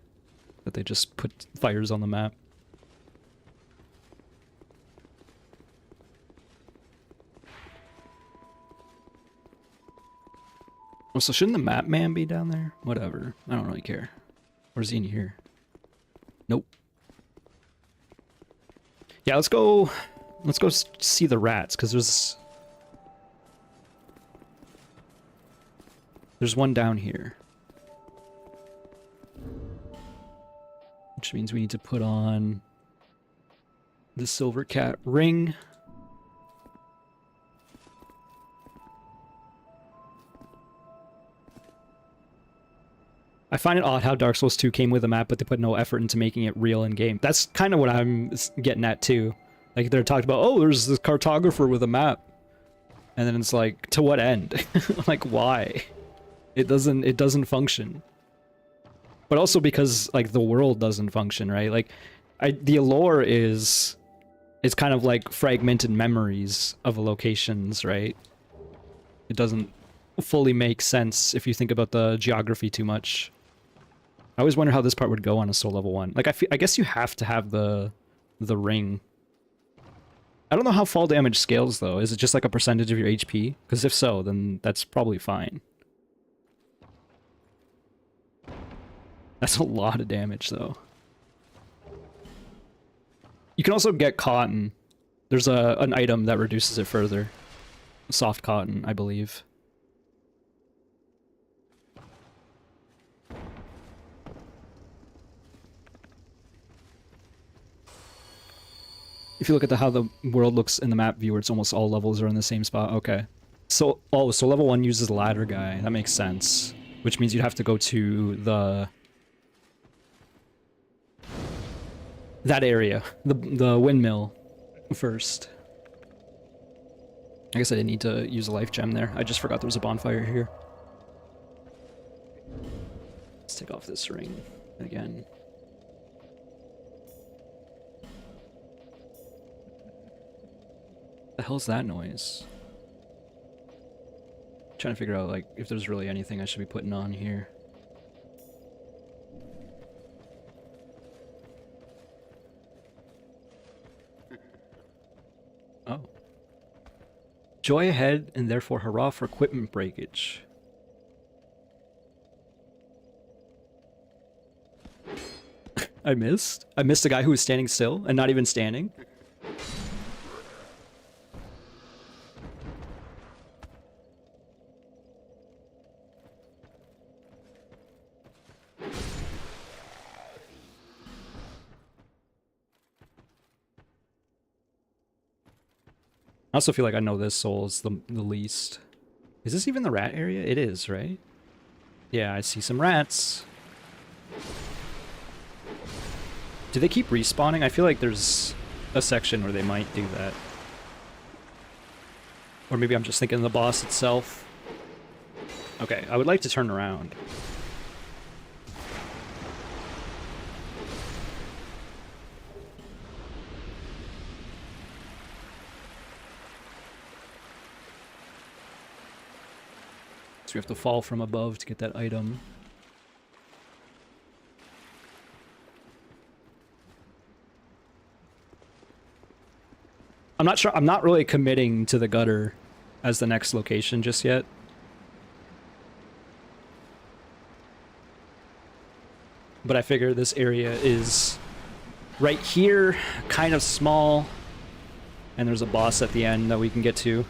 that they just put fires on the map. Oh, so shouldn't the map man be down there? Whatever. I don't really care. Or is he in here? Nope. Yeah, let's go see the rats, because there's one down here. Which means we need to put on the silver cat ring. I find it odd how Dark Souls 2 came with a map, but they put no effort into making it real in game. That's kind of what I'm getting at too. Like they're talking about, oh, there's this cartographer with a map, and then it's like, to what end? Like, why? It doesn't function. But also because like the world doesn't function, right? Like, the allure is kind of like fragmented memories of locations, right? It doesn't fully make sense if you think about the geography too much. I always wonder how this part would go on a soul level 1. Like, I guess you have to have the ring. I don't know how fall damage scales, though. Is it just like a percentage of your HP? Because if so, then that's probably fine. That's a lot of damage, though. You can also get cotton. There's an item that reduces it further. Soft cotton, I believe. If you look at how the world looks in the map viewer, it's almost all levels are in the same spot. Okay. So, oh, so level 1 uses the ladder guy. That makes sense. Which means you'd have to go to that area. The windmill first. I guess I didn't need to use a life gem there. I just forgot there was a bonfire here. Let's take off this ring again. The hell's that noise? I'm trying to figure out like if there's really anything I should be putting on here. Oh. Joy ahead, and therefore hurrah for equipment breakage. I missed a guy who was standing still and not even standing. I also feel like I know this soul is the least. Is this even the rat area? It is, right? Yeah, I see some rats. Do they keep respawning? I feel like there's a section where they might do that. Or maybe I'm just thinking of the boss itself. Okay, I would like to turn around. So we have to fall from above to get that item. I'm not sure. I'm not really committing to the gutter as the next location just yet. But I figure this area is right here, kind of small, and there's a boss at the end that we can get to.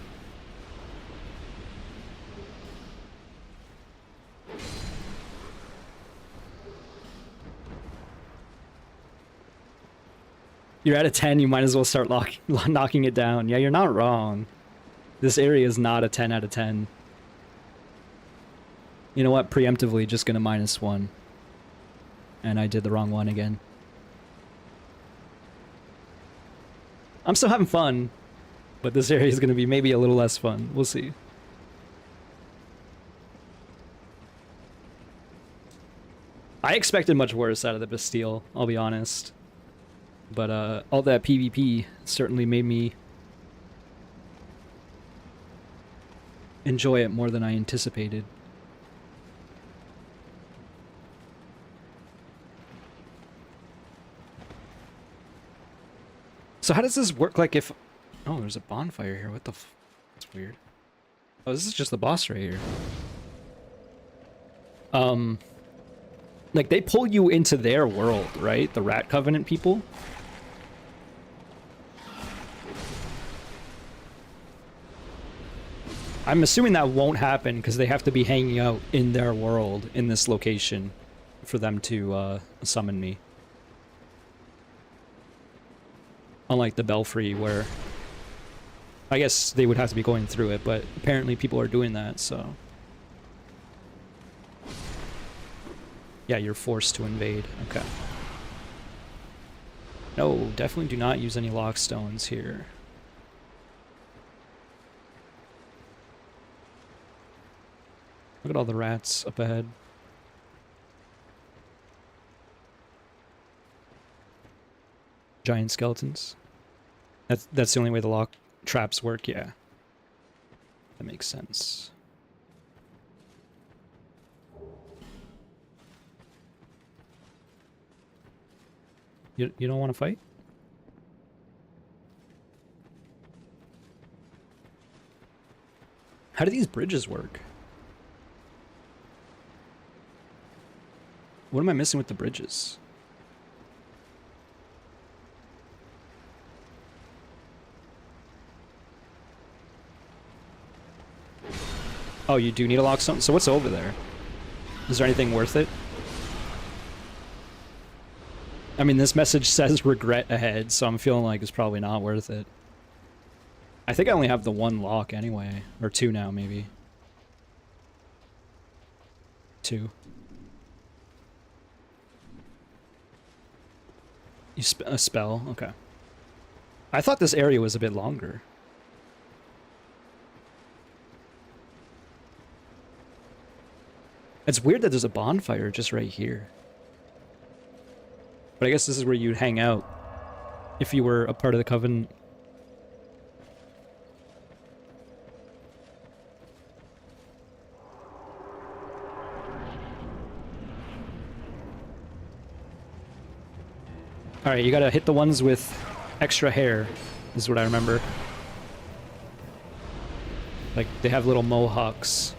You're at a 10, you might as well start knocking it down. Yeah, you're not wrong. This area is not a 10 out of 10. You know what? Preemptively, just gonna -1. And I did the wrong one again. I'm still having fun, but this area is gonna be maybe a little less fun. We'll see. I expected much worse out of the Bastille, I'll be honest. But all that PvP certainly made me enjoy it more than I anticipated. So how does this work? Like if... Oh, there's a bonfire here. What the f... That's weird. Oh, this is just the boss right here. Like, they pull you into their world, right? The Rat Covenant people? I'm assuming that won't happen because they have to be hanging out in their world, in this location, for them to summon me. Unlike the Belfry, where... I guess they would have to be going through it, but apparently people are doing that, so... Yeah, you're forced to invade. Okay. No, definitely do not use any lockstones here. Look at all the rats up ahead. Giant skeletons. That's the only way the lock traps work, yeah. That makes sense. You don't want to fight? How do these bridges work? What am I missing with the bridges? Oh, you do need a lockstone? So what's over there? Is there anything worth it? I mean, this message says regret ahead, so I'm feeling like it's probably not worth it. I think I only have the one lock anyway. Or two now, maybe. Two. A spell? Okay. I thought this area was a bit longer. It's weird that there's a bonfire just right here. But I guess this is where you'd hang out if you were a part of the Covenant. Alright, you gotta hit the ones with extra hair, is what I remember. Like, they have little mohawks.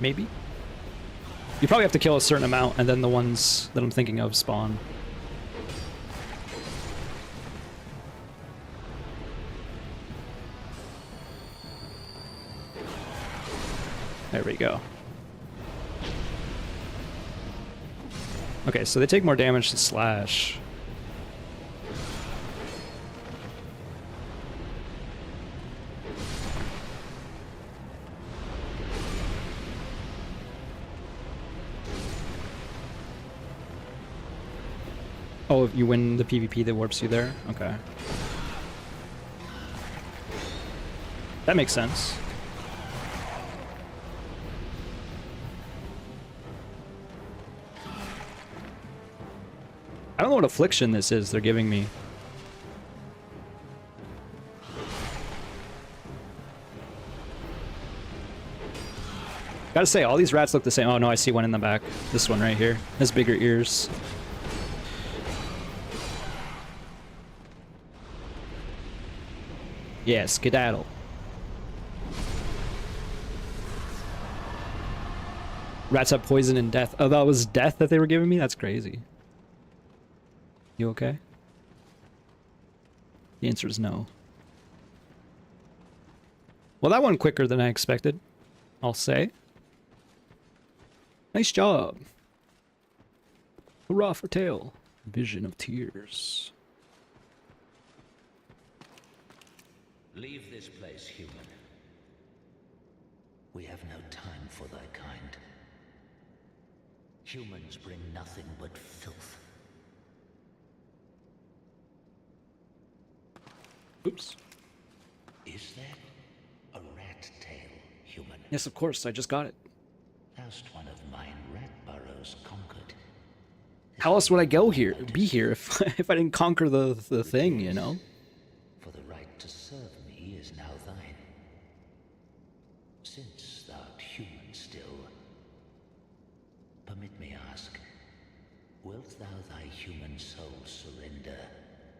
Maybe? You probably have to kill a certain amount, and then the ones that I'm thinking of spawn. There we go. Okay, so they take more damage to slash. Oh, if you win the PvP that warps you there? Okay. That makes sense. I don't know what affliction this is they're giving me. Gotta say, all these rats look the same. Oh no, I see one in the back. This one right here. Has bigger ears. Yeah, skedaddle. Rats have poison and death. Oh, that was death that they were giving me? That's crazy. You okay? The answer is no. Well, that went quicker than I expected, I'll say. Nice job. Hurrah for tail. Vision of tears. Leave this place, human. We have no time for thy kind. Humans bring nothing but filth. Oops. Is there a rat tail, human? Yes, of course. I just got it. Thou'st one of mine rat burrows conquered. How else would I go here? Be here if if I didn't conquer the thing, you know? For the right to serve me is now thine. Since thou'rt human still, permit me ask, wilt thou thy human soul surrender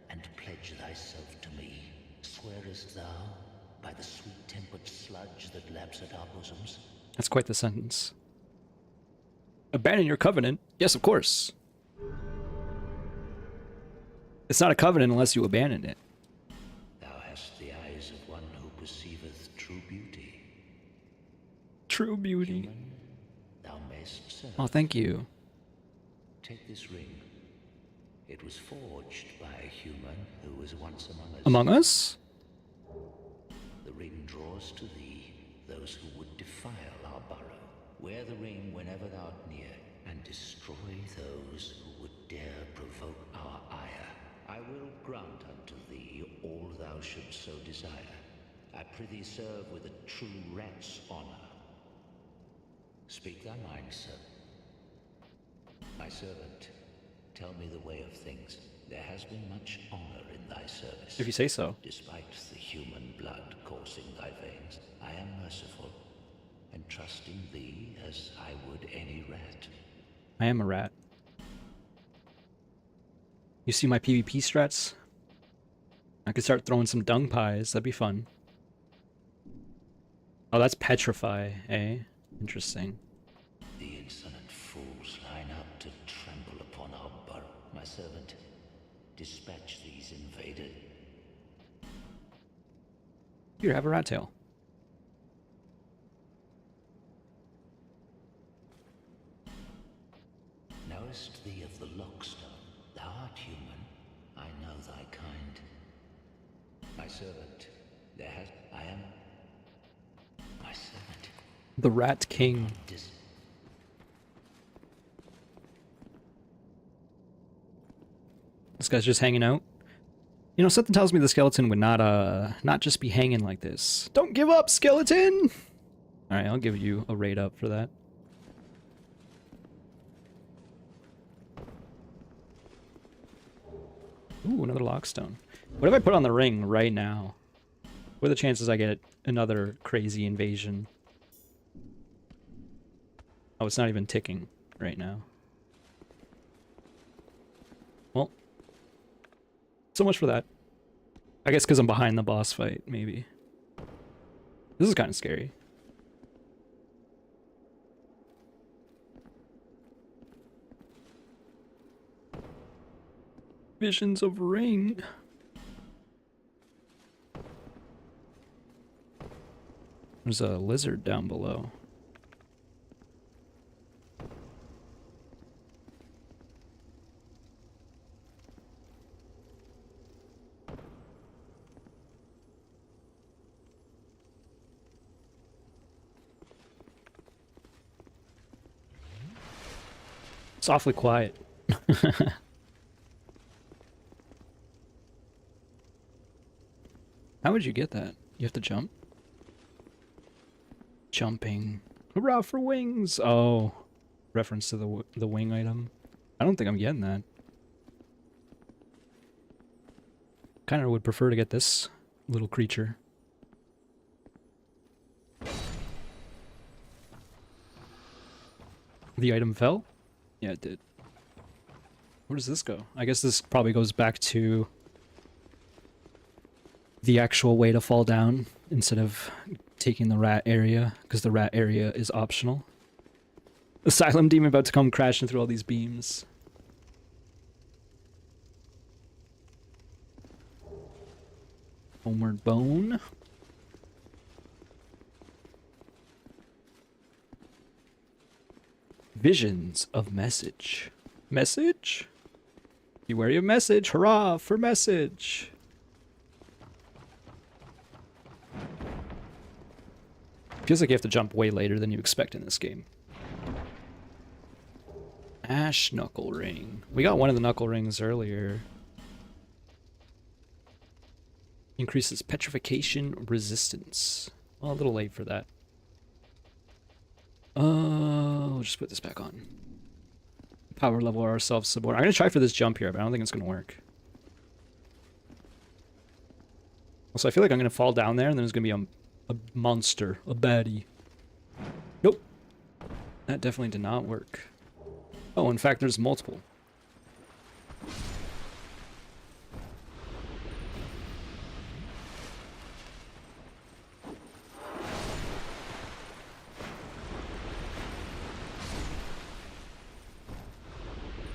and pledge thyself to me? Swearest thou by the sweet-tempered sludge that laps at our bosoms? That's quite the sentence. Abandon your covenant? Yes, of course. It's not a covenant unless you abandon it. Thou hast the eyes of one who perceiveth true beauty. True beauty. Human, thou mayst serve. Oh, thank you. Take this ring. It was forged by a human who was once among us. Among Us? The ring draws to thee those who would defile our burrow. Wear the ring whenever thou art near, and destroy those who would dare provoke our ire. I will grant unto thee all thou shouldst so desire. I prithee serve with a true rat's honor. Speak thy mind, sir. My servant, tell me the way of things. There has been much honor in thy service. If you say so. Despite the human blood coursing thy veins, I am merciful, and trusting thee as I would any rat. I am a rat. You see my PvP strats? I could start throwing some dung pies. That'd be fun. Oh, that's petrify, eh? Interesting. The insolent fools line up to trample upon our burrow. My servant, dispatch these invaders. Here, have a rat tail. Knowest thee of the lockstone? Thou art human. I know thy kind. My servant, I am my servant. The Rat King. This guy's just hanging out. You know, something tells me the skeleton would not just be hanging like this. Don't give up, skeleton! Alright, I'll give you a rate up for that. Ooh, another lockstone. What if I put on the ring right now? What are the chances I get another crazy invasion? Oh, it's not even ticking right now. Well, so much for that. I guess because I'm behind the boss fight, maybe. This is kind of scary. Visions of Ring. There's a lizard down below. It's awfully quiet. How would you get that? You have to jump? Jumping. Hurrah for wings! Oh, reference to the wing item. I don't think I'm getting that. Kind of would prefer to get this little creature. The item fell? Yeah, it did. Where does this go? I guess this probably goes back to the actual way to fall down instead of taking the rat area, because the rat area is optional. Asylum demon about to come crashing through all these beams. Homeward bone. Visions of message. Message? Be wary of message. Hurrah for message. Feels like you have to jump way later than you expect in this game. Ash Knuckle Ring. We got one of the Knuckle Rings earlier. Increases petrification resistance. Well, a little late for that. We'll just put this back on. Power level ourselves some more. I'm gonna try for this jump here, but I don't think it's gonna work. Also, I feel like I'm gonna fall down there and then there's gonna be a monster, a baddie. Nope. That definitely did not work. Oh, in fact, there's multiple.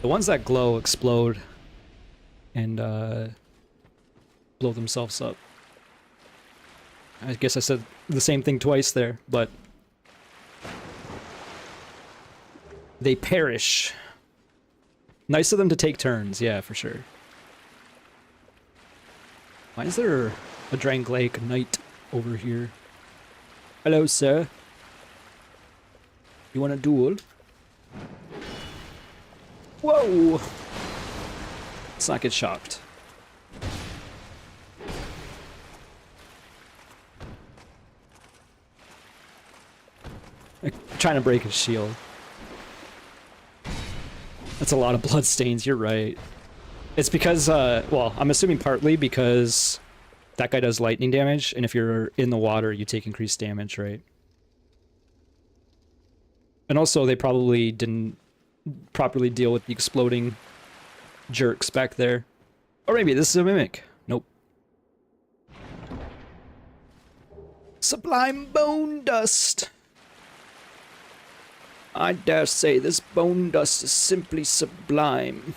The ones that glow explode and blow themselves up. I guess I said the same thing twice there, but they perish. Nice of them to take turns, yeah, for sure. Why is there a Dranglaic Knight over here? Hello, sir. You want a duel? Whoa! Let's not get shocked. I'm trying to break his shield. That's a lot of blood stains, you're right. It's because, well, I'm assuming partly because that guy does lightning damage, and if you're in the water, you take increased damage, right? And also, they probably didn't properly deal with the exploding jerks back there. Or maybe this is a mimic. Nope. Sublime bone dust! I dare say this bone dust is simply sublime.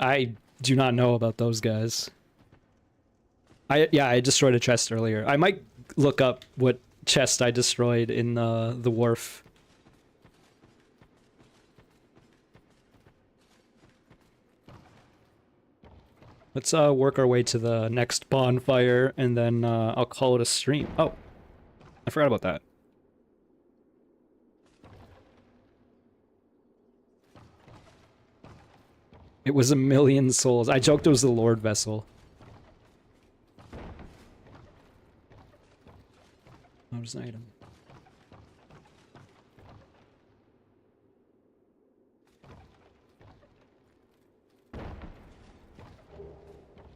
I do not know about those guys. I destroyed a chest earlier. I might look up what chest I destroyed in the wharf. Let's work our way to the next bonfire, and then I'll call it a stream. Oh, I forgot about that. It was 1,000,000 souls. I joked it was the Lord Vessel. That was an item.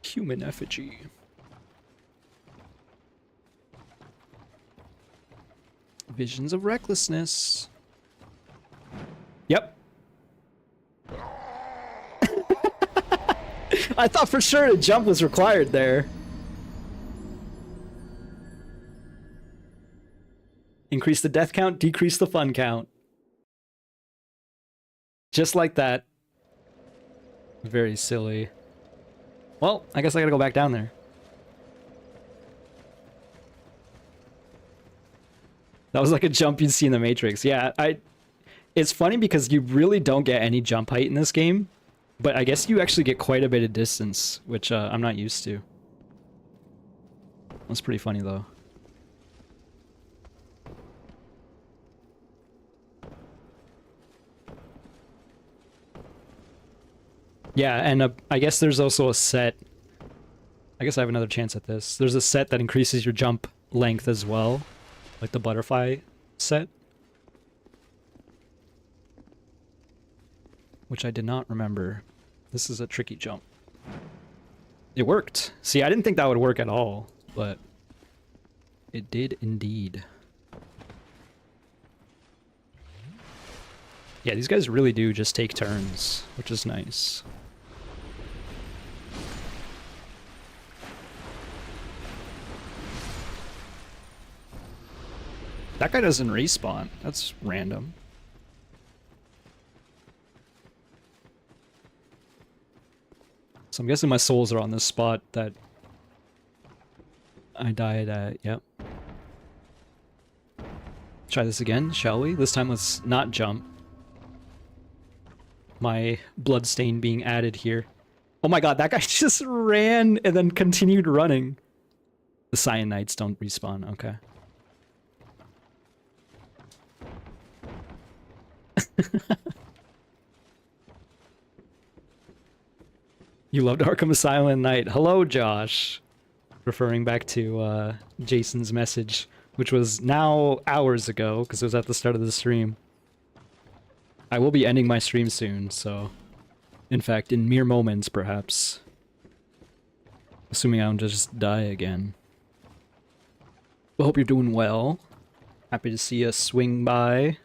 Human effigy. Visions of recklessness. Yep. I thought for sure a jump was required there. Increase the death count, decrease the fun count. Just like that. Very silly. Well, I guess I gotta go back down there. That was like a jump you'd see in the Matrix. Yeah, it's funny because you really don't get any jump height in this game, but I guess you actually get quite a bit of distance, which I'm not used to. That's pretty funny though. Yeah, and I guess there's also a set. I guess I have another chance at this. There's a set that increases your jump length as well, like the butterfly set. Which I did not remember. This is a tricky jump. It worked. See, I didn't think that would work at all, but it did indeed. Yeah, these guys really do just take turns, which is nice. That guy doesn't respawn. That's random. So I'm guessing my souls are on this spot that I died at. Yep. Try this again, shall we? This time let's not jump. My bloodstain being added here. Oh my god, that guy just ran and then continued running. The cyanides don't respawn, okay. You loved Arkham Asylum Night. Hello, Josh. Referring back to Jason's message, which was now hours ago, because it was at the start of the stream. I will be ending my stream soon, so... In fact, in mere moments, perhaps. Assuming I don't just die again. I hope you're doing well. Happy to see you swing by.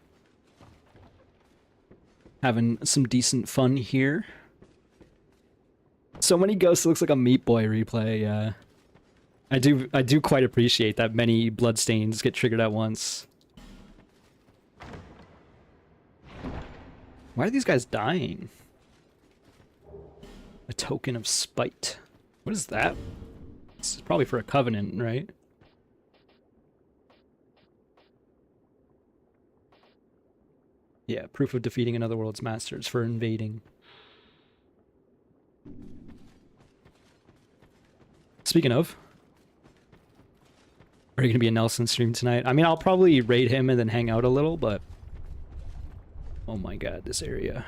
Having some decent fun here. So many ghosts, it looks like a Meat Boy replay, yeah. I do quite appreciate that many bloodstains get triggered at once. Why are these guys dying? A token of spite. What is that? It's probably for a covenant, right? Yeah, proof of defeating another world's masters for invading. Speaking of, are you going to be a Nelson stream tonight? I mean, I'll probably raid him and then hang out a little, but... Oh my god, this area.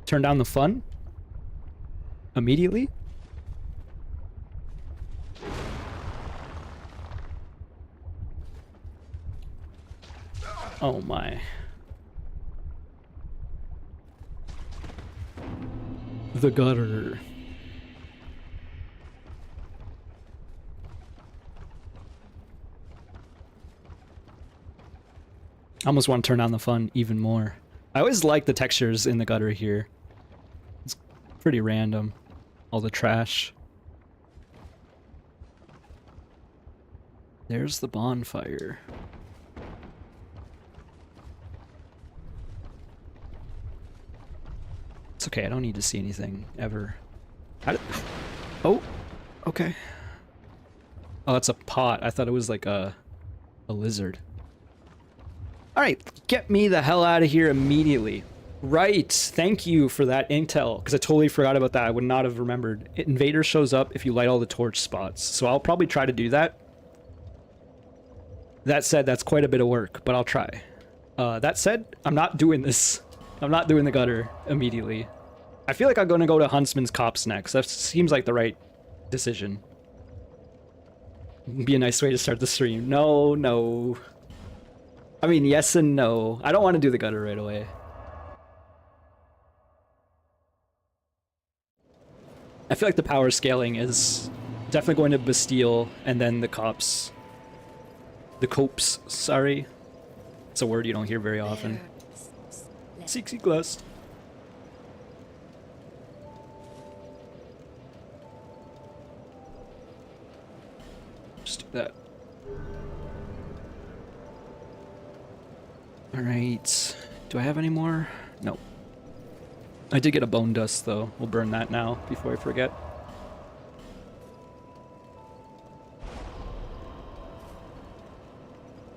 Turn down the fun? Immediately? Oh my. The gutter. I almost want to turn on the fun even more. I always like the textures in the gutter here. It's pretty random. All the trash. There's the bonfire. It's okay, I don't need to see anything, ever. Oh! Okay. Oh, that's a pot. I thought it was like a lizard. Alright, get me the hell out of here immediately. Right, thank you for that intel, because I totally forgot about that. I would not have remembered. Invader shows up if you light all the torch spots, so I'll probably try to do that. That said, that's quite a bit of work, but I'll try. That said, I'm not doing this. I'm not doing the gutter immediately. I feel like I'm going to go to Huntsman's Cops next. That seems like the right decision. Be a nice way to start the stream. No, no. I mean, yes and no. I don't want to do the gutter right away. I feel like the power scaling is definitely going to Bastille and then the cops. The copes, sorry. It's a word you don't hear very often. Sixty glass. Just do that. Alright. Do I have any more? No. I did get a bone dust though. We'll burn that now before I forget.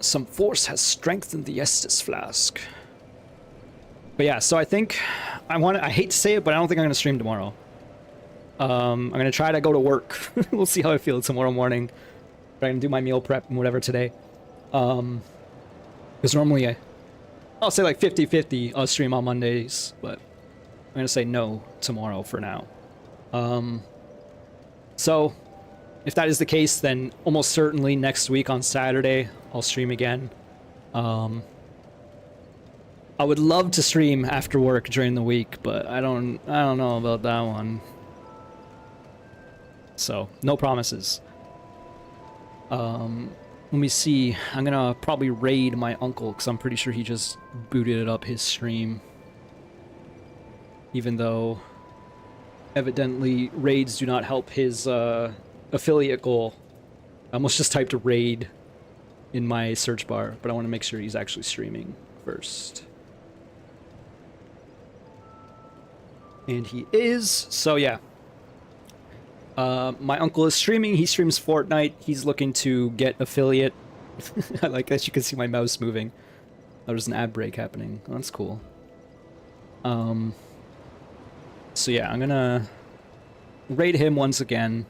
Some force has strengthened the Estus flask. But yeah, so I think I hate to say it, but I don't think I'm gonna stream tomorrow. I'm gonna try to go to work. We'll see how I feel tomorrow morning. I'm gonna do my meal prep and whatever today. Because normally I'll say like 50-50 I'll stream on Mondays, but I'm gonna say no tomorrow for now. So if that is the case, then almost certainly next week on Saturday I'll stream again. I would love to stream after work during the week, but I don't know about that one. So no promises. Let me see. I'm gonna probably raid my uncle because I'm pretty sure he just booted up his stream. Even though evidently raids do not help his affiliate goal. I almost just typed raid in my search bar, but I want to make sure he's actually streaming first. And he is, so yeah. My uncle is streaming. He streams Fortnite. He's looking to get affiliate. I like that you can see my mouse moving. There's an ad break happening. Oh, that's cool. So yeah, I'm gonna raid him once again.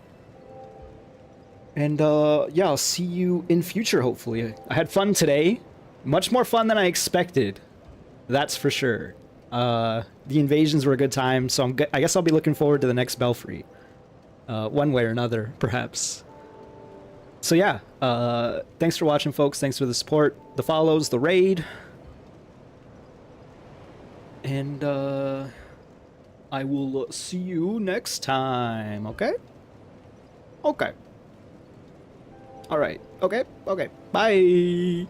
And yeah, I'll see you in future, hopefully. I had fun today. Much more fun than I expected. That's for sure. The invasions were a good time, so I guess I'll be looking forward to the next Belfry. One way or another, perhaps. So yeah, thanks for watching, folks. Thanks for the support, the follows, the raid. And I will see you next time, okay? Okay. Alright, okay, bye!